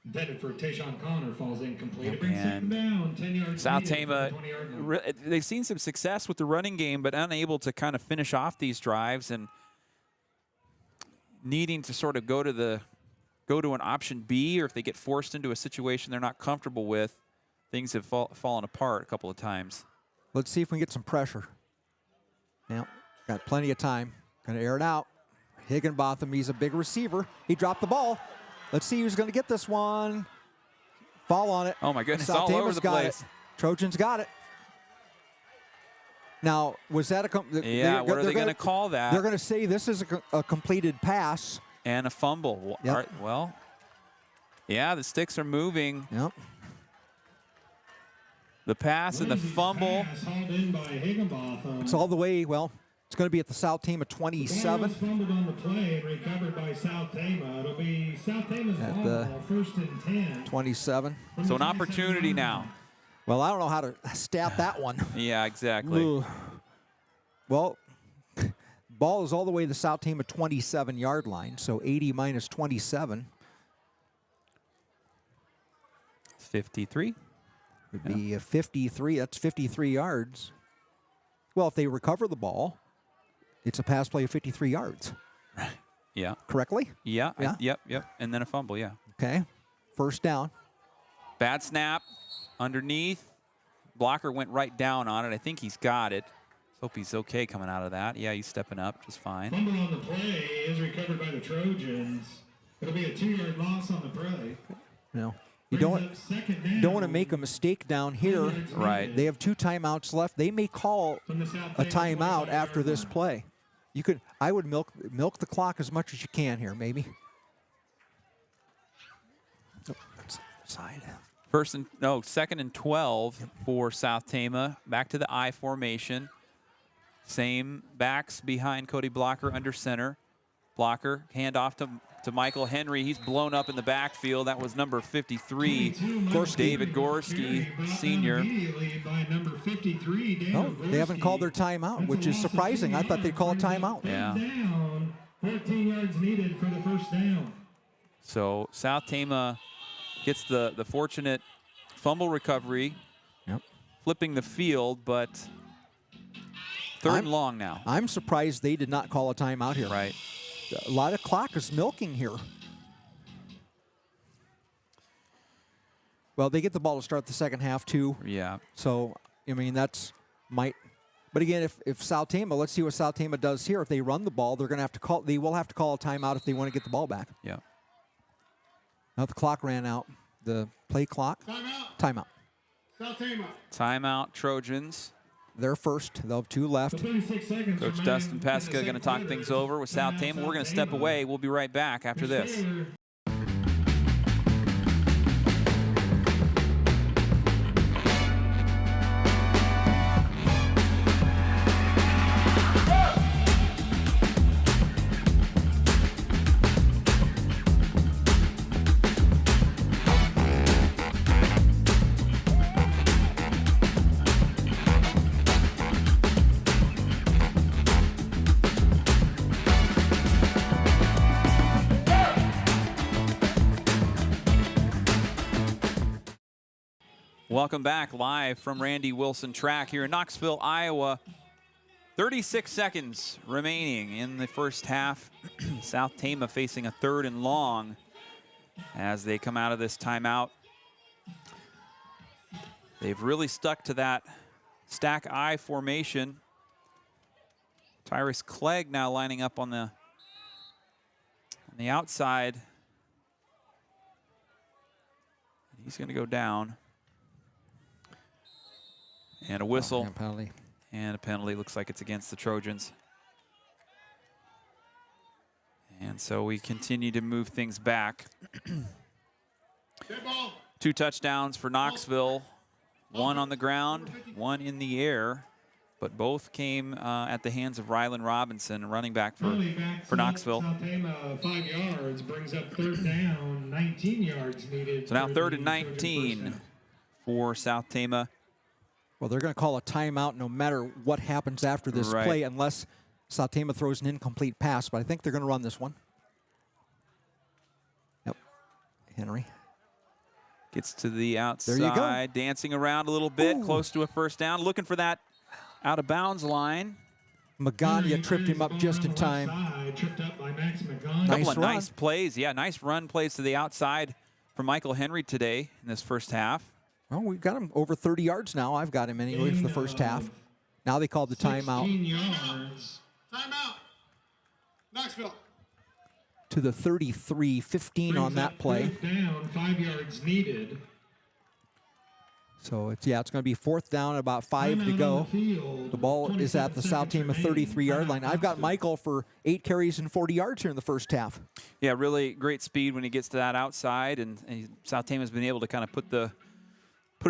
Intended for Tayshawn Connor, falls incomplete. It brings second down, 10 yards. South Tama, they've seen some success with the running game, but unable to kind of finish off these drives and needing to sort of go to an option B, or if they get forced into a situation they're not comfortable with, things have fallen apart a couple of times. Let's see if we can get some pressure. Yeah, got plenty of time. Going to air it out. Higginbotham, he's a big receiver. He dropped the ball. Let's see who's going to get this one. Fall on it. Oh, my goodness, South all Tama's over the got place. it. Trojans got it. Now, was that a yeah, what are they going to call that? They're going to say this is a completed pass. And a fumble. Yep. Well, yeah, the sticks are moving. Yep. The pass and the fumble. It's all the way, well, it's going to be at the South Tama 27. Fumbled on the play and recovered by South Tama. It'll be South Tama's ball, 1st and 10. 27. So an opportunity now. Well, I don't know how to stat that one. Yeah, exactly. Ooh. Well, ball is all the way to the South Tama 27-yard line, so 80 minus 27. 53. Would be a 53. That's 53 yards. Well, if they recover the ball, it's a pass play of 53 yards. Yeah. Correctly? Yeah. Yeah. Yep. And then a fumble, yeah. Okay. First down. Bad snap underneath. Blocker went right down on it. I think he's got it. Hope he's okay coming out of that. Yeah, he's stepping up just fine. Fumble on the play is recovered by the Trojans. It'll be a 2-yard loss on the play. No. You don't want to make a mistake down here. Right. They have 2 timeouts left. They may call a timeout after this play. I would milk the clock as much as you can here, maybe. Oh, that's side. 2nd and 12 for South Tama. Back to the I formation. Same backs behind Cody Blocker under center. Blocker, hand off to Michael Henry. He's blown up in the backfield. That was number 53, David Gorski, senior. Oh, they haven't called their timeout, which is surprising. I thought they'd call a timeout. Yeah. 14 yards needed for the first down. So South Tama gets the fortunate fumble recovery, flipping the field, but third and long now. I'm surprised they did not call a timeout here. Right. A lot of clock is milking here. Well, they get the ball to start the second half, too. Yeah. So, I mean, But again, if South Tama, let's see what South Tama does here. If they run the ball, they will have to call a timeout if they want to get the ball back. Yeah. Now the clock ran out. The play clock. Timeout. South Tama. Timeout, Trojans. They're first. They'll have 2 left. Coach Dustin Pesca going to talk things over with South Tama. We're going to step away. We'll be right back after this. Welcome back live from Randy Wilson Track here in Knoxville, Iowa. 36 seconds remaining in the first half. South Tama facing a 3rd and long as they come out of this timeout. They've really stuck to that stack I formation. Tyrus Clegg now lining up on the outside. He's going to go down. And a whistle. And a penalty. And a penalty. Looks like it's against the Trojans. And so we continue to move things back. 2 touchdowns for Knoxville. 1 on the ground, 1 in the air. But both came at the hands of Rylan Robinson, running back for Knoxville. South Tama 5 yards brings up 3rd down, 19 yards needed. So now 3rd and 19 for South Tama. Well, they're going to call a timeout no matter what happens after this play, unless South Tama throws an incomplete pass. But I think they're going to run this one. Yep. Henry. Gets to the outside, there you go. Dancing around a little bit, close to a first down, looking for that out-of-bounds line. Magana tripped him up just in time. Tripped up by Max Magana. Couple of nice plays. Yeah, nice run plays to the outside for Michael Henry today in this first half. Well, we've got him over 30 yards now. I've got him anyway for the first half. Now they called the timeout. 16 yards. Timeout. Knoxville. To the 33, 15 on that play. Down, 5 yards needed. So it's going to be 4th down, about 5 to go. The ball is at the South Tama 33-yard line. I've got Michael for 8 carries and 40 yards here in the first half. Yeah, really great speed when he gets to that outside, and South Tama's been able to kind of put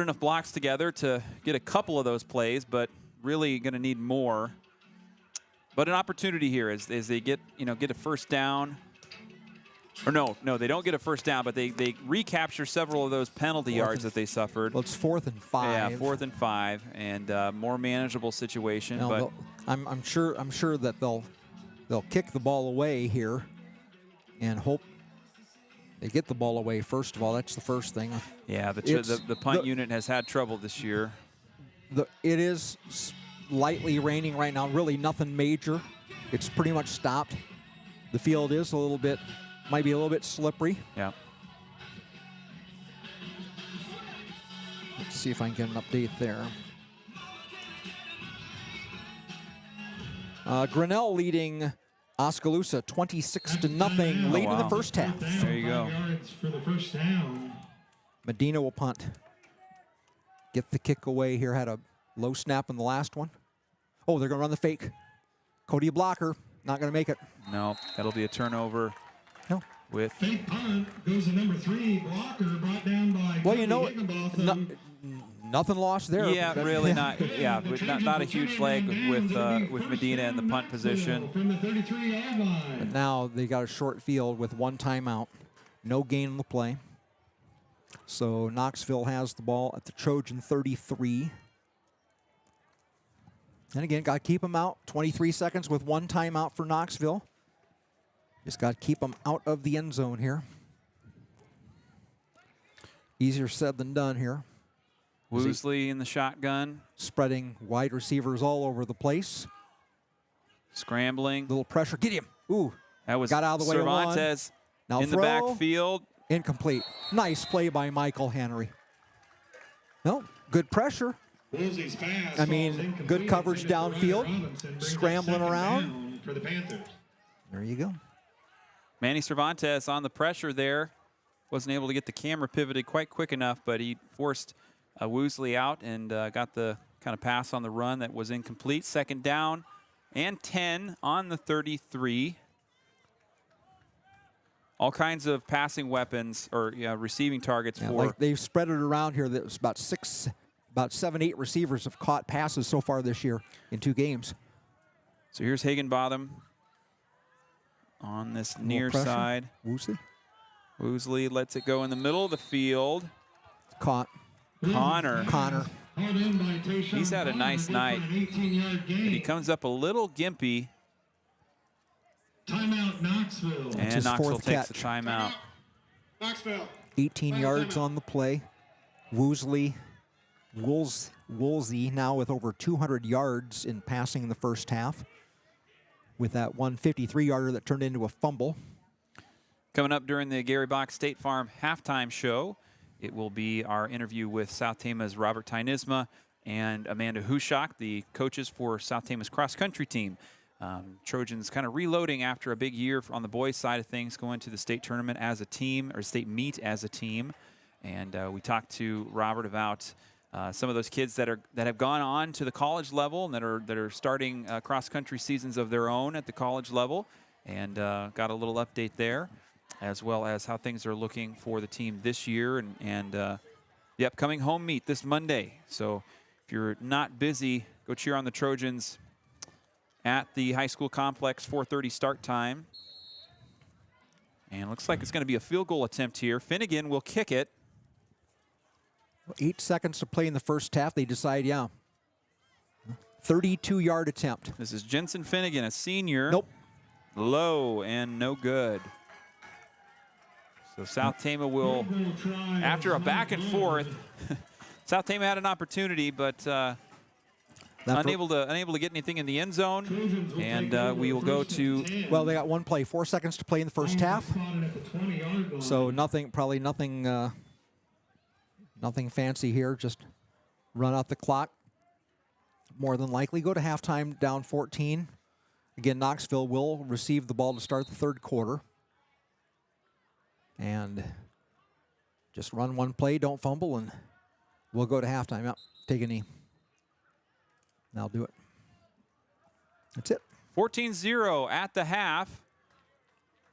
enough blocks together to get a couple of those plays, but really going to need more. But an opportunity here as they get a first down. Or no, they don't get a first down, but they recapture several of those penalty yards that they suffered. Well, it's 4th and 5. Yeah, 4th and 5, and more manageable situation. No, but I'm sure that they'll kick the ball away here, and hope they get the ball away. First of all, that's the first thing. Yeah, the punt unit has had trouble this year. It is lightly raining right now. Really nothing major. It's pretty much stopped. The field is might be a little bit slippery. Yeah. Let's see if I can get an update there. Grinnell leading Oskaloosa 26-0 late in the first half. There you go. For the first down. Medina will punt. Get the kick away here. Had a low snap in the last one. Oh, they're going to run the fake. Cody Blocker, not going to make it. No, that'll be a turnover. No. With fake punt goes to number 3, Blocker, brought down by. Well, nothing lost there. Yeah, really not. Yeah, but not a huge leg with Medina in the punt position. From the 33-yard line. But now they got a short field with 1 timeout, no gain on the play. So Knoxville has the ball at the Trojan 33. And again, got to keep them out. 23 seconds with 1 timeout for Knoxville. Just got to keep them out of the end zone here. Easier said than done here. Woosley in the shotgun. Spreading wide receivers all over the place. Scrambling. Little pressure. Get him. Ooh. That was got out of the way. Cervantes now in the backfield. Incomplete. Nice play by Michael Henry. No, good pressure. I mean, good coverage downfield. Scrambling around. For the Panthers. There you go. Manny Cervantes on the pressure there. Wasn't able to get the camera pivoted quite quick enough, but he forced Woosley out and got the kind of pass on the run that was incomplete. 2nd down and 10 on the 33. All kinds of passing weapons or receiving targets for. Like they've spread it around here. There's about 7, 8 receivers have caught passes so far this year in 2 games. So here's Higginbottom on this near side. Woosley lets it go in the middle of the field. Caught. Connor. He's had a nice night. But he comes up a little gimpy. Timeout, Knoxville. And Knoxville takes the timeout. Knoxville. 18 yards on the play. Woolsey now with over 200 yards in passing in the first half, with that 153-yarder that turned into a fumble. Coming up during the Gary Bock State Farm halftime show, it will be our interview with South Tama's Robert Tynisma and Amanda Hushak, the coaches for South Tama's cross-country team. Trojans kind of reloading after a big year on the boys' side of things, going to the state tournament as a team, or state meet as a team. And we talked to Robert about some of those kids that have gone on to the college level and that are starting cross-country seasons of their own at the college level, and got a little update there, as well as how things are looking for the team this year and the upcoming home meet this Monday. So if you're not busy, go cheer on the Trojans at the high school complex, 4:30 start time. And it looks like it's going to be a field goal attempt here. Finnegan will kick it. 8 seconds to play in the first half. They decide, 32-yard attempt. This is Jensen Finnegan, a senior. Nope. Low and no good. So South Tama will, after a back and forth, South Tama had an opportunity, but unable to get anything in the end zone. And we will go to. Well, they got 1 play, 4 seconds to play in the first half. So probably nothing fancy here. Just run out the clock. More than likely go to halftime down 14. Again, Knoxville will receive the ball to start the third quarter. And just run 1 play, don't fumble, and We'll go to halftime. Yep. Take a knee. That'll do it. That's it. 14-0 at the half.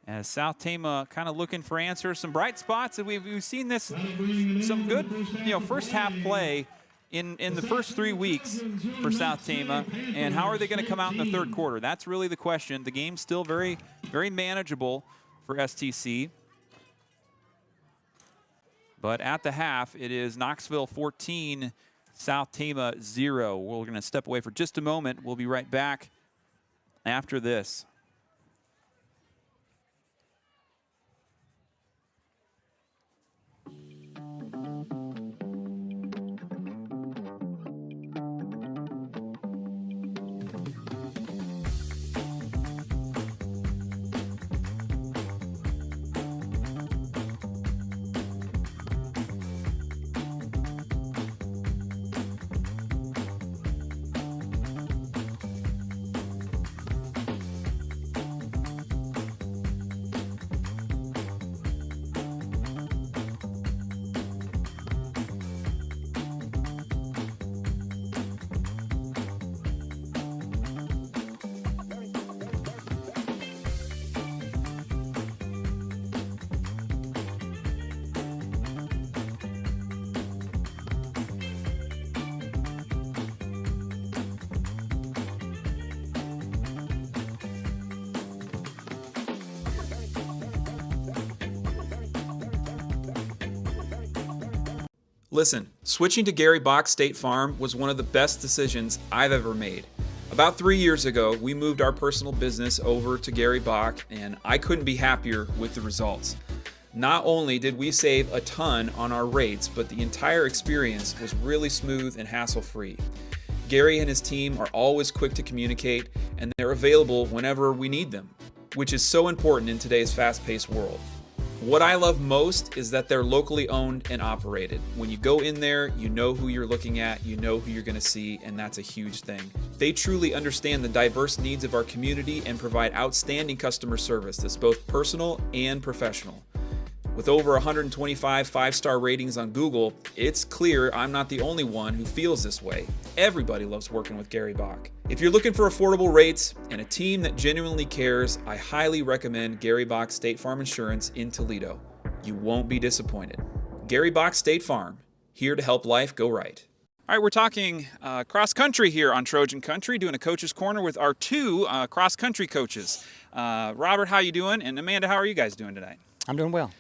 As South Tama kind of looking for answers, some bright spots, and we've seen this, some good, first half play in the first 3 weeks for South Tama. And how are they going to come out in the third quarter? That's really the question. The game's still very, very manageable for STC. But at the half, it is Knoxville 14, South Tama 0. We're going to step away for just a moment. We'll be right back after this. Listen, switching to Gary Bock State Farm was one of the best decisions I've ever made. About 3 years ago, we moved our personal business over to Gary Bock, and I couldn't be happier with the results. Not only did we save a ton on our rates, but the entire experience was really smooth and hassle-free. Gary and his team are always quick to communicate, and they're available whenever we need them, which is so important in today's fast-paced world. What I love most is that they're locally owned and operated. When you go in there, you know who you're looking at, you know who you're going to see, and that's a huge thing. They truly understand the diverse needs of our community and provide outstanding customer service that's both personal and professional. With over 125 five-star ratings on Google, it's clear I'm not the only one who feels this way. Everybody loves working with Gary Bock. If you're looking for affordable rates and a team that genuinely cares, I highly recommend Gary Bock State Farm Insurance in Toledo. You won't be disappointed. Gary Bock State Farm, here to help life go right. All right, we're talking cross country here on Trojan Country, doing a coach's corner with our two cross country coaches. Robert, how you doing? And Amanda, how are you guys doing tonight? I'm doing well.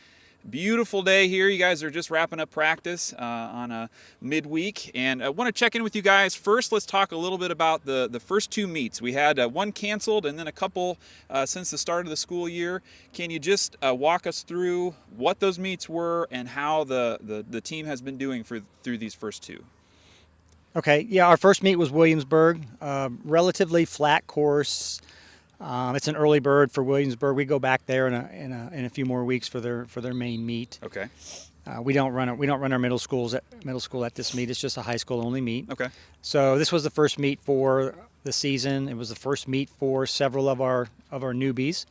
Beautiful day here. You guys are just wrapping up practice on a midweek, and I want to check in with you guys. First, let's talk a little bit about the first two meets. We had one canceled and then a couple since the start of the school year. Can you just walk us through what those meets were and how the team has been doing through these first two? Okay, yeah, our first meet was Williamsburg, relatively flat course. It's an early bird for Williamsburg. We go back there in a few more weeks for their main meet. Okay. We don't run our middle school at this meet. It's just a high school only meet. Okay. So this was the first meet for the season. It was the first meet for several of our newbies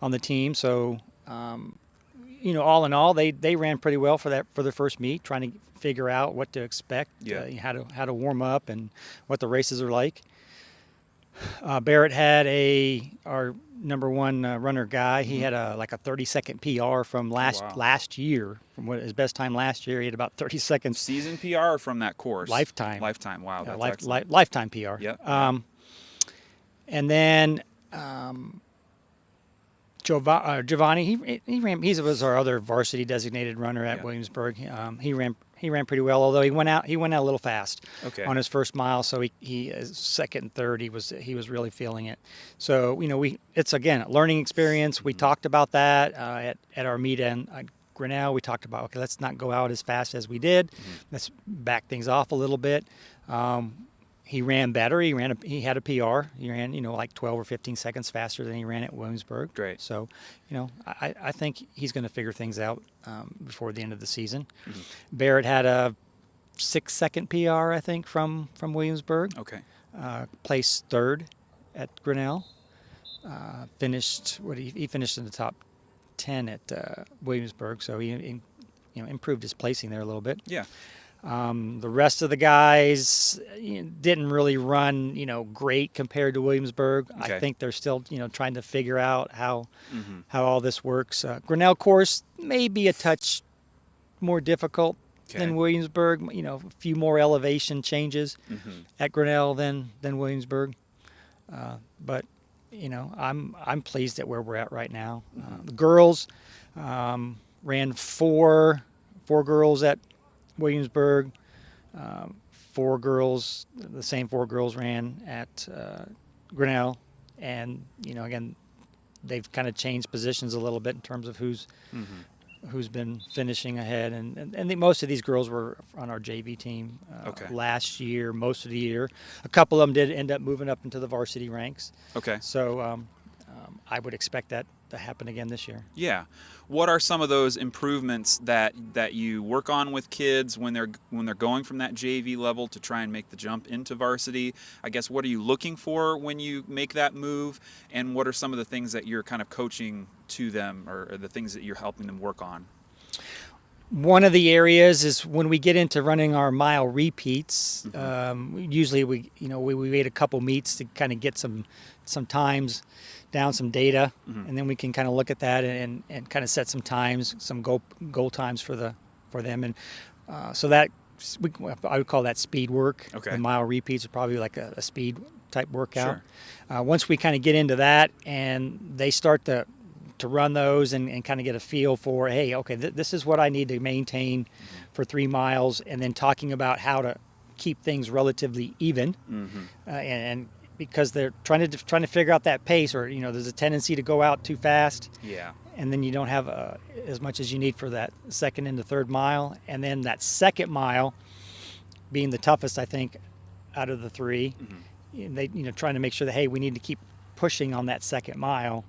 on the team. So all in all, they ran pretty well for their first meet, trying to figure out what to expect, how to warm up, and what the races are like. Barrett had our number one runner guy. He had a 30-second PR from last year, from his best time last year. He had about 30 seconds. Season PR from that course. Lifetime. Wow, that's lifetime PR. Yep. And then Giovanni, he was our other varsity designated runner at Williamsburg. He ran pretty well, although he went out a little fast on his first mile. So he second and third, he was really feeling it. So it's again a learning experience. We talked about that at our meet at Grinnell. We talked about, okay, let's not go out as fast as we did. Let's back things off a little bit. He ran better. He had a PR. He ran, like 12 or 15 seconds faster than he ran at Williamsburg. Great. So, I think he's going to figure things out before the end of the season. Mm-hmm. Barrett had a 6-second PR, I think, from Williamsburg. Okay. Placed third at Grinnell. Finished he finished in the top 10 at Williamsburg. So he improved his placing there a little bit. Yeah. The rest of the guys didn't really run, great compared to Williamsburg. Okay. I think they're still, trying to figure out how all this works. Grinnell course may be a touch more difficult than Williamsburg. A few more elevation changes at Grinnell than Williamsburg. But I'm pleased at where we're at right now. The girls ran four girls at Williamsburg, the same four girls ran at Grinnell, and again, they've kind of changed positions a little bit in terms of who's been finishing ahead, and most of these girls were on our JV team last year, most of the year. A couple of them did end up moving up into the varsity ranks. Okay. So I would expect that to happen again this year. Yeah. What are some of those improvements that you work on with kids when they're going from that JV level to try and make the jump into varsity? I guess, what are you looking for when you make that move, and what are some of the things that you're kind of coaching to them, or the things that you're helping them work on? One of the areas is when we get into running our mile repeats. Usually we wait a couple meets to kind of get some times down, some data, and then we can kind of look at that and kind of set some times, some goal times for them, and so that I would call that speed work. Okay. The mile repeats are probably like a speed type workout. Sure. Once we kind of get into that and they start to run those and kind of get a feel for, hey, okay, this is what I need to maintain for 3 miles, and then talking about how to keep things relatively even, and because they're trying to figure out that pace, or there's a tendency to go out too fast. Yeah. And then you don't have as much as you need for that second into third mile, and then that second mile being the toughest, I think, out of the three. They trying to make sure that, hey, we need to keep pushing on that second mile,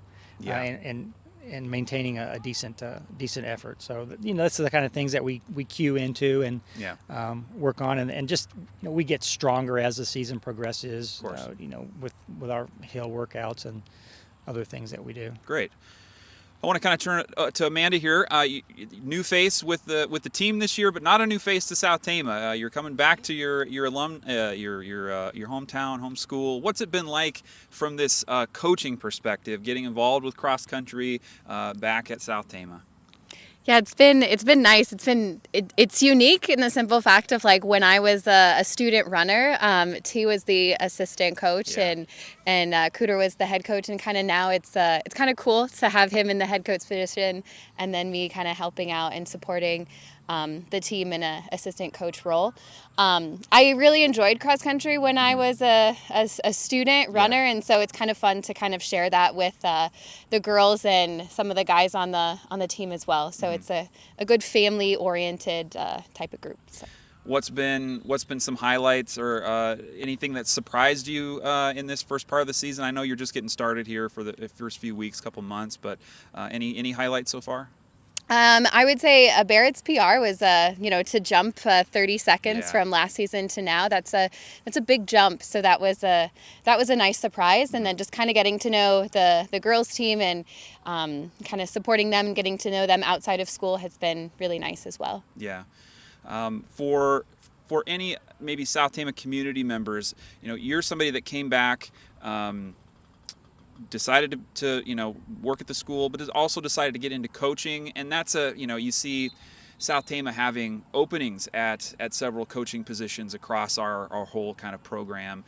and maintaining a decent effort. So that's the kind of things that we cue into and work on, and just we get stronger as the season progresses. Of course. With our hill workouts and other things that we do. Great. I want to kind of turn it to Amanda here. New face with the team this year, but not a new face to South Tama. You're coming back to your hometown, home school. What's it been like from this coaching perspective, getting involved with cross country back at South Tama? Yeah, it's been nice. It's unique in the simple fact of, like, when I was a student runner, T was the assistant coach, and Cooter was the head coach, and kind of now it's kind of cool to have him in the head coach position, and then me kind of helping out and supporting the team in an assistant coach role. I really enjoyed cross country when I was a student runner, and so it's kind of fun to kind of share that with the girls and some of the guys on the team as well. So it's a good family oriented type of group. So. What's been some highlights or anything that surprised you in this first part of the season? I know you're just getting started here for the first few weeks, couple months, but any highlights so far? I would say Barrett's PR was, to jump 30 seconds from last season to now. That's a big jump. So that was a nice surprise. And then just kind of getting to know the girls team and kind of supporting them and getting to know them outside of school has been really nice as well. Yeah. For any maybe South Tama community members, you're somebody that came back. Decided to work at the school, but has also decided to get into coaching, and that's you see South Tama having openings at several coaching positions across our whole kind of program.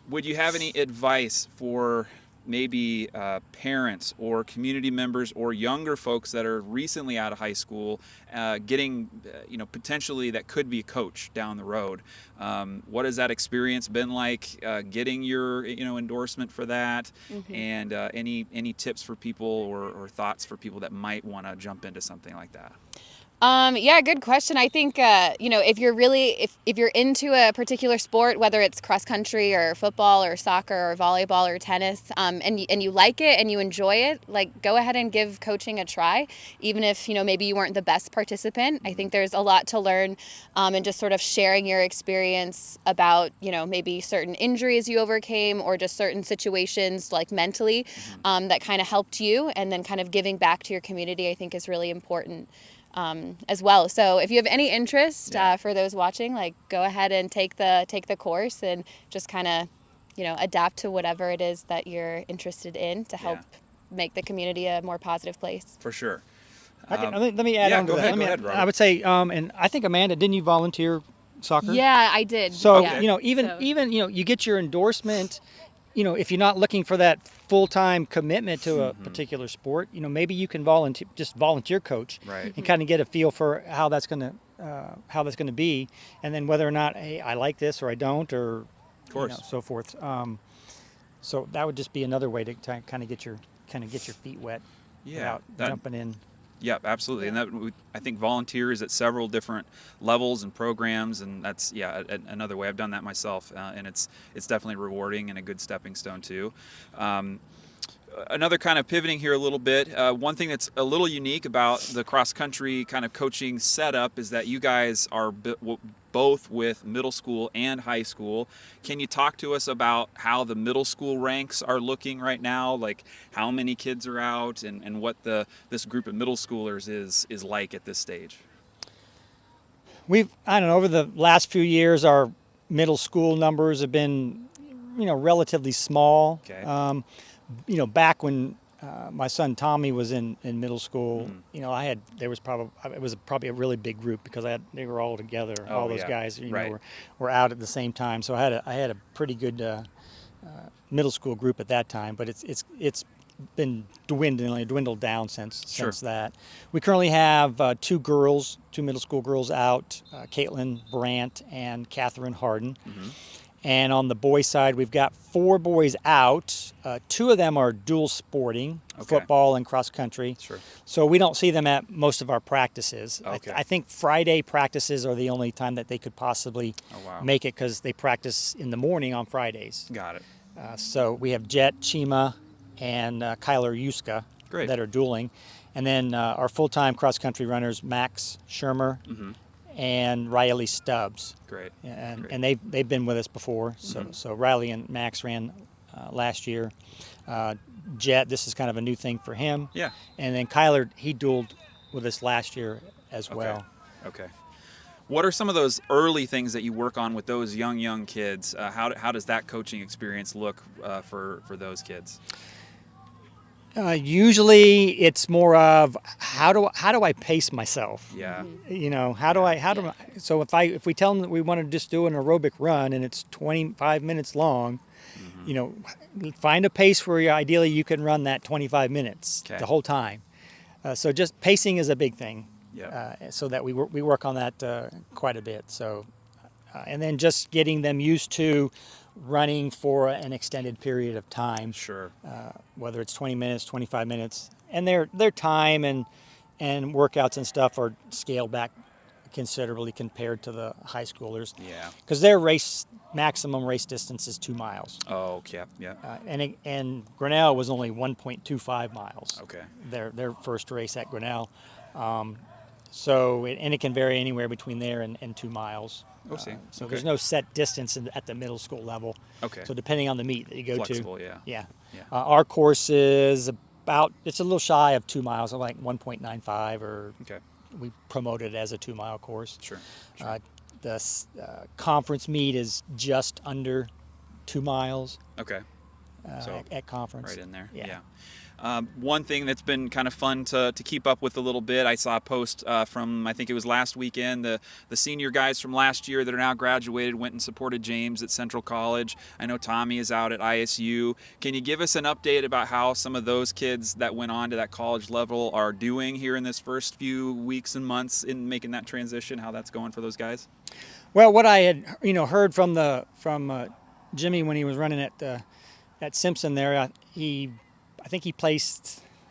Would you have any advice for maybe parents or community members or younger folks that are recently out of high school, getting potentially that could be a coach down the road? What has that experience been like, getting your endorsement for that? And any tips for people or thoughts for people that might want to jump into something like that? Yeah, good question. I think, if you're if you're into a particular sport, whether it's cross country or football or soccer or volleyball or tennis, and you like it and you enjoy it, like, go ahead and give coaching a try, even if, maybe you weren't the best participant. I think there's a lot to learn, and just sort of sharing your experience about, maybe certain injuries you overcame or just certain situations, like mentally, that kind of helped you, and then kind of giving back to your community, I think, is really important. as well. So if you have any interest for those watching, like go ahead and take the course and just kind of, adapt to whatever it is that you're interested in to help make the community a more positive place. For sure. Let me add on to that. Go ahead, Robert. I would say, and I think Amanda, didn't you volunteer soccer? Yeah, I did. So even you get your endorsement. If you're not looking for that full-time commitment to a particular sport, maybe you can volunteer coach, and kind of get a feel for how that's going to be, and then whether or not, hey, I like this or I don't, or so forth. So that would just be another way to kind of get your feet wet without jumping in. Yeah, absolutely. And I think volunteers at several different levels and programs, and that's another way. I've done that myself, and it's definitely rewarding and a good stepping stone too. Another kind of pivoting here a little bit, one thing that's a little unique about the cross-country kind of coaching setup is that you guys are both with middle school and high school. Can you talk to us about how the middle school ranks are looking right now? Like how many kids are out and what this group of middle schoolers is like at this stage? Over the last few years, our middle school numbers have been, relatively small. Okay. Back when my son Tommy was in middle school, it was probably a really big group because they were all together. All those guys, were out at the same time. So I had a pretty good middle school group at that time. But it's been dwindled down since that. We currently have two middle school girls out, Caitlin Brandt and Catherine Harden. Mm-hmm. And on the boys' side, we've got 4 boys out. 2 of them are dual sporting, football and cross country. Sure. So we don't see them at most of our practices. Okay. I think Friday practices are the only time that they could possibly make it because they practice in the morning on Fridays. Got it. So we have Jet, Chima, and Kyler Yuska that are dueling. And then our full-time cross-country runners, Max Shermer, and Riley Stubbs. Great. And they've been with us before. So Riley and Max ran last year. Jet, this is kind of a new thing for him. Yeah. And then Kyler, he dueled with us last year as well. Okay. What are some of those early things that you work on with those young kids? How does that coaching experience look for those kids? Usually it's more of how do I pace myself? Yeah. So if we tell them that we want to just do an aerobic run and it's 25 minutes long, find a pace where ideally you can run that 25 minutes the whole time. So just pacing is a big thing. Yeah. So that we work on that quite a bit. So and then just getting them used to running for an extended period of time. Sure. Whether it's 20 minutes, 25 minutes, and their time and workouts and stuff are scaled back considerably compared to the high schoolers. Yeah. Because their maximum race distance is 2 miles. Oh, yeah. And Grinnell was only 1.25 miles. Okay. Their first race at Grinnell. It can vary anywhere between there and 2 miles. So there's no set distance at the middle school level. Okay. So depending on the meet that you go Flexible, to. yeah. Our course is it's a little shy of 2 miles, like 1.95, or we promote it as a 2-mile course. Sure. The conference meet is just under 2 miles. Okay. At conference. Right in there. Yeah. One thing that's been kind of fun to keep up with a little bit, I saw a post from, I think it was last weekend, the senior guys from last year that are now graduated went and supported James at Central College. I know Tommy is out at ISU. Can you give us an update about how some of those kids that went on to that college level are doing here in this first few weeks and months in making that transition, how that's going for those guys? Well, what I had heard from Jimmy when he was running at Simpson there, I think he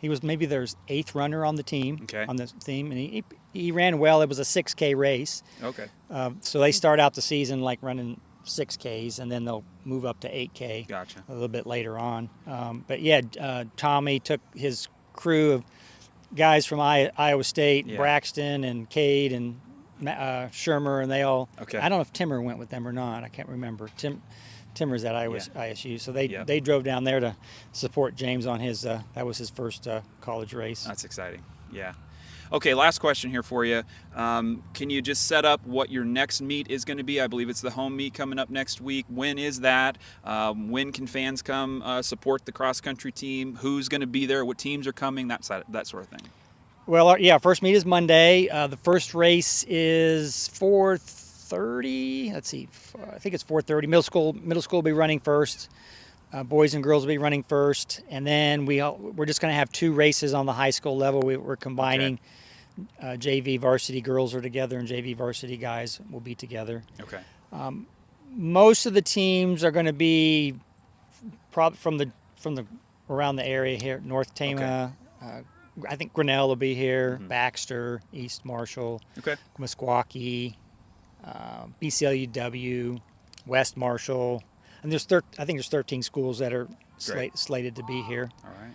was maybe their 8th runner on the team, on the team, and he ran well. It was a 6K race. Okay. So they start out the season like running 6Ks, and then they'll move up to 8K. Gotcha. A little bit later on. Tommy took his crew of guys from Iowa State, Braxton and Cade and Shermer, and they all. Okay. I don't know if Timmer went with them or not. I can't remember. Timmer's at ISU, so they drove down there to support James on his that was his first college race. That's exciting. Yeah. Okay, last question here for you. Can you just set up what your next meet is going to be? I believe it's the home meet coming up next week. When is that? When can fans come support the cross-country team? Who's going to be there? What teams are coming? That sort of thing. Well, first meet is Monday. The first race is 4:30. Let's see, I think it's 4:30. Middle school will be running first. Boys and girls will be running first, and then we're just going to have 2 races on the high school level. We're combining. JV varsity girls are together, and JV varsity guys will be together. Okay. Most of the teams are going to be probably from the around the area here, North Tama. Okay. I think Grinnell will be here. Baxter, East Marshall, Meskwaki, BCLUW, West Marshall. And I think there's 13 schools that are slated to be here. All right.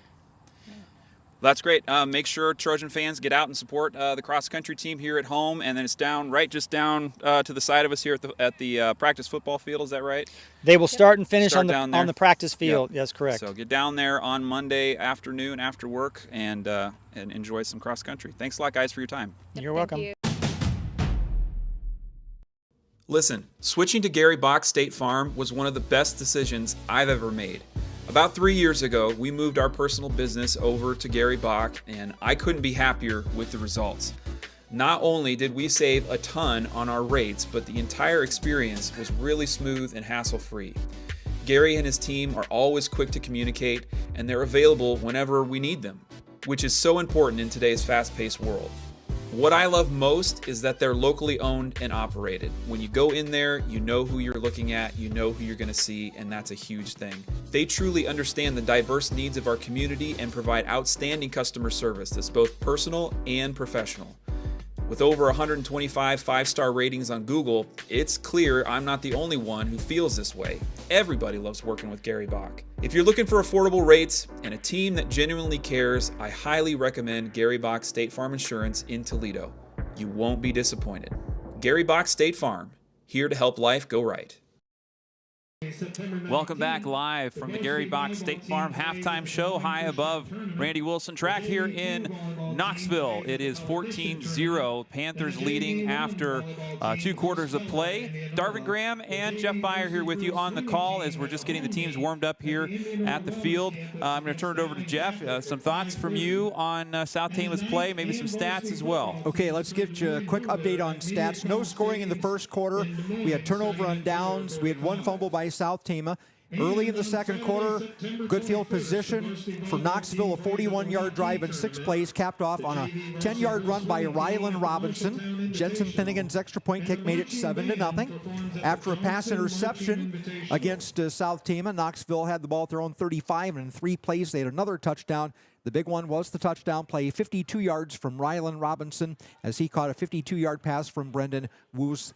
That's great. Make sure Trojan fans get out and support the cross-country team here at home, and then it's just down to the side of us here at the practice football field. Is that right? They will start and finish on the practice field. Yep. Yes, correct. So get down there on Monday afternoon after work and enjoy some cross-country. Thanks a lot, guys, for your time. You're welcome. You. Listen, switching to Gary Bock State Farm was one of the best decisions I've ever made. About 3 years ago, we moved our personal business over to Gary Bock, and I couldn't be happier with the results. Not only did we save a ton on our rates, but the entire experience was really smooth and hassle-free. Gary and his team are always quick to communicate, and they're available whenever we need them, which is so important in today's fast-paced world. What I love most is that they're locally owned and operated. When you go in there, you know who you're looking at, you know who you're going to see, and that's a huge thing. They truly understand the diverse needs of our community and provide outstanding customer service that's both personal and professional. With over 125 5-star ratings on Google, it's clear I'm not the only one who feels this way. Everybody loves working with Gary Bock. If you're looking for affordable rates and a team that genuinely cares, I highly recommend Gary Bock State Farm Insurance in Toledo. You won't be disappointed. Gary Bock State Farm, here to help life go right. Welcome back live from the Gary Bock State Farm halftime show high above Randy Wilson track here in Knoxville. It is 14-0, Panthers leading after 2 quarters of play. Darvin Graham and Jeff Byer here with you on the call as we're just getting the teams warmed up here at the field. I'm going to turn it over to Jeff. Some thoughts from you on South Tama's play, maybe some stats as well. Okay, let's give you a quick update on stats. No scoring in the first quarter. We had turnover on downs. We had 1 fumble by South Tama. Early in the second quarter, good field position for Knoxville, a 41-yard drive in 6 plays, capped off on a 10-yard run by Rylan Robinson. Jensen Finnegan's extra point kick made it 7-0. After a pass interception against South Tama, Knoxville had the ball at their own 35, and in 3 plays they had another touchdown. The big one was the touchdown play, 52 yards from Rylan Robinson, as he caught a 52-yard pass from Brendan Woolsey.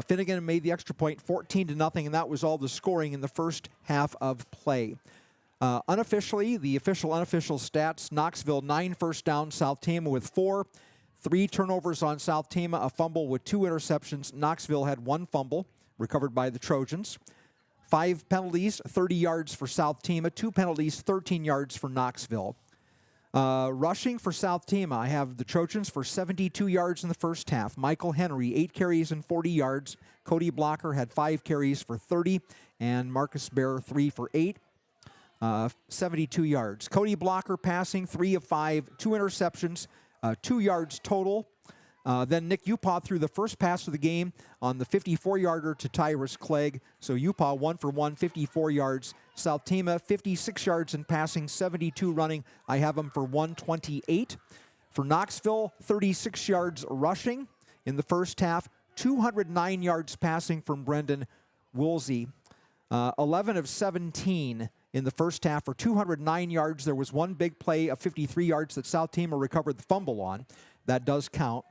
Finnegan made the extra point, 14-0, and that was all the scoring in the first half of play. Unofficially, the official unofficial stats, Knoxville 9 first downs, South Tama with 4. 3 turnovers on South Tama, a fumble with 2 interceptions. Knoxville had 1 fumble, recovered by the Trojans. 5 penalties, 30 yards for South Tama. 2 penalties, 13 yards for Knoxville. Rushing for South Tama, I have the Trojans for 72 yards in the first half. Michael Henry, 8 carries and 40 yards. Cody Blocker had 5 carries for 30, and Marcus Bear 3 for 8, 72 yards. Cody Blocker passing 3 of 5, 2 interceptions, 2 yards total. Then Nick Upaw threw the first pass of the game on the 54-yarder to Tyrus Clegg. So Upaw 1 for 1, 54 yards. South Tama 56 yards in passing, 72 running. I have him for 128. For Knoxville, 36 yards rushing in the first half, 209 yards passing from Brendan Woolsey. 11 of 17 in the first half for 209 yards. There was 1 big play of 53 yards that South Tama recovered the fumble on. That does count.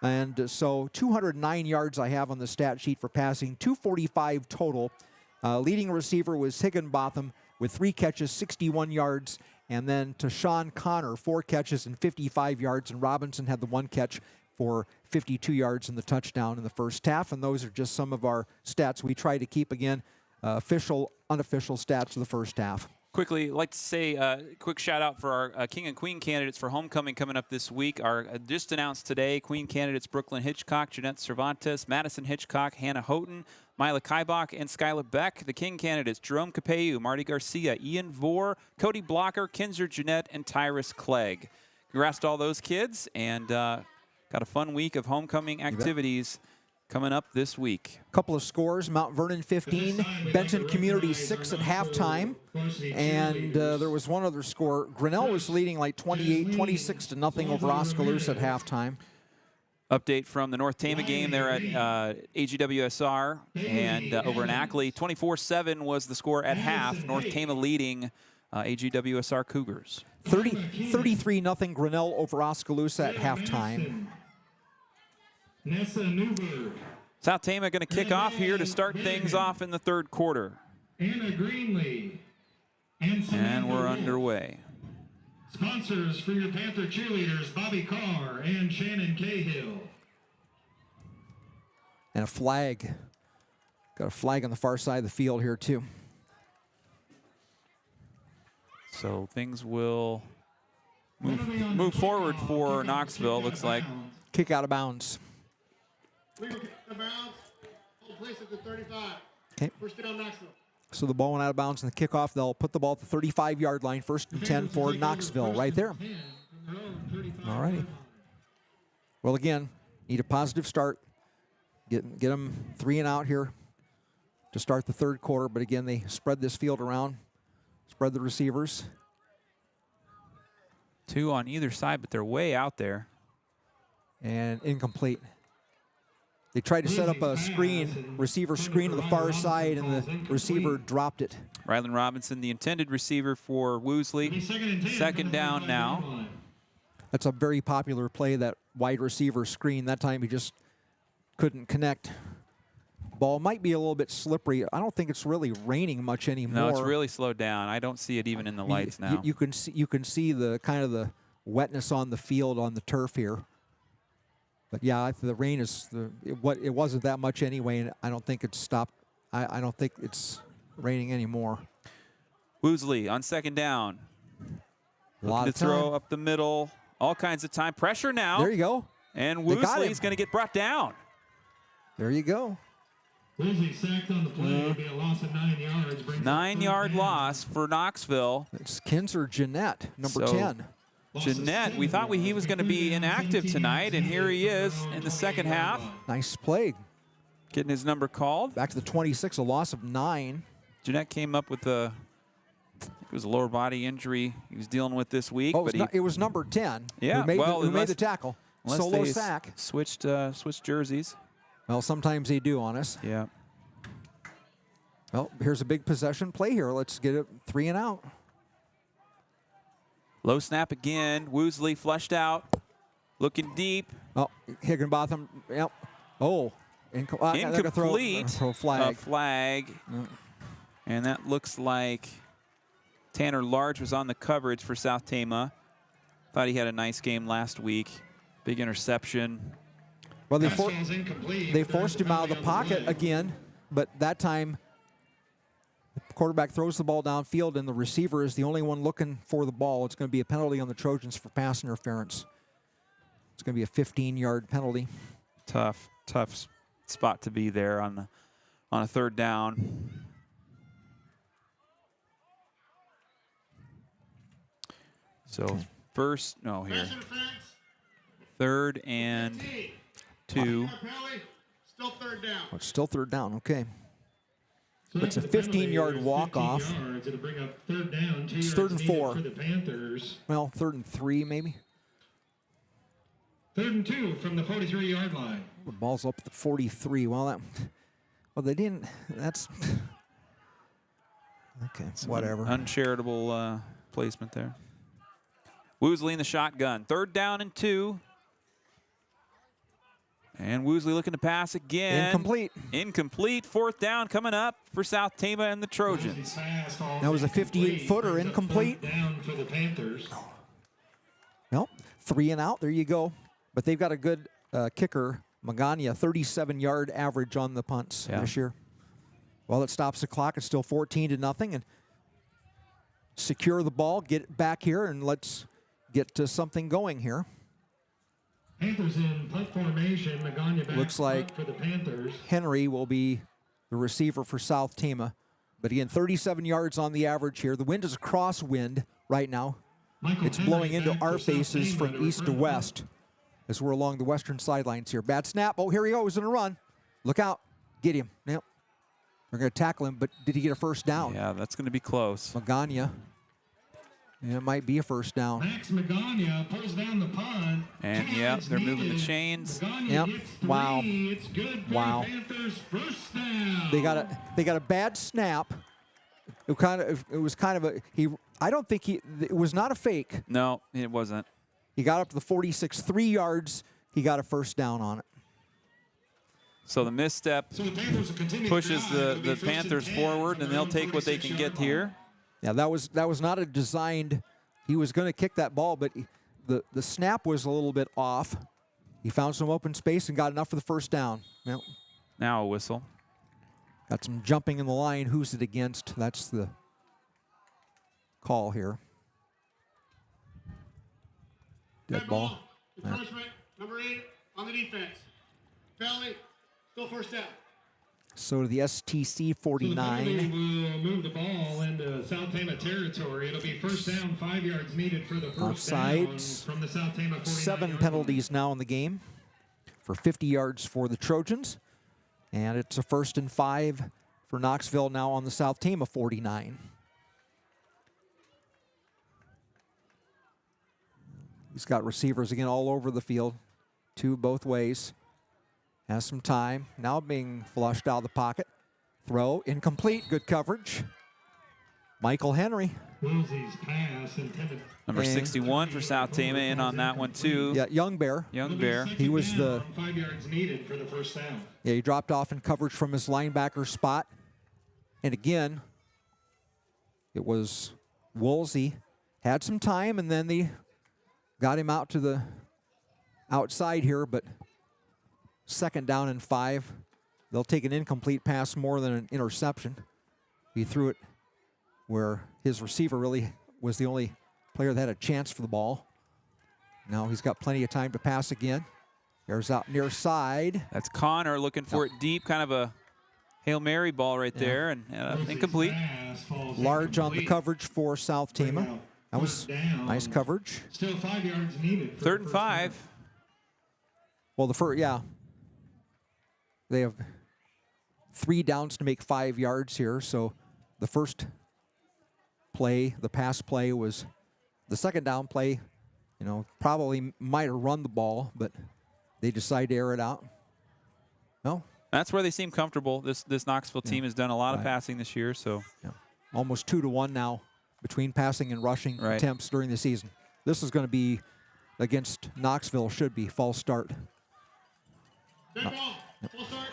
And so 209 yards I have on the stat sheet for passing, 245 total. Leading receiver was Higginbotham with 3 catches, 61 yards. And then to Sean Connor, 4 catches and 55 yards. And Robinson had the 1 catch for 52 yards in the touchdown in the first half. And those are just some of our stats we try to keep, again, official, unofficial stats of the first half. Quickly, I'd like to say a quick shout out for our King and Queen candidates for homecoming coming up this week. Our just announced today, Queen candidates Brooklyn Hitchcock, Jeanette Cervantes, Madison Hitchcock, Hannah Houghton, Mila Kaibach, and Skylar Beck. The King candidates Jerome Capeu, Marty Garcia, Ian Vore, Cody Blocker, Kinzer Jeanette, and Tyrus Clegg. Congrats to all those kids, and got a fun week of homecoming activities coming up this week. A couple of scores: Mount Vernon 15, Benton Community 6 at halftime, and there was one other score. Grinnell was leading like 26 to nothing over Oskaloosa at halftime. Update from the North Tama game there at AGWSR, and over in Ackley, 24-7 was the score at half. North Tama leading AGWSR Cougars. 33-0 Grinnell over Oskaloosa at halftime. South Tama going to kick off here to start things off in the third quarter. Anna Greenlee. And we're underway. Sponsors for your Panther cheerleaders, Bobby Carr and Shannon Cahill. And a flag. Got a flag on the far side of the field here, too. So things will move forward for Knoxville, looks like. Kick out of bounds. Okay. First down, Knoxville. So the ball went out of bounds in the kickoff. They'll put the ball at the 35-yard line, 1st and 10 for Knoxville right there. All righty. Well, again, need a positive start. Get them 3 and out here to start the third quarter. But again, they spread this field around, spread the receivers. 2 on either side, but they're way out there. And incomplete. They tried to set up a screen, receiver screen to the far side, and the receiver dropped it. Rylan Robinson, the intended receiver for Woosley. Second down now. That's a very popular play, that wide receiver screen. That time he just couldn't connect. Ball might be a little bit slippery. I don't think it's really raining much anymore. No, it's really slowed down. I don't see it even in the lights now. You can see the kind of the wetness on the field, on the turf here. But yeah, the rain is it wasn't that much anyway, and I don't think it's stopped. I don't think it's raining anymore. Woosley on second down. Looking to throw up the middle. All kinds of time. Pressure now. There you go. And Woosley's going to get brought down. There you go. Woosley sacked on the play. It'll be a loss of 9 yards. 9-yard loss for Knoxville. It's Kinzer Jeanette, number 10. Jeanette, we thought he was going to be inactive tonight, and here he is in the second half. Nice play. Getting his number called. Back to the 26, a loss of 9. Jeanette came up with I think it was a lower body injury he was dealing with this week. Oh, it was number 10. Yeah, who made the tackle. Solo sack. Switched jerseys. Well, sometimes they do on us. Yeah. Well, here's a big possession play here. Let's get it 3 and out. Low snap again. Woosley flushed out. Looking deep. Oh, Higginbotham. Yep. Oh. Incomplete. Throw flag. Flag. And that looks like Tanner Large was on the coverage for South Tama. Thought he had a nice game last week. Big interception. Well, they forced him out of the pocket again, but that time the quarterback throws the ball downfield and the receiver is the only one looking for the ball. It's going to be a penalty on the Trojans for pass interference. It's going to be a 15-yard penalty. Tough spot to be there on a third down. So third and 2. Still third down. Oh, it's still third down, okay. It's a 15-yard walk-off. It's 3rd and 4. For the Panthers. Well, 3rd and 3 maybe. 3rd and 2 from the 43-yard line. The ball's up at the 43. Well, they didn't. That's okay. Whatever. Uncharitable placement there. Woosley in the shotgun. 3rd down and 2. And Woosley looking to pass again. Incomplete. 4th down coming up for South Tama and the Trojans. That was a 58-footer, incomplete. Down for the Panthers. Well, 3 and out. There you go. But they've got a good kicker, Magana, 37-yard average on the punts this year. Well, it stops the clock. It's still 14-0, and secure the ball, get it back here, and let's get to something going here. Panthers in punt formation. Magana back Looks like for the Panthers. Henry will be the receiver for South Tama. But again, 37 yards on the average here. The wind is a crosswind right now. It's blowing into our faces from east to west as we're along the western sidelines here. Bad snap. Oh, here he goes in a run. Look out. Get him. Yep. They're going to tackle him, but did he get a first down? Yeah, that's going to be close. Magana. Yeah, it might be a first down. Max Magana pulls down the punt. And, yeah, they're moving the chains. Yep. Wow. It's good for wow. the Panthers. First down. They got a bad snap. It was kind of a I don't think it was not a fake. No, it wasn't. He got up to the 46, 3 yards. He got a first down on it. So the misstep pushes the Panthers forward, and they'll take what they can get here. Yeah, that was not a designed. He was going to kick that ball, but the snap was a little bit off. He found some open space and got enough for the first down. Yep. Now a whistle. Got some jumping in the line. Who's it against? That's the call here. Dead ball. Encroachment, number 8 on the defense. Penalty, still first down. So to the STC 49. So the will move the ball into South Tama territory. It'll be first down, 5 yards needed for the first down from the South Tama 49. 7 penalties now in the game for 50 yards for the Trojans. And it's a 1st and 5 for Knoxville now on the South Tama 49. He's got receivers again all over the field, 2 both ways. Has some time. Now being flushed out of the pocket. Throw, incomplete, good coverage. Michael Henry. Pass intended. Number 61 for South Tama in on that one too. Yeah, Young Bear. Young Bear. He was the 5 yards needed for the first down. Yeah, he dropped off in coverage from his linebacker spot. And again, it was Woolsey. Had some time, and then they got him out to the outside here, but 2nd down and 5. They'll take an incomplete pass more than an interception. He threw it where his receiver really was the only player that had a chance for the ball. Now he's got plenty of time to pass again. There's out near side. That's Connor looking for it deep, kind of a Hail Mary ball right there, and incomplete. Large on the coverage for South Tama. That was nice coverage. Still 5 yards needed. 3rd and 5. Well, the first, yeah. They have 3 downs to make 5 yards here. So the first play, the pass play, was the 2nd down play. You know, probably might have run the ball, but they decide to air it out. No. That's where they seem comfortable. This Knoxville team has done a lot of passing this year, so almost 2-to-1 now between passing and rushing attempts during the season. This is going to be against Knoxville. Should be false start.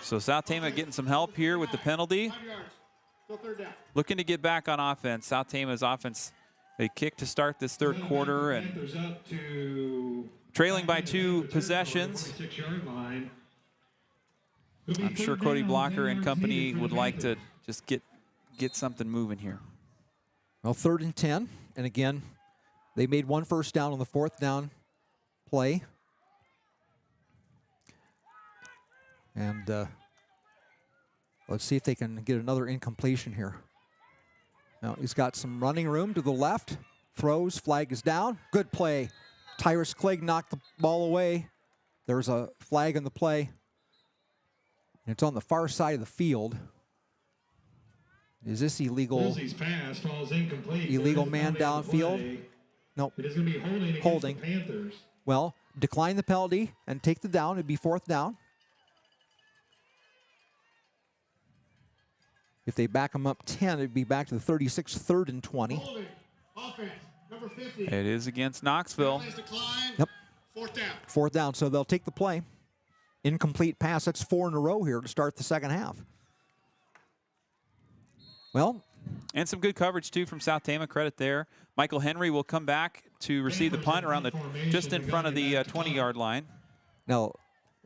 So South Tama getting some help here with the penalty. 5 yards. Still 3rd down. Looking to get back on offense. South Tama's offense, a kick to start this 3rd quarter, and trailing by 2 possessions. I'm sure Cody Blocker and company would like to just get something moving here. Well, 3rd and 10, and again, they made 1 first down on the 4th down play. And let's see if they can get another incompletion here. Now he's got some running room to the left. Throws, flag is down. Good play. Tyrus Clegg knocked the ball away. There's a flag in the play. And it's on the far side of the field. Is this illegal? Pass falls incomplete. Illegal man downfield? Nope. It is going to be holding. The Panthers. Well, decline the penalty and take the down. It'd be 4th down. If they back them up 10, it'd be back to the 36, 3rd and 20. Holding. Offense, number 50. It is against Knoxville. Yep. 4th down. 4th down, so they'll take the play. Incomplete pass. That's 4 in a row here to start the 2nd half. Well. And some good coverage, too, from South Tama. Credit there. Michael Henry will come back to receive the punt around just in front of the 20-yard line. Now,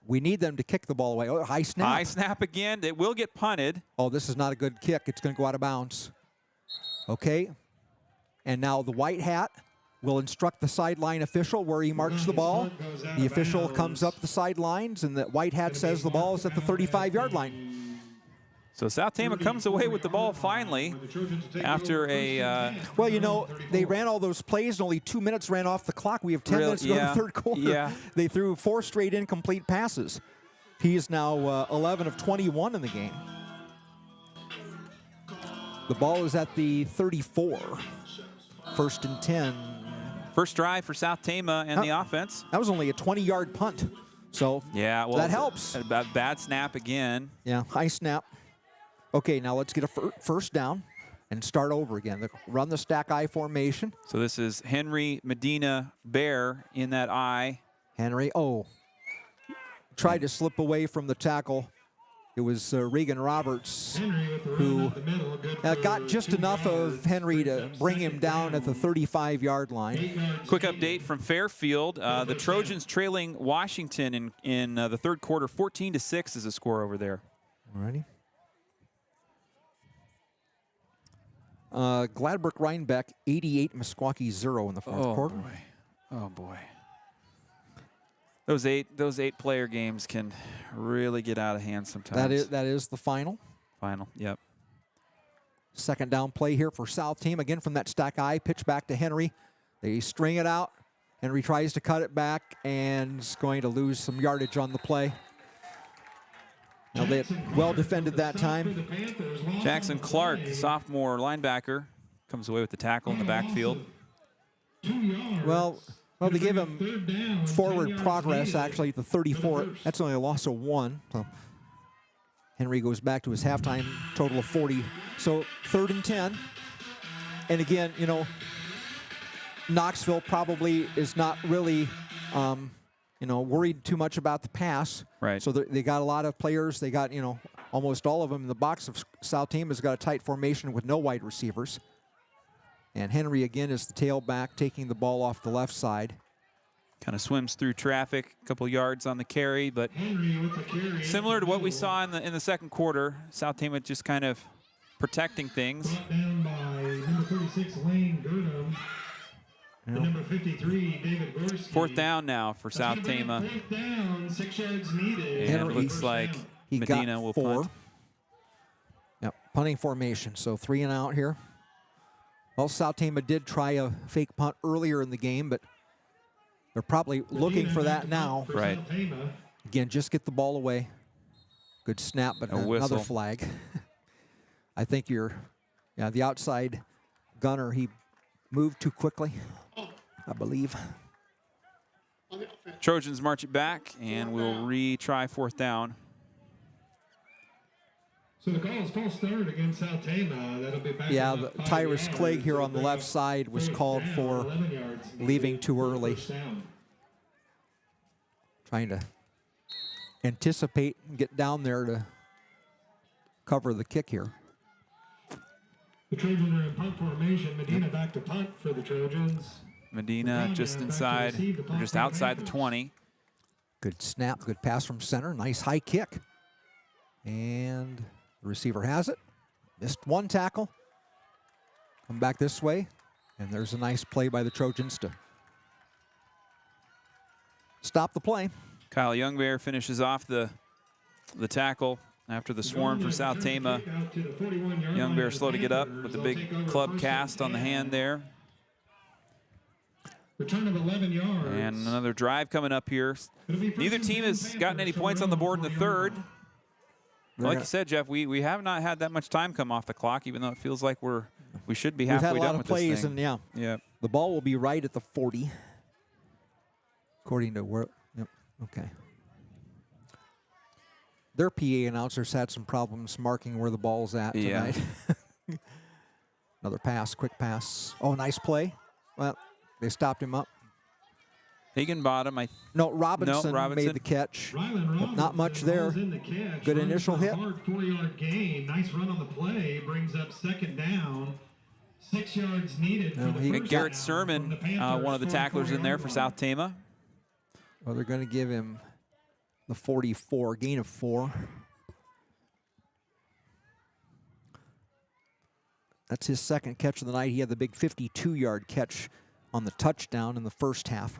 we need them to kick the ball away. Oh, high snap. High snap again. It will get punted. Oh, this is not a good kick. It's going to go out of bounds. Okay. And now the white hat will instruct the sideline official where he marks the ball. The official comes up the sidelines, and the white hat says the ball is at the 35-yard line. So South Tama comes away with the ball finally after a... well, you know, they ran all those plays, and only 2 minutes ran off the clock. We have 10 minutes to go in the third quarter. Yeah. They threw 4 straight incomplete passes. He is now 11 of 21 in the game. The ball is at the 34. 1st and 10. First drive for South Tama and the offense. That was only a 20-yard punt. So yeah, well, that helps. A bad snap again. Yeah, high snap. Okay, now let's get a first down and start over again. Run the stack I formation. So this is Henry, Medina, Bear in that I. Henry, tried to slip away from the tackle. It was Regan Roberts who got just enough of Henry to bring him down at the 35-yard line. Quick update from Fairfield. The Trojans trailing Washington in the third quarter. 14-6 is the score over there. All righty. Gladbrook Rhinebeck 88, Meskwaki 0 in the fourth quarter. Boy. Oh boy. Those eight player games can really get out of hand sometimes. That is the final. Final, yep. Second down play here for South Team. Again from that stack I, pitch back to Henry. They string it out. Henry tries to cut it back and is going to lose some yardage on the play. Now they well defended that time. Jackson Clark, sophomore linebacker, comes away with the tackle in the backfield. Well, they gave him forward progress actually at the 34. That's only a loss of 1. So Henry goes back to his halftime total of 40. So 3rd and 10. And again, you know, Knoxville probably is not really worried too much about the pass. Right. So they got a lot of players. They got, almost all of them in the box of South Team has got a tight formation with no wide receivers. And Henry again is the tailback taking the ball off the left side. Kind of swims through traffic, a couple yards on the carry, but similar to what we saw in the second quarter, South Tama just kind of protecting things. Down by number 36, Lane Gurdum. The number 53, David Gorski. Fourth down now for South Tama. Fourth down, 6 yards needed. And it looks like Medina will punt. Yep, punting formation, so 3 and out here. Well, South Tama did try a fake punt earlier in the game, but they're probably looking for that now. Right. Again, just get the ball away. Good snap, but another flag. I think the outside gunner, he moved too quickly, I believe. Trojans march it back, and we'll retry fourth down. So the call is false start against South Tama. That'll be back. Yeah, Tyrus Clegg here on the left side was called for leaving too early. Trying to anticipate and get down there to cover the kick here. The Trojans are in punt formation. Medina back to punt for the Trojans. Medina just inside, or just outside the 20. Good snap, good pass from center. Nice high kick. And the receiver has it. Missed one tackle. Come back this way. And there's a nice play by the Trojans to stop the play. Kyle Youngbear finishes off the tackle after the swarm for South Tama. Youngbear slow to get up with the big club cast on the hand there. Return of 11 yards. And another drive coming up here. Neither team has gotten any points on the board in the third. Like you said, Jeff, we have not had that much time come off the clock, even though it feels like we should be halfway done with this thing. We've had a lot of plays, and yeah. The ball will be right at the 40, according to where. Yep. Okay. Their PA announcers had some problems marking where the ball's at tonight. Yeah. Another pass, quick pass. Oh, nice play. Well, they stopped him up. Higginbottom, Robinson made the catch. Not much there. Good initial hit. Hard 4-yard gain. Nice run on the play. Brings up second down. 6 yards needed for the first Garrett down Sermon, one of the tacklers in there for South Tama. Well, they're going to give him the 44, gain of 4. That's his second catch of the night. He had the big 52-yard catch on the touchdown in the first half.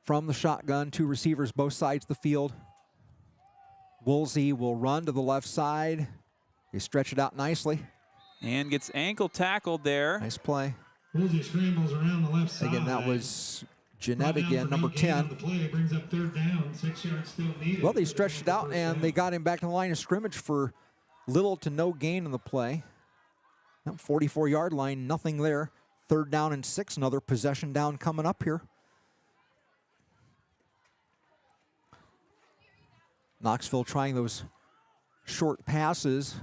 From the shotgun, 2 receivers both sides of the field. Woolsey will run to the left side. He stretch it out nicely. And gets ankle tackled there. Nice play. Woolsey scrambles around the left side. Again, that was Jeanette again, number 10. The play brings up 3rd down, 6 yards still needed. Well, they stretched it out, and they got him back to the line of scrimmage for little to no gain in the play. 44-yard line, nothing there. 3rd down and 6, another possession down coming up here. Knoxville trying those short passes.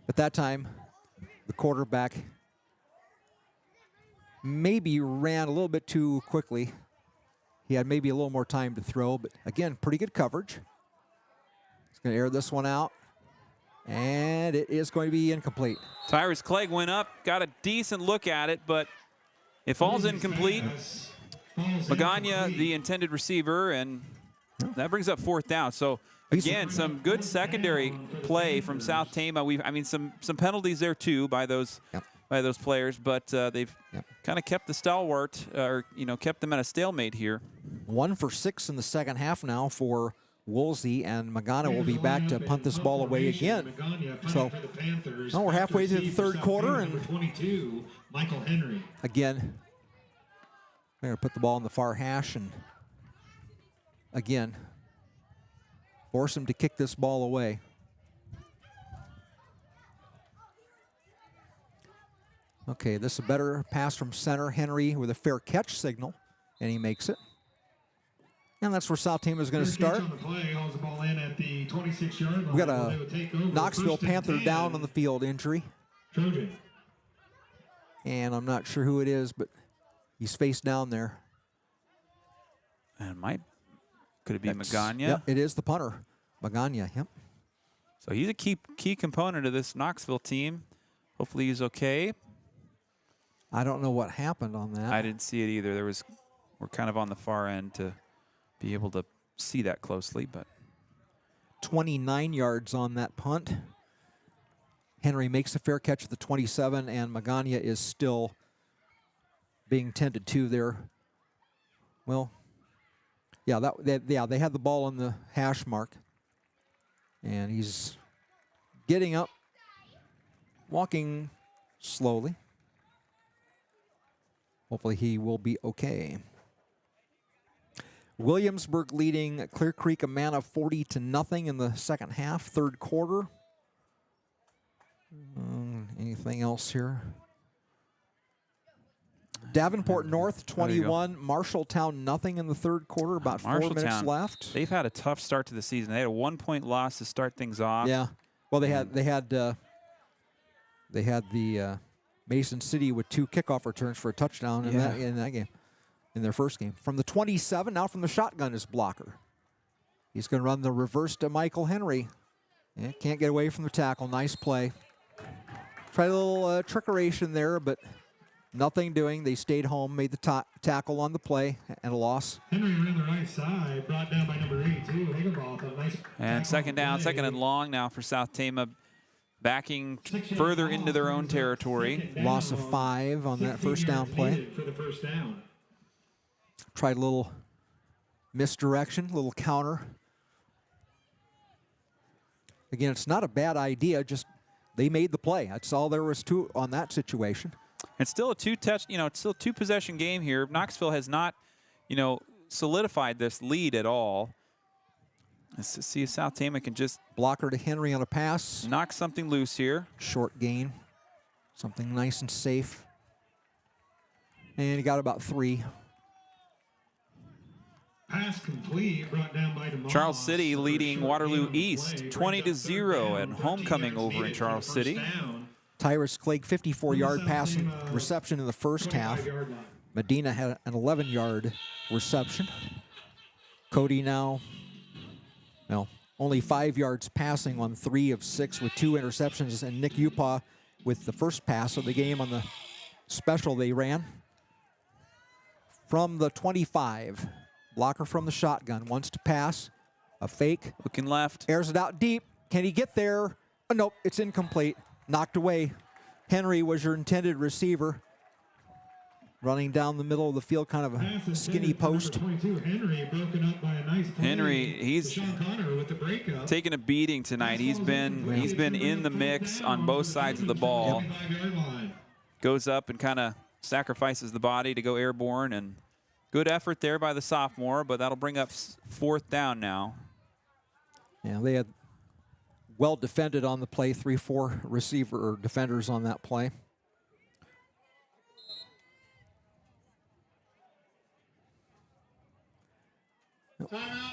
At that time, the quarterback maybe ran a little bit too quickly. He had maybe a little more time to throw, but again, pretty good coverage. He's going to air this one out, and it is going to be incomplete. Tyrus Clegg went up, got a decent look at it, but it falls incomplete. Magana, the intended receiver, and that brings up 4th down. So again, some good secondary play from South Tama. I mean, some penalties there too by those players, but they've kind of kept the stalwart, or kept them at a stalemate here. 1 for 6 in the second half now for Woolsey, and Magana will be back to punt this ball away again. So now we're halfway through the 3rd quarter, and again, they're going to put the ball in the far hash and again force him to kick this ball away. Okay, this is a better pass from center. Henry with a fair catch signal, and he makes it. And that's where South Tama is going to start. We got a Knoxville Panther down on the field, injury. Trojan. And I'm not sure who it is, but he's face down there. And could it be Magana? Yep, it is the punter, Magana. Yep. So he's a key component of this Knoxville team. Hopefully he's okay. I don't know what happened on that. I didn't see it either. We're kind of on the far end to be able to see that closely, but 29 yards on that punt. Henry makes a fair catch at the 27, and Magana is still being tended to there. Well, yeah, they had the ball on the hash mark, and he's getting up, walking slowly. Hopefully he will be okay. Williamsburg leading Clear Creek Amana 40-0 in the second half, 3rd quarter. Anything else here? Davenport North 21, Marshalltown nothing in the 3rd quarter. About 4 minutes left. They've had a tough start to the season. They had a 1-point loss to start things off. Yeah, well they had the Mason City with 2 kickoff returns for a touchdown in that game, in their first game. From the 27, now from the shotgun is Blocker. He's going to run the reverse to Michael Henry. Yeah, can't get away from the tackle. Nice play. Tried a little trickeration there, but nothing doing. They stayed home, made the tackle on the play, and a loss. Henry ran the right side, brought down by number 82. Nice and second down, second and long now for South Tama, backing further into their own territory. Loss of 5 on that first down play. For the first down. Tried a little misdirection, a little counter. Again, it's not a bad idea, just they made the play. That's all there was to on that situation. It's still a it's still a 2-possession game here. Knoxville has not, solidified this lead at all. Let's see if South Tama can just Blocker to Henry on a pass. Knock something loose here. Short gain. Something nice and safe. And he got about 3. Pass complete, brought down by DeMoss. Charles City leading Waterloo East 20-0 at homecoming over in Charles City. Tyrus Clegg 54-yard passing reception in the first half. Medina had an 11-yard reception. Cody now, only 5 yards passing on 3 of 6 with 2 interceptions, and Nick Upaw with the first pass of the game on the special they ran. From the 25, Blocker from the shotgun wants to pass, A fake. Looking left. Airs it out deep. Can he get there? Oh, nope, it's incomplete. Knocked away. Henry was your intended receiver. Running down the middle of the field, kind of a skinny post. Henry, he's taking a beating tonight. He's been in the mix on both sides of the ball. Goes up and kind of sacrifices the body to go airborne, and good effort there by the sophomore, but that'll bring up 4th down now. Yeah, they had well defended on the play, 3-4 receiver or defenders on that play. Timeout,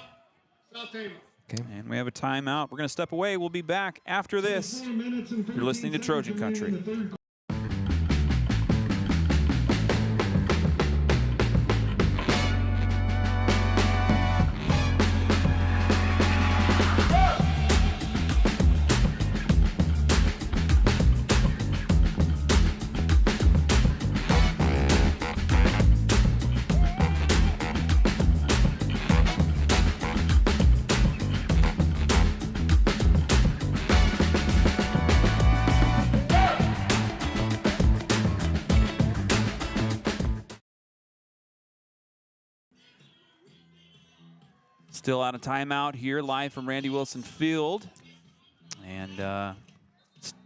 South Tama. Okay. And we have a timeout. We're going to step away. We'll be back after this. You're listening to Trojan Country. Still out of timeout here, live from Randy Wilson Field. And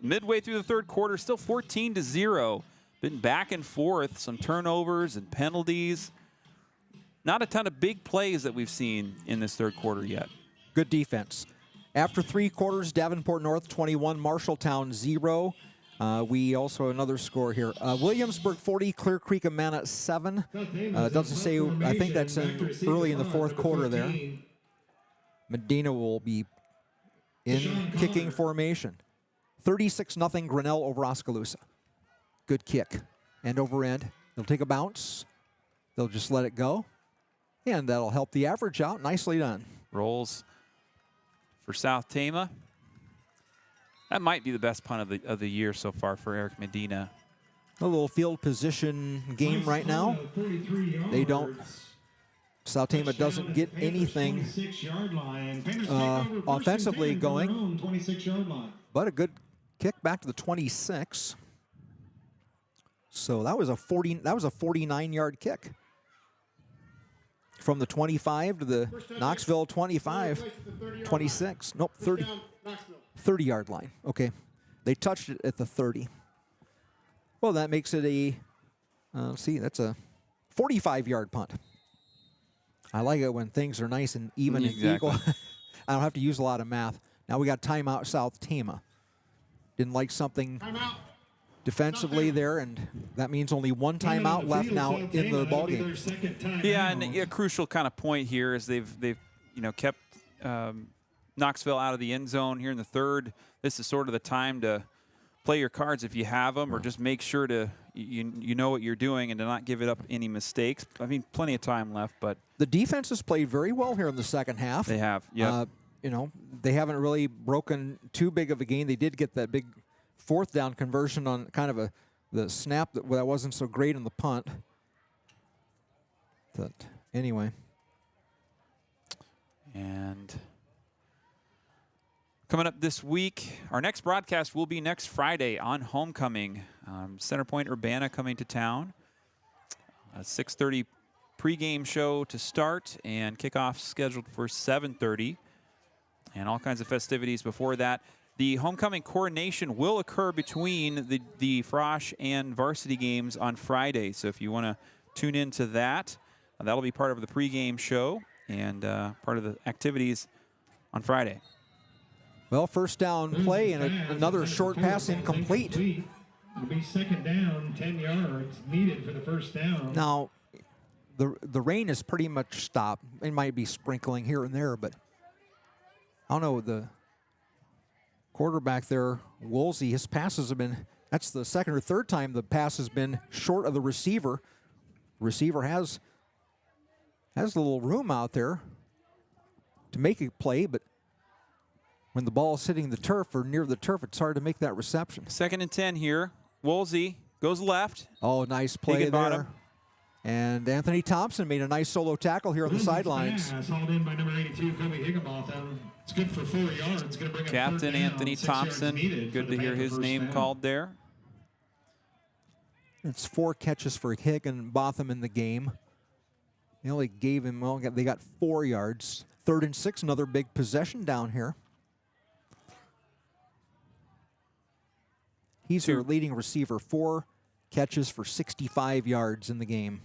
midway through the 3rd quarter, still 14-0. Been back and forth, some turnovers and penalties. Not a ton of big plays that we've seen in this 3rd quarter yet. Good defense. After 3 quarters, Davenport North 21, Marshalltown 0. We also another score here. Williamsburg 40, Clear Creek Amana 7. Doesn't say, I think that's early in the 4th quarter there. Medina will be in kicking formation. 36-0 Grinnell over Oskaloosa. Good kick. End over end. They'll take a bounce. They'll just let it go. And that'll help the average out. Nicely done. Rolls for South Tama. That might be the best punt of the year so far for Eric Medina. A little field position game right now. They don't. South Tama doesn't get anything offensively going. But a good kick back to the 26. So that was a 49-yard kick. From the 25 to the Knoxville 25, 26. Nope, 30. 30-yard line. Okay. They touched it at the 30. Well, that makes it a, let's see, that's a 45-yard punt. I like it when things are nice and even and equal. I don't have to use a lot of math. Now we got timeout South Tama. Didn't like something defensively there, and that means only one timeout left now in the ballgame. Yeah, and a crucial kind of point here is they've kept Knoxville out of the end zone here in the 3rd. This is sort of the time to play your cards if you have them, or just make sure to you know what you're doing and to not give it up any mistakes. I mean, plenty of time left, but the defense has played very well here in the 2nd half. They have, yeah. They haven't really broken too big of a gain. They did get that big 4th down conversion on kind of the snap that wasn't so great in the punt. But anyway. And coming up this week, our next broadcast will be next Friday on homecoming. Centerpoint Urbana coming to town. A 6:30 pregame show to start, and kickoff scheduled for 7:30. And all kinds of festivities before that. The homecoming coronation will occur between the Frosh and varsity games on Friday. So if you want to tune into that, that'll be part of the pregame show and part of the activities on Friday. Well, 1st down play and another short pass incomplete. It'll be 2nd down, 10 yards needed for the 1st down. Now, the rain is pretty much stopped. It might be sprinkling here and there, but I don't know, the quarterback there, Woolsey, his passes have been, that's the 2nd or 3rd time the pass has been short of the receiver. Receiver has a little room out there to make a play, but when the ball is hitting the turf or near the turf, it's hard to make that reception. 2nd and 10 here. Woolsey goes left. Oh, nice play there. Bottom. And Anthony Thompson made a nice solo tackle here on the sidelines. Hauled in by number 82, Kobe Higginbotham. It's good for 4 yards. It's going to bring Captain Anthony Thompson. Good to hear his name called there. It's 4 catches for Higginbotham in the game. They only gave him, well, they got 4 yards. 3rd and 6, another big possession down here. He's their leading receiver, 4 catches for 65 yards in the game.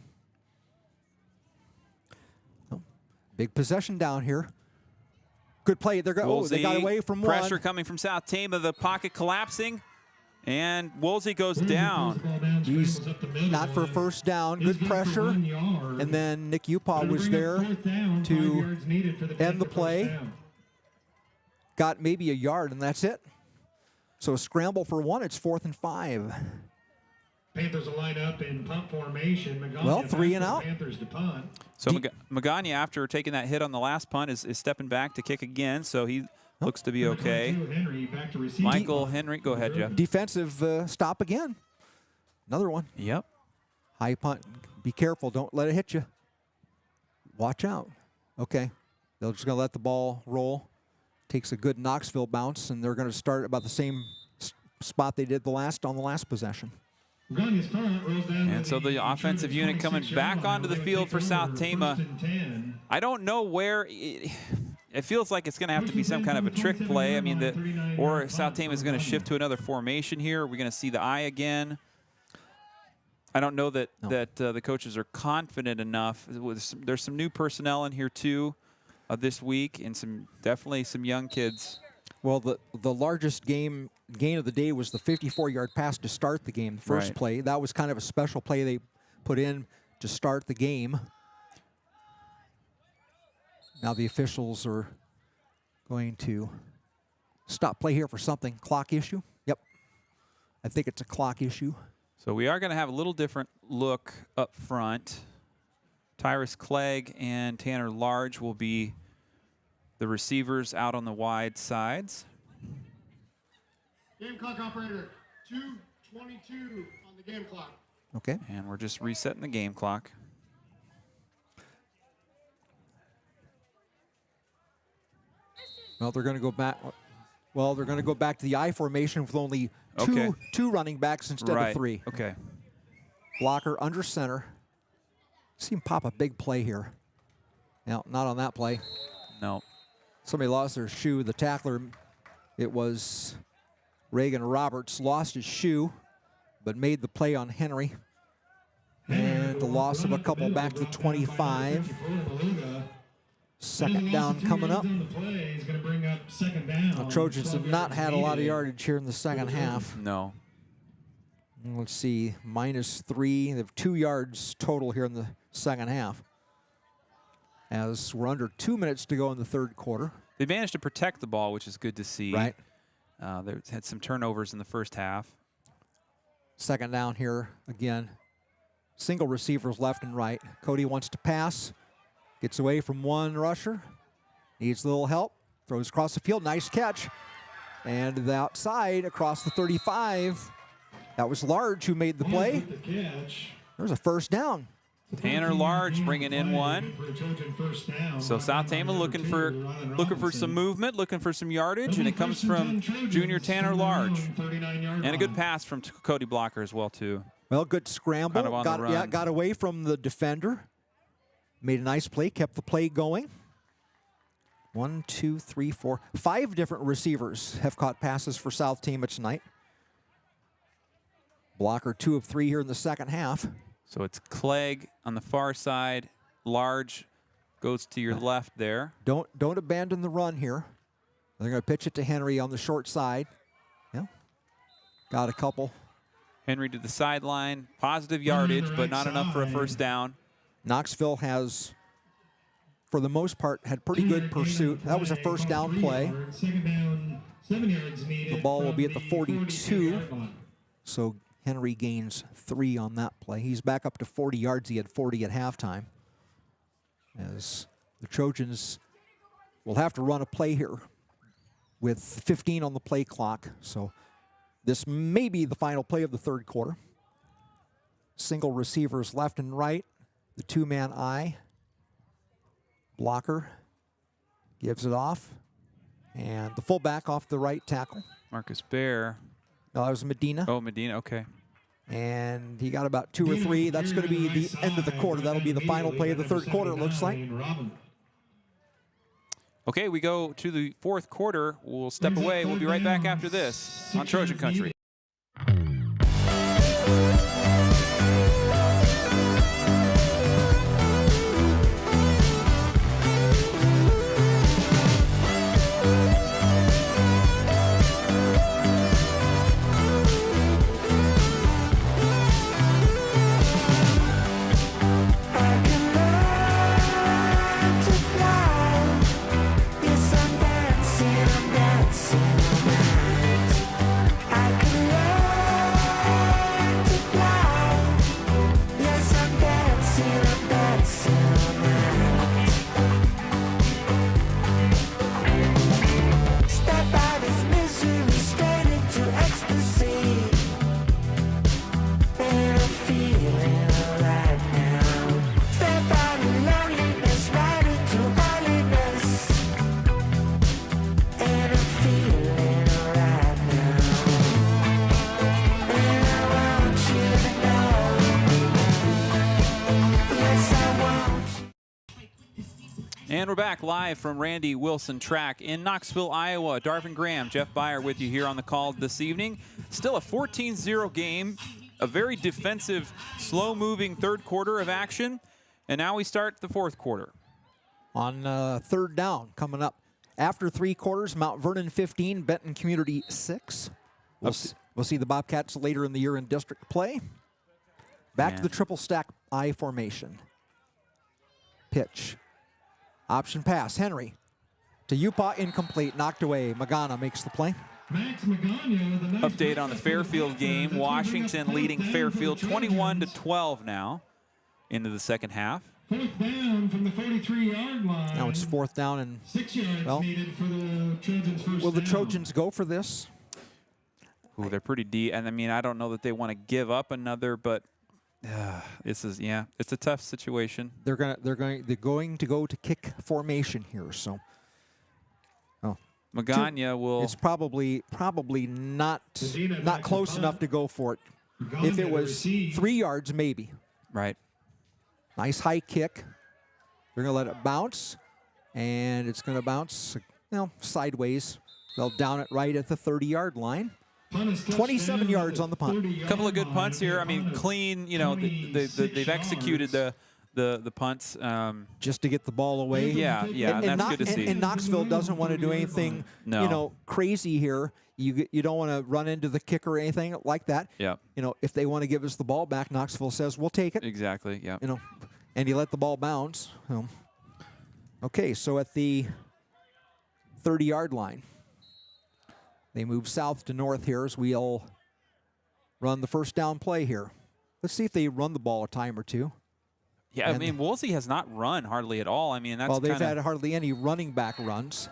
Oh, big possession down here. Good play. They got away from one. Pressure coming from South Tama. The pocket collapsing. And Woolsey goes down. He's not for a first down. Good pressure. And then Nick Upaw was there to end the play. Got maybe a yard, and that's it. So a scramble for 1. It's 4th and 5. Panthers will line up in punt formation. Magana well, 3 and out. Panthers to punt. So Magana, after taking that hit on the last punt, is stepping back to kick again. So he looks to be okay. Michael Henry, go ahead, Jeff. Defensive stop again. Another one. Yep. High punt. Be careful. Don't let it hit you. Watch out. Okay. They're just going to let the ball roll. Takes a good Knoxville bounce, and they're going to start about the same spot they did on the last possession. And so the offensive unit coming back onto the field for South Tama. I don't know where it feels like it's going to have to be some kind of a trick play. I mean, or South Tama is going to shift to another formation here. We're going to see the eye again. I don't know that the coaches are confident enough. There's some new personnel in here too this week, and definitely some young kids. Well, the largest gain of the day was the 54-yard pass to start the game, the first play. That was kind of a special play they put in to start the game. Now the officials are going to stop play here for something. Clock issue? Yep. I think it's a clock issue. So we are going to have a little different look up front. Tyrus Clegg and Tanner Large will be the receivers out on the wide sides. Game clock operator, 2:22 on the game clock. Okay. And we're just resetting the game clock. Well, they're going to go back. Well, they're going to go back to the I formation with only two running backs instead of 3. Okay. Blocker under center. See him pop a big play here. No, not on that play. No. Somebody lost their shoe. The tackler, it was Reagan Roberts, lost his shoe, but made the play on Henry. And the loss of a couple back to the 25. Second down coming up. The Trojans have not had a lot of yardage here in the second half. No. Let's see, -3. They have 2 yards total here in the second half. As we're under 2 minutes to go in the third quarter. They managed to protect the ball, which is good to see. Right. They had some turnovers in the first half. Second down here again. Single receivers left and right. Cody wants to pass. Gets away from one rusher. Needs a little help. Throws across the field. Nice catch. And the outside across the 35. That was Large who made the play. There's a first down. Tanner Large bringing in one. So South Tama looking for some movement, looking for some yardage, and it comes from junior Tanner Large. And a good pass from Cody Blocker as well, too. Well, good scramble. Kind of on the run. Got away from the defender. Made a nice play, kept the play going. 1, 2, 3, 4. 5 different receivers have caught passes for South Tama tonight. Blocker 2 of 3 here in the second half. So it's Clegg on the far side. Large goes to your left there. Don't abandon the run here. They're going to pitch it to Henry on the short side. Yeah. Got a couple. Henry to the sideline. Positive yardage, but not enough for a first down. Knoxville has, for the most part, had pretty good pursuit. That was a first down play. The ball will be at the 42. So Henry gains 3 on that play. He's back up to 40 yards. He had 40 at halftime. As the Trojans will have to run a play here with 15 on the play clock. So this may be the final play of the third quarter. Single receivers left and right. the two-man eye. Blocker gives it off. And the fullback off the right tackle. Marcus Bear. No, that was Medina. Oh, Medina, okay. And he got about 2 or 3. That's going to be the end of the quarter. That'll be the final play of the third quarter, it looks like. Okay, we go to the fourth quarter. We'll step away. We'll be right back after this on Trojan Country. And we're back live from Randy Wilson Track in Knoxville, Iowa. Darvin Graham, Jeff Byer with you here on the call this evening. Still a 14-0 game, a very defensive, slow-moving third quarter of action. And now we start the fourth quarter. On third down coming up. After 3 quarters, Mount Vernon 15, Benton Community 6. We'll see the Bobcats later in the year in district play. Back to the triple stack I formation. Pitch. Option pass, Henry. To Upa, incomplete, knocked away. Magana makes the play. Update on the Fairfield game. Washington leading Fairfield 21-12 now into the second half. Fourth down from the 43-yard line. Now it's fourth down and 6 yards needed for the Trojans first will the down. Trojans go for this? Ooh, they're pretty deep, and I mean, I don't know that they want to give up another, but this is, yeah, it's a tough situation. They're going to go to kick formation here, so. Oh, Magana will. It's probably not close enough to go for it. If it was 3 yards, maybe. Right. Nice high kick. They're going to let it bounce, and it's going to bounce, sideways. They'll down it right at the 30-yard line. 27 yards on the punt. A couple of good punts here. I mean, clean. You know, they've executed the punts just to get the ball away. Yeah, and that's good to see. And Knoxville doesn't want to do anything, crazy here. You don't want to run into the kicker or anything like that. Yeah. If they want to give us the ball back, Knoxville says we'll take it. Exactly. Yeah. And you let the ball bounce. Okay, so at the 30-yard line. They move south to north here as we'll run the first down play here. Let's see if they run the ball a time or two. Yeah, I mean, Woolsey has not run hardly at all. I mean, that's they've had hardly any running back runs.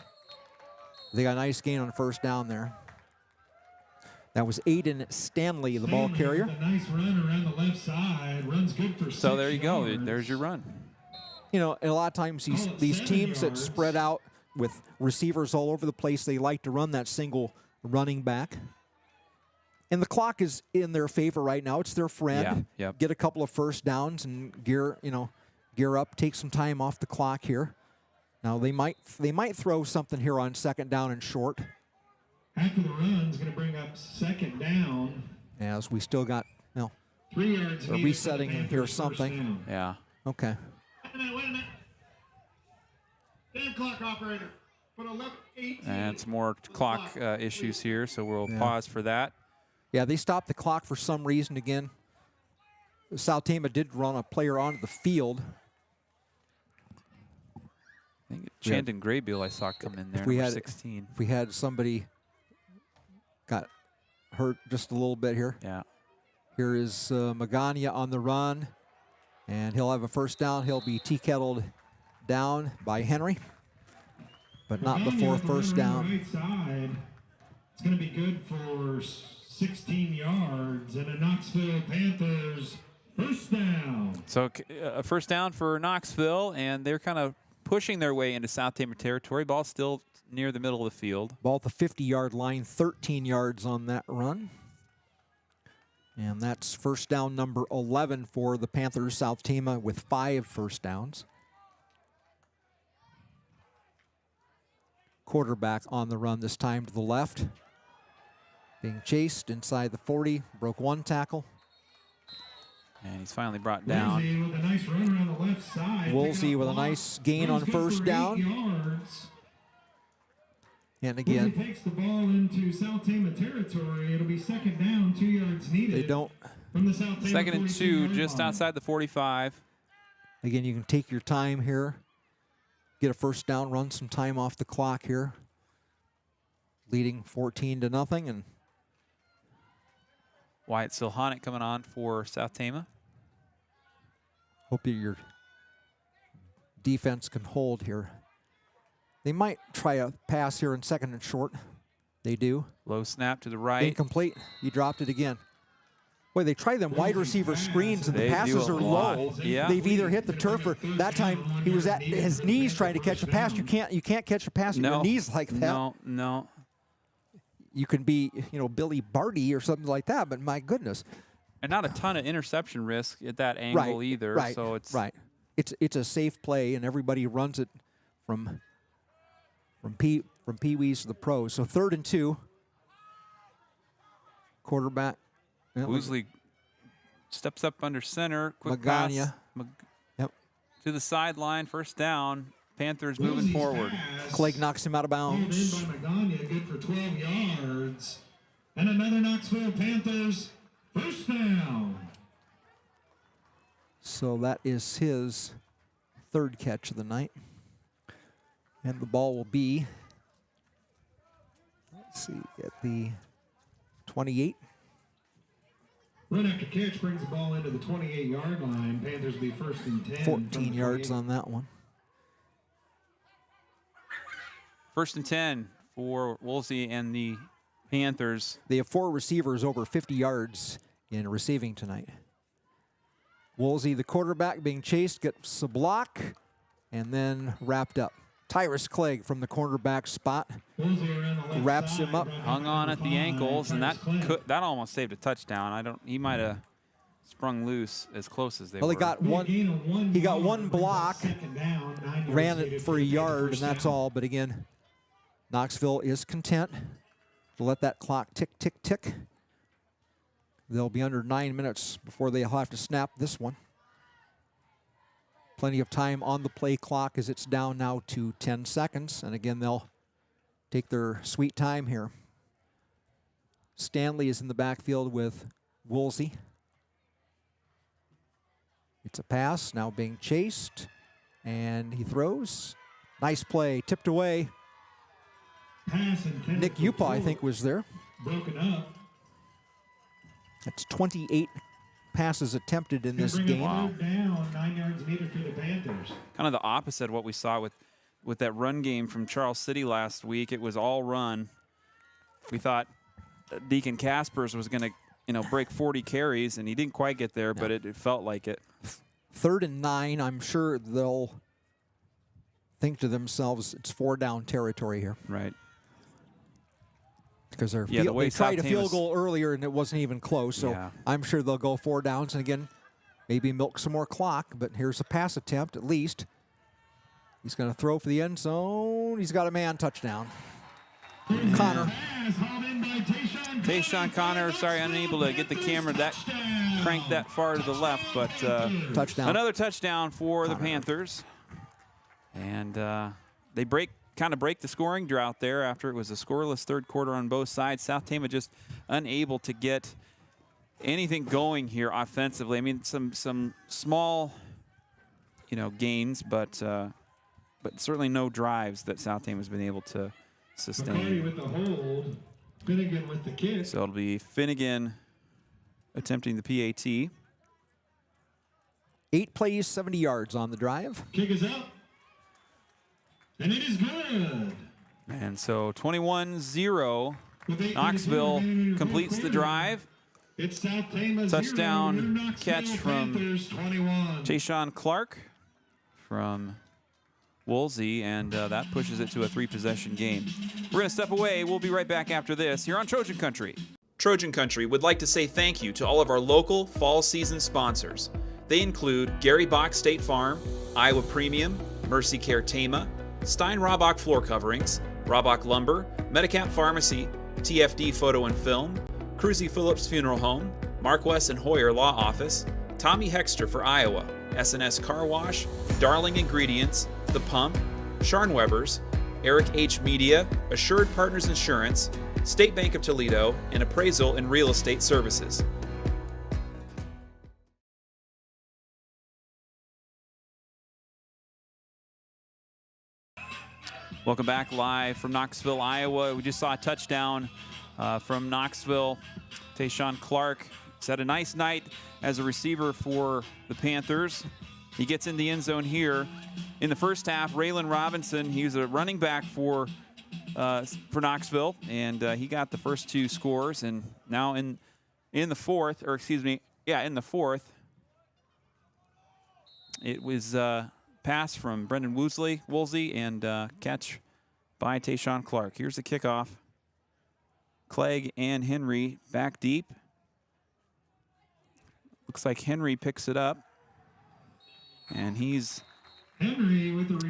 They got a nice gain on first down there. That was Aiden Stanley, the ball carrier. A nice run around the left side. Runs good for 6 So there you go. yards. There's your run. And a lot of times these teams that spread out with receivers all over the place, they like to run that single running back. And the clock is in their favor right now. It's their friend. Yeah, yep. Get a couple of first downs and gear up, take some time off the clock here. Now they might throw something here on second down and short. After the run's going to bring up second down. As we still got 3 yards. They're resetting here something. Down. Yeah. Okay. Wait a minute. Damn clock operator. And some more clock issues here, so we'll pause for that. Yeah, they stopped the clock for some reason again. South Tama did run a player onto the field. I think Chandon Graybill I saw come in there, number 16. If we had somebody got hurt just a little bit here. Yeah. Here is Magana on the run, and he'll have a first down. He'll be tea-kettled down by Henry. But not before first down. Right side. It's going to be good for 16 yards and a Knoxville Panthers first down. So a first down for Knoxville, and they're kind of pushing their way into South Tama territory. Ball still near the middle of the field. Ball at the 50-yard line, 13 yards on that run. And that's first down number 11 for the Panthers. South Tama with 5 first downs. Quarterback on the run this time to the left. Being chased inside the 40, broke 1 tackle. And he's finally brought down. With a nice run around the left side. Woolsey with a nice gain on first down. Yards. And again, takes the ball into South Tama territory. It'll be second down, 2 yards needed. They don't. From the South Tama second and 2, just outside the 45. Again, you can take your time here. Get a first down, run some time off the clock here. Leading 14-0, and Wyatt Silhonic coming on for South Tama. Hope that your defense can hold here. They might try a pass here in second and short. They do. Low snap to the right. Incomplete. He dropped it again. Boy, they try them wide receiver screens and the passes are low. Yeah. They've either hit the turf or that time he was at his knees trying to catch a pass. You can't catch a pass at your knees like that. No. You can be, Billy Barty or something like that, but my goodness. And not a ton of interception risk at that angle either. Right. So it's It's a safe play, and everybody runs it from Pee-wees to the pros. So 3rd and 2. Quarterback. Woosley steps up under center. Quick Magana. pass to the sideline. First down. Panthers moving forward. Clegg knocks him out of bounds. In by Magana, good for 12 yards. And another Knoxville Panthers first down. So that is his 3rd catch of the night. And the ball will be, let's see, at the 28. Run after catch brings the ball into the 28-yard line. Panthers will be first and 10. 14 yards on that one. First and 10 for Woolsey and the Panthers. They have 4 receivers over 50 yards in receiving tonight. Woolsey, the quarterback, being chased, gets a block, and then wrapped up. Tyrus Clegg from the cornerback spot wraps him up. Hung on at the ankles, and that almost saved a touchdown. He might have sprung loose as close as they were. Well, he got one block, ran it for a yard, and that's all. But again, Knoxville is content to let that clock tick, tick, tick. They'll be under 9 minutes before they'll have to snap this one. Plenty of time on the play clock as it's down now to 10 seconds. And again, they'll take their sweet time here. Stanley is in the backfield with Woolsey. It's a pass, now being chased. And he throws. Nice play, tipped away. Nick Upa, I think, was there. Broken up. That's 28 passes attempted in this game. Wow. Down, 9 yards needed for the Panthers. Kind of the opposite of what we saw with that run game from Charles City last week. It was all run. We thought Deacon Caspers was going to break 40 carries, and he didn't quite get there, but it felt like it. 3rd and 9, I'm sure they'll think to themselves, it's 4-down territory here. Right. Because they tried a field goal earlier and it wasn't even close, so I'm sure they'll go 4 downs and again, maybe milk some more clock, but here's a pass attempt at least. He's going to throw for the end zone. He's got a man touchdown. Connor. Tayshawn Connor, unable to get the camera cranked that far to the left, but touchdown. Another touchdown for the Panthers. And they kind of break the scoring drought there after it was a scoreless 3rd quarter on both sides. South Tama just unable to get anything going here offensively. I mean, some small, gains, but certainly no drives that South Tama has been able to sustain. McCarty with the hold. Finnegan with the kick. So it'll be Finnegan attempting the PAT. 8 plays, 70 yards on the drive. Kick is up. And it is good. And so 21-0, Knoxville completes the drive. It's South Tama Touchdown catch from Panthers 21. Tayshawn Clark from Woolsey, and that pushes it to a 3-possession game. We're going to step away. We'll be right back after this here on Trojan Country. Trojan Country would like to say thank you to all of our local fall season sponsors. They include Gary Bock State Farm, Iowa Premium, MercyCare Tama, Stein-Hrabak Floor Coverings, Hrabak Lumber, Medicap Pharmacy, TFD Photo and Film, Kruse-Phillips Funeral Home, Marquess and Hoyer Law Office, Tommy Hexter for Iowa, S&S Car Wash, Darling Ingredients, The Pump, Scharnweber's, Eric H. Media, Assured Partners Insurance, State Bank of Toledo, and Appraisal and Real Estate Services. Welcome back live from Knoxville, Iowa. We just saw a touchdown from Knoxville. Tayshawn Clark has had a nice night as a receiver for the Panthers. He gets in the end zone here. In the first half, Raylan Robinson, he was a running back for Knoxville, and he got the first 2 scores. And now in the fourth, in the fourth, it was pass from Brendan Woolsey and catch by Tayshawn Clark. Here's the kickoff. Clegg and Henry back deep. Looks like Henry picks it up. And he's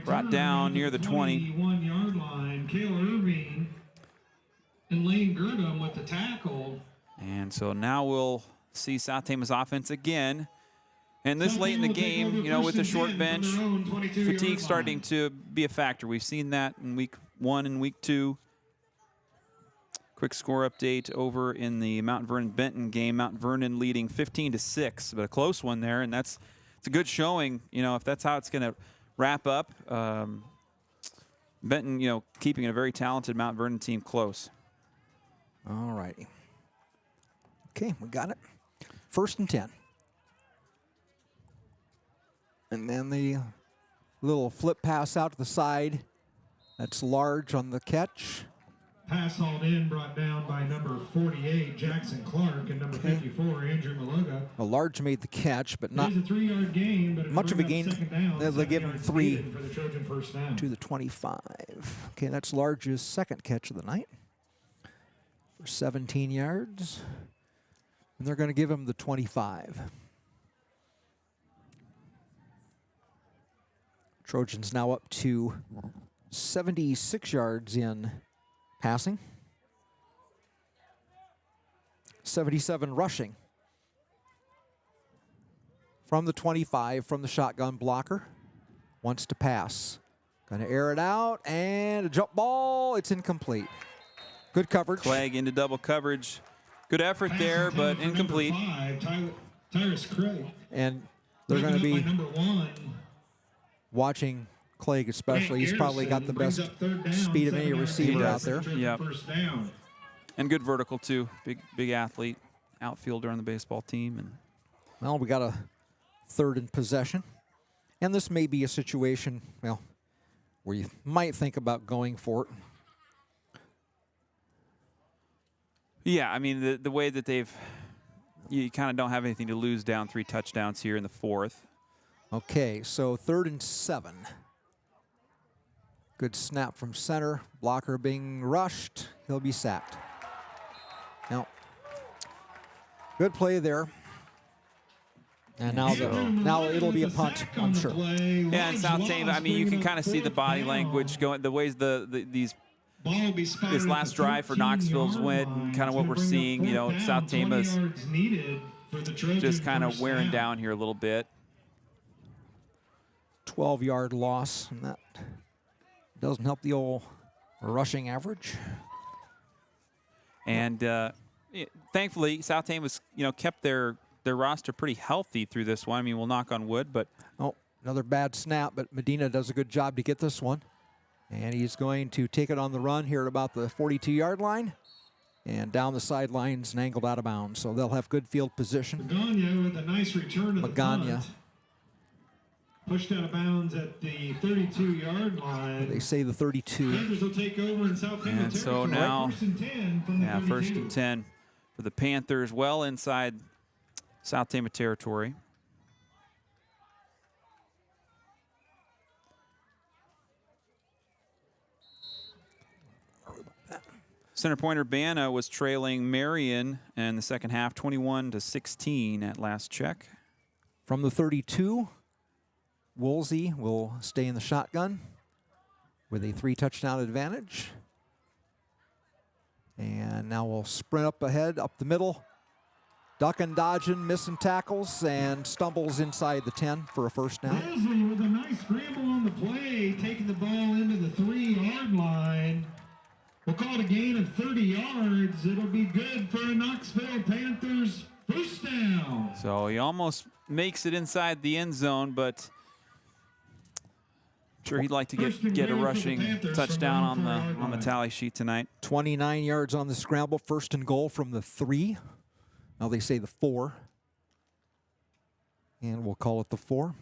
brought down near the 20. 21-yard line. Kayla Irving and Lane Girdham with the tackle. And so now we'll see South Tama's offense again. And this late in the game, with the short bench, fatigue starting to be a factor. We've seen that in week 1 and week 2. Quick score update over in the Mount Vernon-Benton game. Mount Vernon leading 15-6, but a close one there, and it's a good showing. If that's how it's going to wrap up. Benton, keeping a very talented Mount Vernon team close. All righty. Okay, we got it. 1st and 10. And then the little flip pass out to the side. That's Large on the catch. Pass hauled in, brought down by number 48, Jackson Clark, and number 54, Andrew Malaga. Well, Large made the catch, but not a 3-yard gain, but much of a gain. They give him 3 for the Trojan first down. To the 25. Okay, that's Large's 2nd catch of the night for 17 yards. And they're going to give him the 25. Trojans now up to 76 yards in passing. 77 rushing. From the 25, from the shotgun blocker. Wants to pass. Going to air it out, and a jump ball. It's incomplete. Good coverage. Clegg into double coverage. Good effort there, but incomplete. 5, Tyrus Craig. And they're going to be watching Clegg especially. He's probably got the best speed of any receiver out there. Yep. And good vertical too. Big athlete, outfielder on the baseball team. And well, we got a 3rd and possession. And this may be a situation, well, where you might think about going for it. Yeah, I mean, the way that you kind of don't have anything to lose down 3 touchdowns here in the 4th. Okay, so 3rd and 7. Good snap from center. Blocker being rushed. He'll be sacked. Now, good play there. And now it'll be a punt, I'm sure. Yeah, and South Tama, I mean, you can kind of see the body language going, the ways this last drive for Knoxville's went, and kind of what we're seeing. South Tama's just kind of wearing down here a little bit. 12-yard loss, and that doesn't help the old rushing average. And thankfully, South Tama's kept their roster pretty healthy through this one. I mean, we'll knock on wood, but another bad snap, but Medina does a good job to get this one. And he's going to take it on the run here at about the 42-yard line and down the sidelines and angled out of bounds. So they'll have good field position. Magana with a nice return to the punt. Pushed out of bounds at the 32-yard line. They say the 32. Panthers will take over in South Tama. And so now, 1st and 10 from the 1st and 10 for the Panthers, well inside South Tama territory. Center point Urbana was trailing Marion in the second half, 21-16 at last check. From the 32, Woolsey will stay in the shotgun with a 3-touchdown advantage. And now we'll sprint up ahead, up the middle. Ducking, dodging, missing tackles, and stumbles inside the 10 for a first down. Woolsey with a nice scramble on the play, taking the ball into the 3-yard line. We'll call it a gain of 30 yards. It'll be good for a Knoxville Panthers first down. So he almost makes it inside the end zone, but I'm sure he'd like to get a rushing touchdown on the tally sheet tonight. 29 yards on the scramble, first and goal from the 3. Now they say the 4. And we'll call it the 4.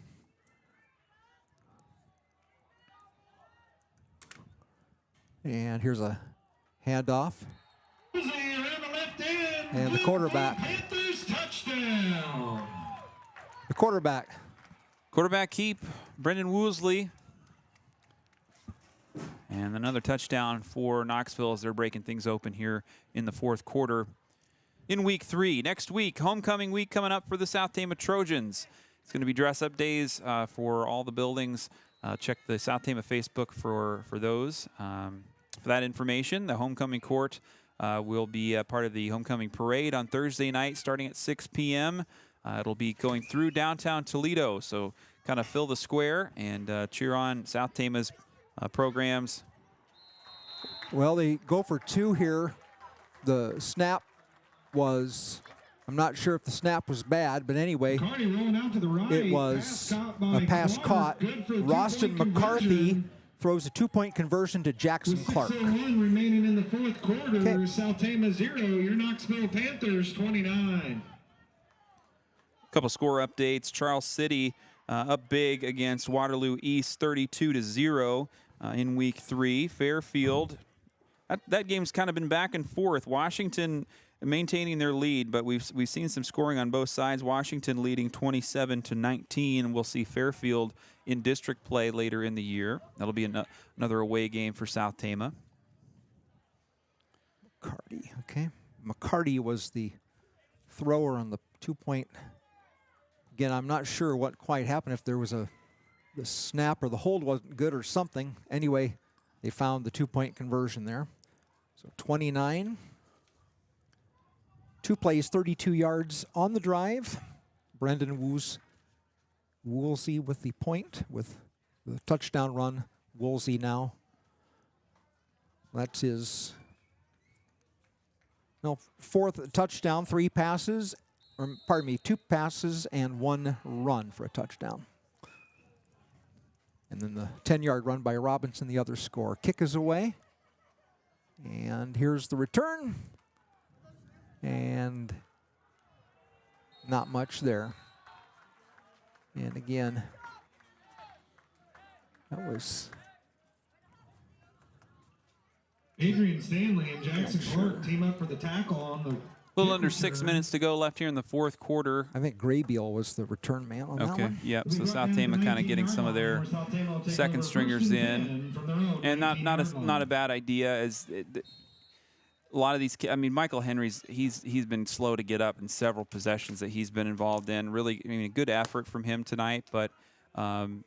And here's a handoff. And the quarterback. Panthers touchdown. The quarterback. Quarterback keep, Brendan Woosley. And another touchdown for Knoxville as they're breaking things open here in the fourth quarter. In week 3, next week, homecoming week coming up for the South Tama Trojans. It's going to be dress-up days for all the buildings. Check the South Tama Facebook for those. For that information, the homecoming court will be part of the homecoming parade on Thursday night starting at 6 p.m. It'll be going through downtown Toledo, so kind of fill the square and cheer on South Tama's programs. Well, they go for 2 here. The snap was, I'm not sure if the snap was bad, but anyway, it was a pass caught. Roston McCarthy throws a 2-point conversion to Jackson Clark. 6:01 remaining in the fourth quarter. South Tama 0, your Knoxville Panthers 29. A couple score updates. Charles City up big against Waterloo East, 32-0 in week 3. Fairfield, that game's kind of been back and forth. Washington maintaining their lead, but we've seen some scoring on both sides. Washington leading 27-19. We'll see Fairfield in district play later in the year. That'll be another away game for South Tama. McCarty, okay. McCarty was the thrower on the 2-point. Again, I'm not sure what quite happened, if there was the snap or the hold wasn't good or something. Anyway, they found the 2-point conversion there. So 29. 2 plays, 32 yards on the drive. Brendan Woolsey with the point, with the touchdown run. Woolsey now. That's his 4th touchdown, 3 passes, or pardon me, 2 passes and 1 run for a touchdown. And then the 10-yard run by Robinson, the other score. Kick is away. And here's the return. And not much there. And again, that was Adrian Stanley and Jackson Clark team up for the tackle on the. A little under 6 minutes to go left here in the fourth quarter. I think Graybeal was the return man on that one. Okay, yep. So South Tama kind of getting some of their second stringers in, and not a bad idea. As a lot of these, I mean, Michael Henry's he's been slow to get up in several possessions that he's been involved in. Really, I mean, a good effort from him tonight, but time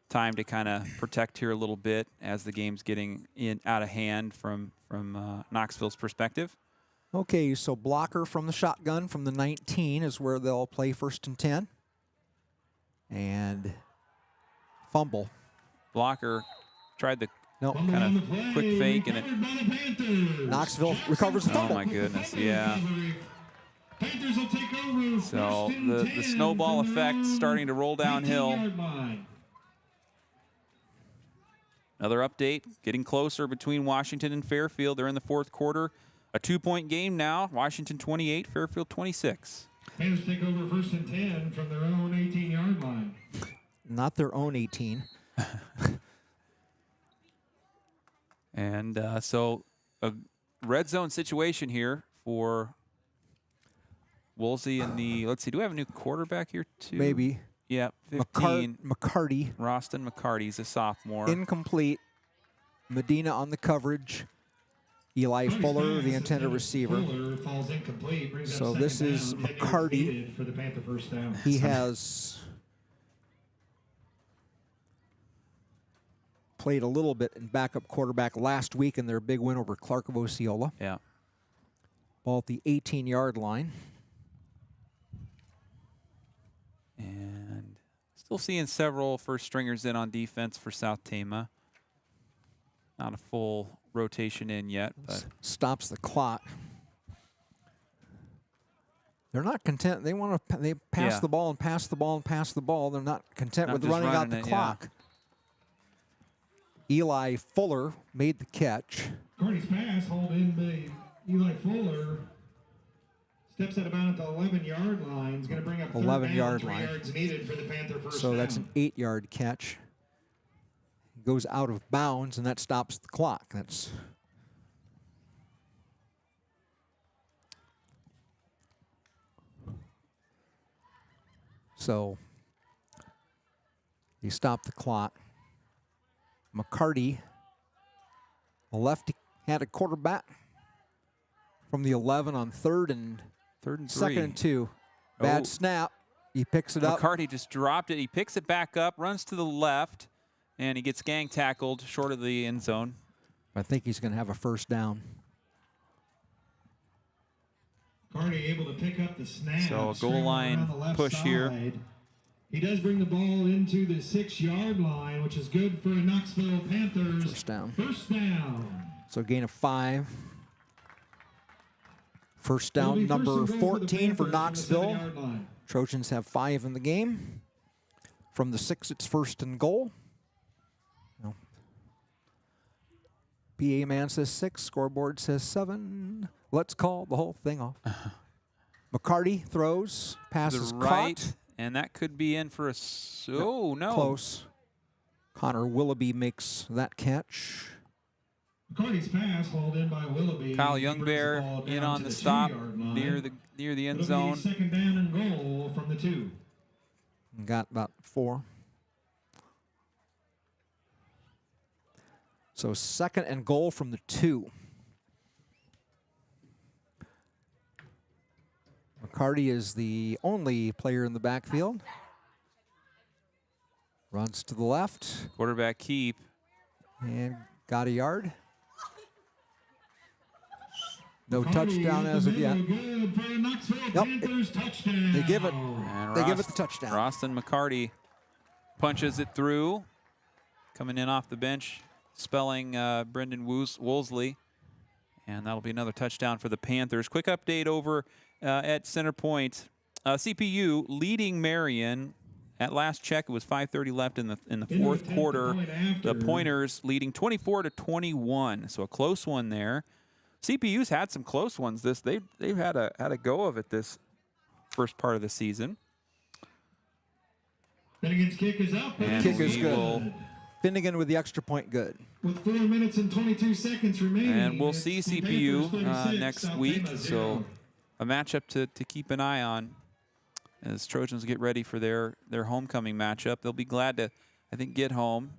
to kind of protect here a little bit as the game's getting out of hand from Knoxville's perspective. Okay, so blocker from the shotgun from the 19 is where they'll play 1st and 10. And fumble. Blocker tried the kind of quick fake, and it. Knoxville recovers the fumble. Oh my goodness, yeah. So the snowball effect starting to roll downhill. Another update, getting closer between Washington and Fairfield. They're in the fourth quarter. A 2-point game now. Washington 28, Fairfield 26. Panthers take over 1st and 10 from their own 18-yard line. Not their own 18. And so a red zone situation here for Woolsey in the, let's see, do we have a new quarterback here too? Maybe. Yeah, 15. McCarty. Roston McCarty's a sophomore. Incomplete. Medina on the coverage. Eli Fuller, the intended receiver. So this is McCarty. For the Panther first down. He has played a little bit in backup quarterback last week in their big win over Clark of Osceola. Yeah. Ball at the 18-yard line. And still seeing several first stringers in on defense for South Tama. Not a full rotation in yet, but stops the clock. They're not content. They want to. They pass the ball and pass the ball and pass the ball. They're not content with running out the clock. Eli Fuller made the catch. Carney's pass hauled in by Eli Fuller. Steps at about the 11-yard line. He's going to bring up 11-yard line. 3 yards needed for the Panther first so down. That's an 8-yard catch. Goes out of bounds, and that stops the clock. That's so you stop the clock. McCarty, a lefty, had a quarterback from the 11 on third and 3. Second and 2. Bad snap. He picks it up. McCarty just dropped it. He picks it back up, runs to the left, and he gets gang tackled short of the end zone. I think he's going to have a first down. Carney able to pick up the snap. So a goal line push here. He does bring the ball into the 6-yard line, which is good for Knoxville Panthers. First down. First down. So gain of 5. First down, number 14 for Knoxville. Trojans have 5 in the game. From the 6, it's first and goal. No. PA man says 6, scoreboard says 7. Let's call the whole thing off. McCarty throws, passes right, caught. And that could be in for a, oh, no. Close. Connor Willoughby makes that catch. McCarty's pass hauled in by Willoughby. Kyle Youngbear in on the stop near the end zone. Second down and goal from the 2. Got about 4. So second and goal from the 2. McCarty is the only player in the backfield. Runs to the left. Quarterback keep. And got a yard. No touchdown as of yet. Good for Knoxville Panthers touchdown. They give it. And They give it the touchdown. Roston McCarty punches it through. Coming in off the bench, spelling Brendan Woolsey. And that'll be another touchdown for the Panthers. Quick update over at center point. CPU leading Marion. At last check, it was 5:30 left in the fourth quarter. The Pointers leading 24-21. So a close one there. CPU's had some close ones. They've had a go of it this first part of the season. Finnegan's kick is up. And kick is good. Finnegan with the extra point, good. With 4 minutes and 22 seconds remaining. And we'll see CPU next South week. Tama, So a matchup to keep an eye on as Trojans get ready for their homecoming matchup. They'll be glad to, I think, get home.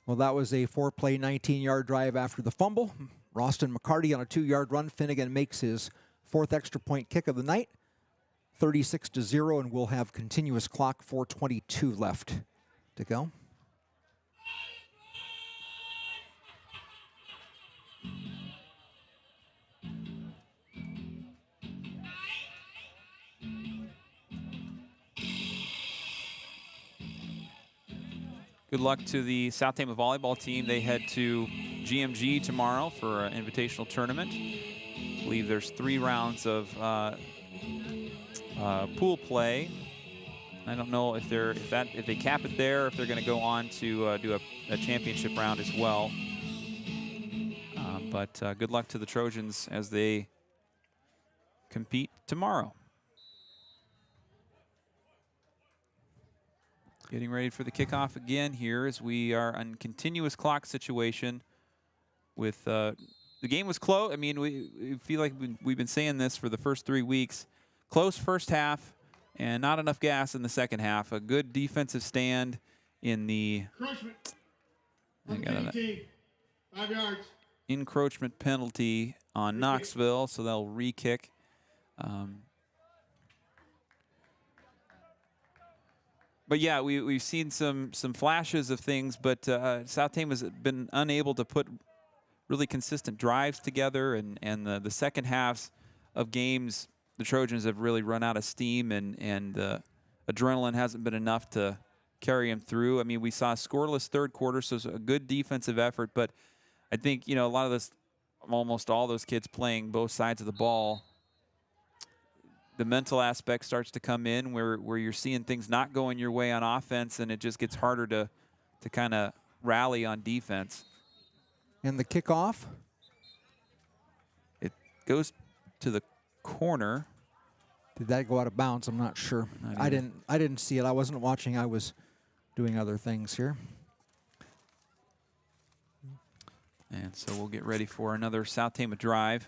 Well, that was a 4-play, 19-yard drive after the fumble. Roston McCarty on a 2-yard run. Finnegan makes his 4th extra point kick of the night. 36-0, and we'll have continuous clock. 4:22 left to go. Good luck to the South Tama volleyball team. They head to GMG tomorrow for an invitational tournament. I believe there's 3 rounds of pool play. I don't know if they cap it there, if they're going to go on to do a championship round as well. But good luck to the Trojans as they compete tomorrow. Getting ready for the kickoff again here as we are on continuous clock situation with the game was close. I mean, we feel like we've been saying this for the first 3 weeks. close first half and not enough gas in the second half. A good defensive stand in the encroachment penalty on Knoxville, so they'll re-kick. But yeah, we've seen some flashes of things, but South Tama has been unable to put really consistent drives together, and the second halves of games, the Trojans have really run out of steam, and adrenaline hasn't been enough to carry them through. I mean, we saw a scoreless third quarter, so it's a good defensive effort, but I think, you know, a lot of this, almost all those kids playing both sides of the ball, the mental aspect starts to come in where you're seeing things not going your way on offense, and it just gets harder to kind of rally on defense. And the kickoff? It goes to the corner. Did that go out of bounds? I'm not sure. I didn't see it. I wasn't watching. I was doing other things here. And so we'll get ready for another South Tama drive.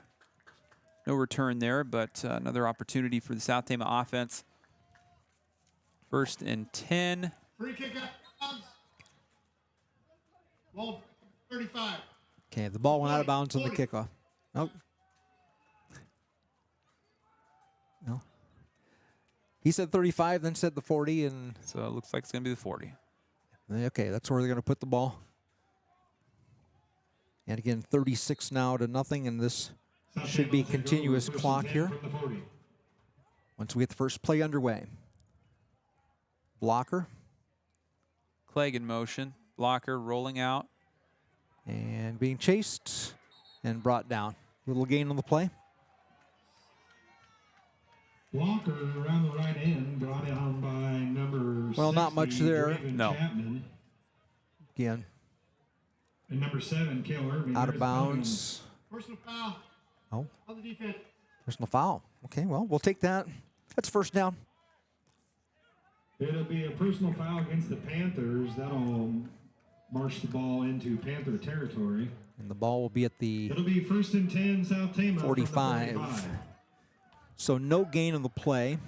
No return there, but another opportunity for the South Tama offense. 1st and 10. Free kick up. Ball 35. Okay, the ball went out of bounds on the kickoff. Nope. No. He said 35, then said the 40, and so it looks like it's going to be the 40. Okay, that's where they're going to put the ball. And again, 36 now to nothing, and this should be continuous clock here. Once we get the first play underway. Blocker. Clegg in motion. Blocker rolling out. And being chased and brought down. Little gain on the play. Blocker around the right end, brought down by number 60, not much there. No. Chapman. Again. And number 7, Cale Irving. Out of bounds. Personal foul. Oh. On the defense. Personal foul. Okay, well, we'll take that. That's first down. It'll be a personal foul against the Panthers. That'll march the ball into Panther territory. And the ball will be at the It'll be 1st and 10, South Tama. 45. So no gain on the play. And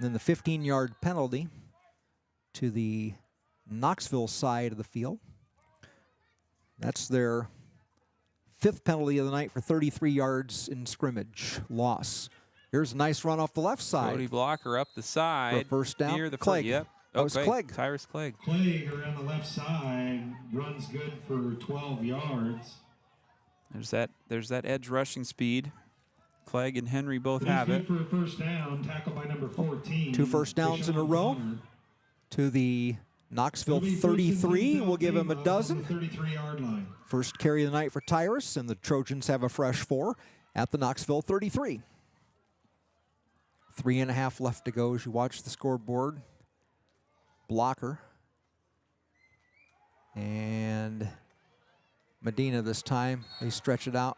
then the 15-yard penalty to the Knoxville side of the field. That's their 5th penalty of the night for 33 yards in scrimmage loss. Here's a nice run off the left side. Brody Blocker up the side. For first down. Near the Clegg. Yep. That was Clegg. Tyrus Clegg. Clegg around the left side runs good for 12 yards. There's that edge rushing speed. Clegg and Henry both have it. For a first down, tackled by number 14. 2 first downs in a row to the Knoxville 33. We'll give him a dozen. 33-yard line. First carry of the night for Tyrus, and the Trojans have a fresh 4 at the Knoxville 33. 3.5 left to go as you watch the scoreboard. Blocker. And Medina this time. They stretch it out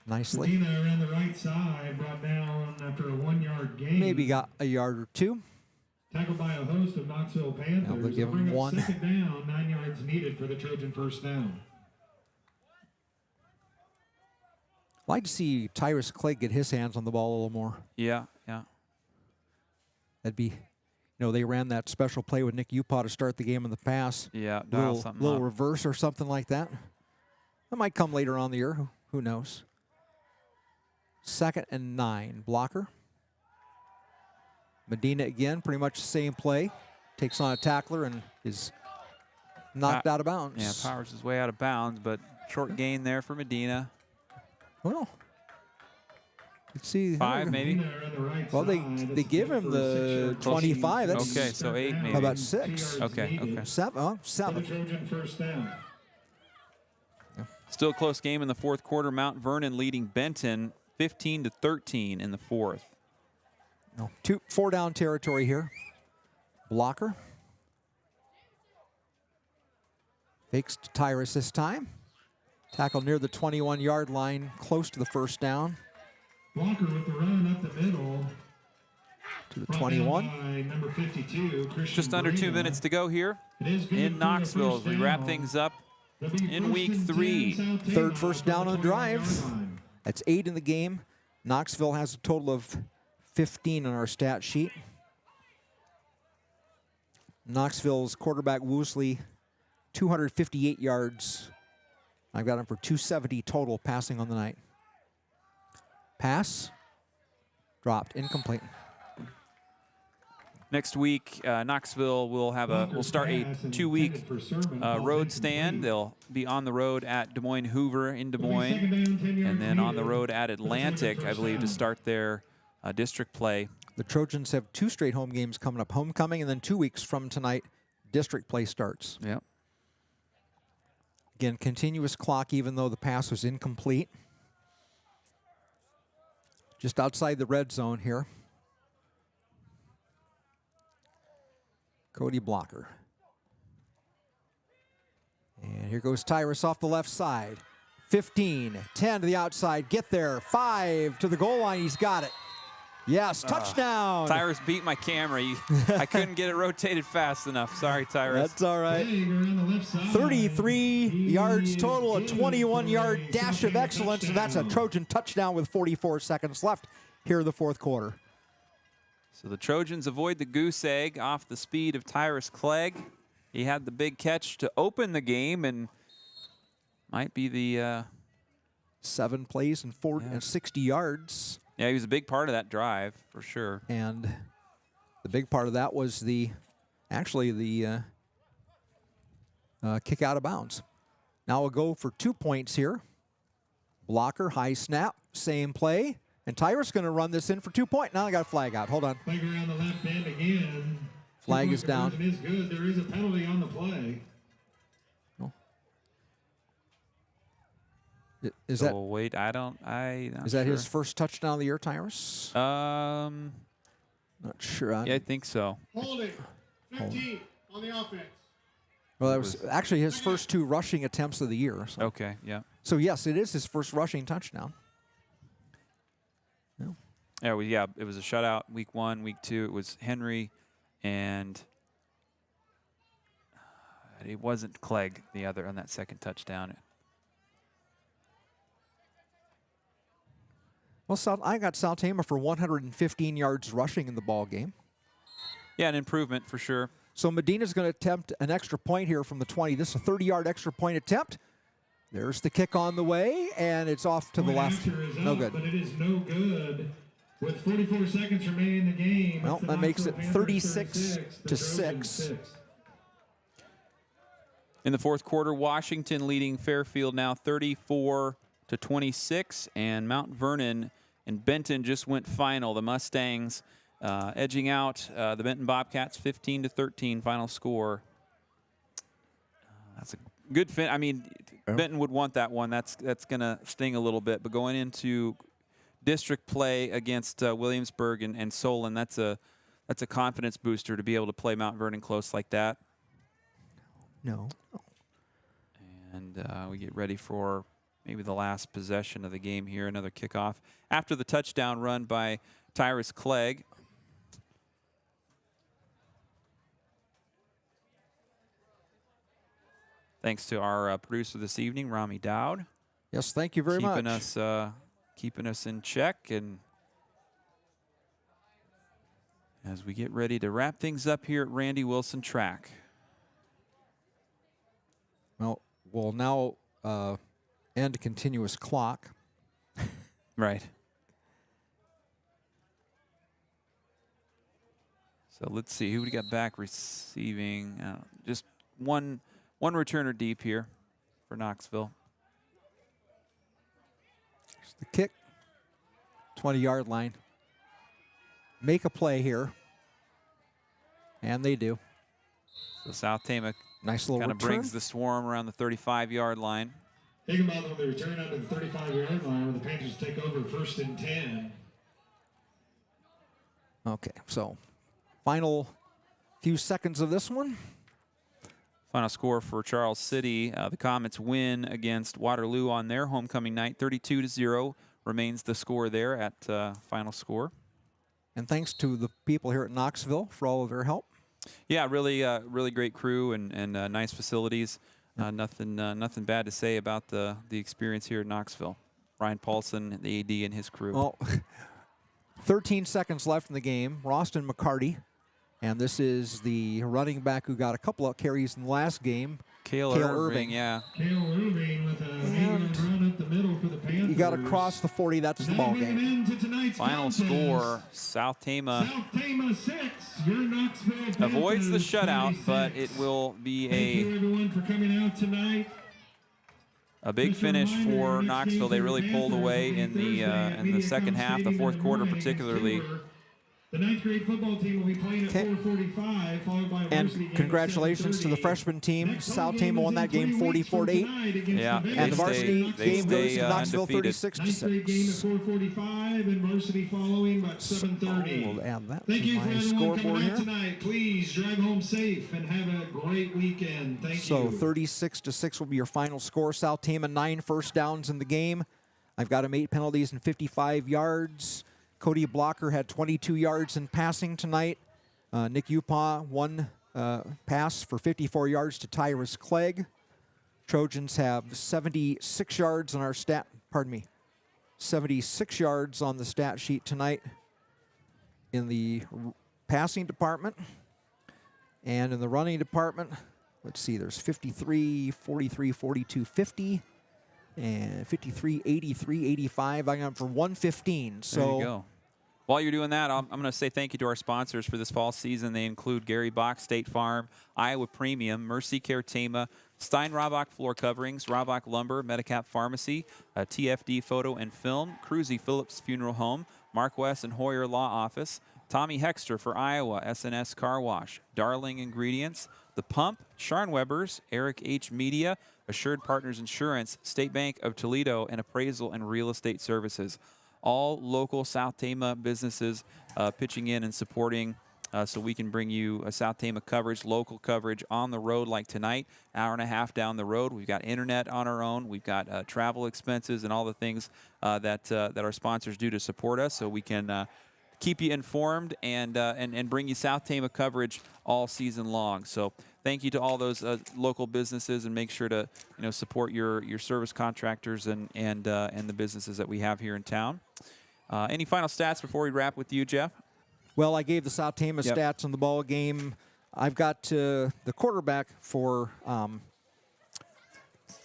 nicely. Medina around the right side, brought down after a 1-yard gain. Maybe got a yard or 2. Tackled by a host of Knoxville Panthers. Now they'll give him 1. 2nd down, 9 yards needed for the Trojan first down. I'd like to see Tyrus Clegg get his hands on the ball a little more. Yeah. That'd be, they ran that special play with Nick Upaw to start the game in the pass. Yeah, little reverse or something like that. That might come later on in the year. Who knows? 2nd and 9. Blocker. Medina again, pretty much the same play. Takes on a tackler and is knocked out of bounds. Yeah, powers his way out of bounds, but short gain there for Medina. Well, let's see. 5 maybe? Well, they give him the 25. That's okay, so 8 maybe. How about 6? Okay. 7. 7. Trojan first down. Still a close game in the 4th quarter. Mount Vernon leading Benton 15-13 in the 4th. 4 down territory here. Blocker. Fakes to Tyrus this time. Tackle near the 21-yard line, close to the first down. Blocker with the run up the middle. To the 21. Number 52, Just under 2 minutes to go here in Knoxville as we wrap things up in week 3. 3rd first down on the drive. That's 8 in the game. Knoxville has a total of 15 on our stat sheet. Knoxville's quarterback Woosley, 258 yards. I've got him for 270 total passing on the night. Pass, dropped, incomplete. Next week, Knoxville will start a 2-week road stand. They'll be on the road at Des Moines Hoover in Des Moines, and then on the road at Atlantic, I believe, to start their district play. The Trojans have 2 straight home games coming up. Homecoming, and then 2 weeks from tonight, district play starts. Yep. Again, continuous clock, even though the pass was incomplete. Just outside the red zone here. Cody Blocker. And here goes Tyrus off the left side. 15, 10 to the outside. Get there. 5 to the goal line. He's got it. Yes, touchdown. Tyrus beat my camera. I couldn't get it rotated fast enough. Sorry, Tyrus. That's all right. 33 yards total, a 21-yard dash of excellence, and that's a Trojan touchdown with 44 seconds left here in the fourth quarter. So the Trojans avoid the goose egg off the speed of Tyrus Clegg. He had the big catch to open the game and might be the 7 plays and 60 yards. Yeah, he was a big part of that drive for sure. And the big part of that was the kick out of bounds. Now we'll go for 2 points here. Blocker, high snap, same play. And Tyrus going to run this in for 2 points. Now I got a flag out. Hold on. Flag around the left end again. Flag is down. Is good. There is a penalty on the play. Is that? Wait, I'm is that his first touchdown of the year, Tyrus? Not sure. Yeah, I think so. Holding. 15 on the offense. Well, that was actually his first 2 rushing attempts of the year. So. Okay, yeah. So yes, it is his first rushing touchdown. No. Yeah, it was a shutout. Week 1, week 2, it was Henry, and it wasn't Clegg the other on that second touchdown. Well, I got South Tama for 115 yards rushing in the ball game. Yeah, an improvement for sure. So Medina's going to attempt an extra point here from the 20. This is a 30-yard extra point attempt. There's the kick on the way, and it's off to the left. No good. But it is no good. With 44 seconds remaining in the game. Well, that makes it 36-6. In the fourth quarter, Washington leading Fairfield now 34-26, and Mount Vernon and Benton just went final. The Mustangs edging out the Benton Bobcats 15-13 final score. That's a good fit. I mean, Benton would want that one. That's going to sting a little bit. But going into district play against Williamsburg and Solon, that's a confidence booster to be able to play Mount Vernon close like that. No. And we get ready for maybe the last possession of the game here, another kickoff. After the touchdown run by Tyrus Clegg. Thanks to our producer this evening, Rami Dowd. Yes, thank you very much. Keeping us in check, and as we get ready to wrap things up here at Randy Wilson Track. Well, we'll now end continuous clock. Right. So let's see who we got back receiving. Just one returner deep here for Knoxville. There's the kick, 20-yard line. Make a play here, and they do. So South Tama nice little kind of brings the swarm around the 35-yard line. Higginbotham on the return under the 35-yard line where the Panthers take over 1st and 10. Okay, so final few seconds of this one. Final score for Charles City. The Comets win against Waterloo on their homecoming night. 32-0 remains the score there at final score. And thanks to the people here at Knoxville for all of their help. Yeah, really great crew and nice facilities. Nothing bad to say about the experience here at Knoxville. Ryan Paulson, the AD, and his crew. Well, 13 seconds left in the game. Roston McCarty. And this is the running back who got a couple of carries in the last game. Cale Irving, yeah. Cale Irving with a run up the middle for the Panthers. You got to cross the 40. That's the ball game. Final score, South Tama 6, your Knoxville Panthers avoids the shutout, 36. but it will be Thank you everyone for coming out tonight. a big finish for Knoxville. They really pulled away in the second half, the fourth quarter particularly. The 9th grade football team will be playing at 4:45, followed by And Varsity game congratulations to the freshman team. South Tama won that game 44-8. Yeah, And the varsity game goes to Knoxville undefeated. 36-6. 9th grade game at 4:45 and Varsity following about 7:30. We'll add that Thank to you for my everyone scoreboard coming here. out tonight. Please drive home safe and have a great weekend. Thank So you. 36-6 will be your final score. South Tama 9 first downs in the game. I've got him 8 penalties and 55 yards. Cody Blocker had 22 yards in passing tonight. Nick Upaw, 1 pass for 54 yards to Tyrus Clegg. Trojans have 76 yards on our 76 yards on the stat sheet tonight in the passing department. And in the running department, let's see, there's 53, 43, 42, 50. And 53, 83, 85. I got them for 115. So there you go. While you're doing that, I'm going to say thank you to our sponsors for this fall season. They include Gary Bock, State Farm, Iowa Premium, MercyCare Tama, Stein-Hrabak Floor Coverings, Hrabak Lumber, Medicap Pharmacy, TFD Photo and Film, Kruse-Phillips Funeral Home, Marquess and Hoyer Law Office, Tommy Hexter for Iowa, S&S Car Wash, Darling Ingredients, The Pump, Scharnweber's, Eric H. Media, Assured Partners Insurance, State Bank of Toledo, and Appraisal and Real Estate Services. All local South Tama businesses pitching in and supporting so we can bring you a South Tama coverage, local coverage on the road like tonight, hour and a half down the road. We've got internet on our own. We've got travel expenses and all the things that our sponsors do to support us so we can keep you informed and bring you South Tama coverage all season long. So thank you to all those local businesses, and make sure to support your service contractors and the businesses that we have here in town. Any final stats before we wrap with you, Jeff? Well, I gave the South Tama stats on the ball game. I've got the quarterback for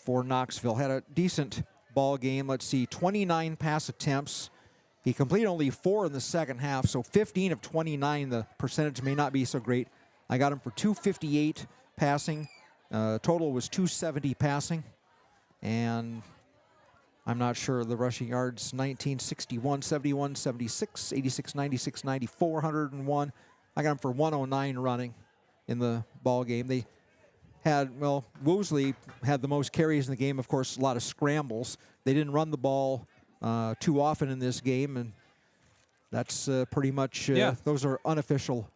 Knoxville had a decent ball game. Let's see, 29 pass attempts. He completed only 4 in the second half, so 15 of 29. The percentage may not be so great. I got him for 258 passing. Total was 270 passing. And I'm not sure the rushing yards, 19, 61, 71, 76, 86, 96, 94, 101. I got him for 109 running in the ball game. They had, well, Woosley had the most carries in the game. Of course, a lot of scrambles. They didn't run the ball too often in this game, and that's pretty much those are unofficial,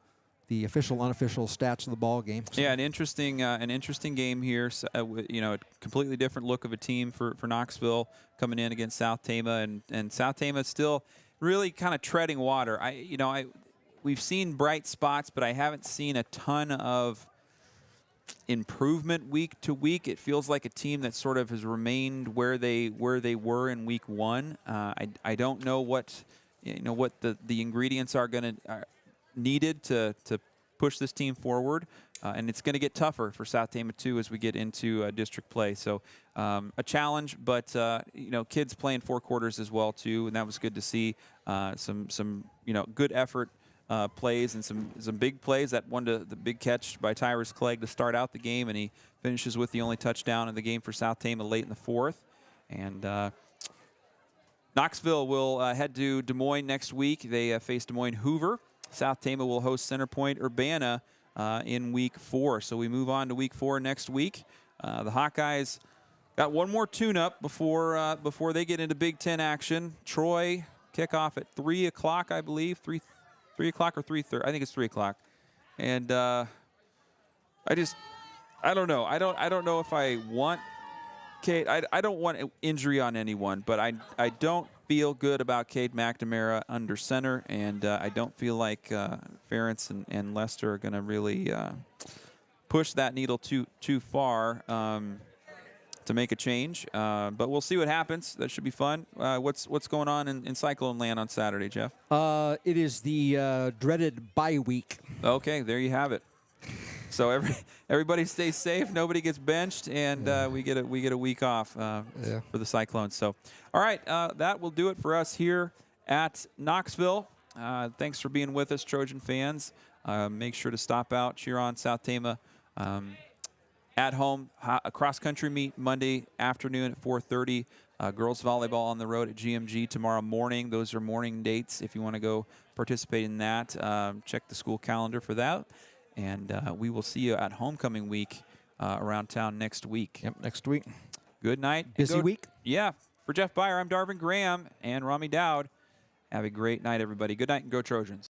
the official unofficial stats of the ball game. So. Yeah, an interesting game here. A completely different look of a team for Knoxville coming in against South Tama, and South Tama still really kind of treading water. We've seen bright spots, but I haven't seen a ton of improvement week to week. It feels like a team that sort of has remained where they were in week 1. I don't know what the ingredients are needed to push this team forward, and it's going to get tougher for South Tama too as we get into district play. So a challenge, but kids playing 4 quarters as well too, and that was good to see. Some good effort. Plays and some big plays. That one to the big catch by Tyrus Clegg to start out the game, and he finishes with the only touchdown in the game for South Tama late in the 4th. And Knoxville will head to Des Moines next week. They face Des Moines Hoover. South Tama will host Center Point Urbana in week 4. So we move on to week 4 next week. The Hawkeyes got one more tune-up before they get into Big Ten action. Troy kickoff at 3 o'clock, I believe. 3 o'clock or 3:30? I think it's 3 o'clock. And I don't know. I don't know if I want Cade. I don't want injury on anyone, but I don't feel good about Cade McNamara under center, and I don't feel like Ferentz and Lester are going to really push that needle too far. to make a change. But we'll see what happens. That should be fun. What's going on in Cyclone Land on Saturday, Jeff? It is the dreaded bye week. Okay, there you have it. So everybody stays safe. Nobody gets benched, and we get a week off for the Cyclones. So, all right, that will do it for us here at Knoxville. Thanks for being with us, Trojan fans. Make sure to stop out, cheer on South Tama. At home, a cross-country meet Monday afternoon at 4:30. Girls volleyball on the road at GMG tomorrow morning. Those are morning dates if you want to go participate in that. Check the school calendar for that. And we will see you at homecoming week around town next week. Yep, next week. Good night. Busy week. Yeah. For Jeff Byer, I'm Darvin Graham and Rami Dowd. Have a great night, everybody. Good night and go Trojans.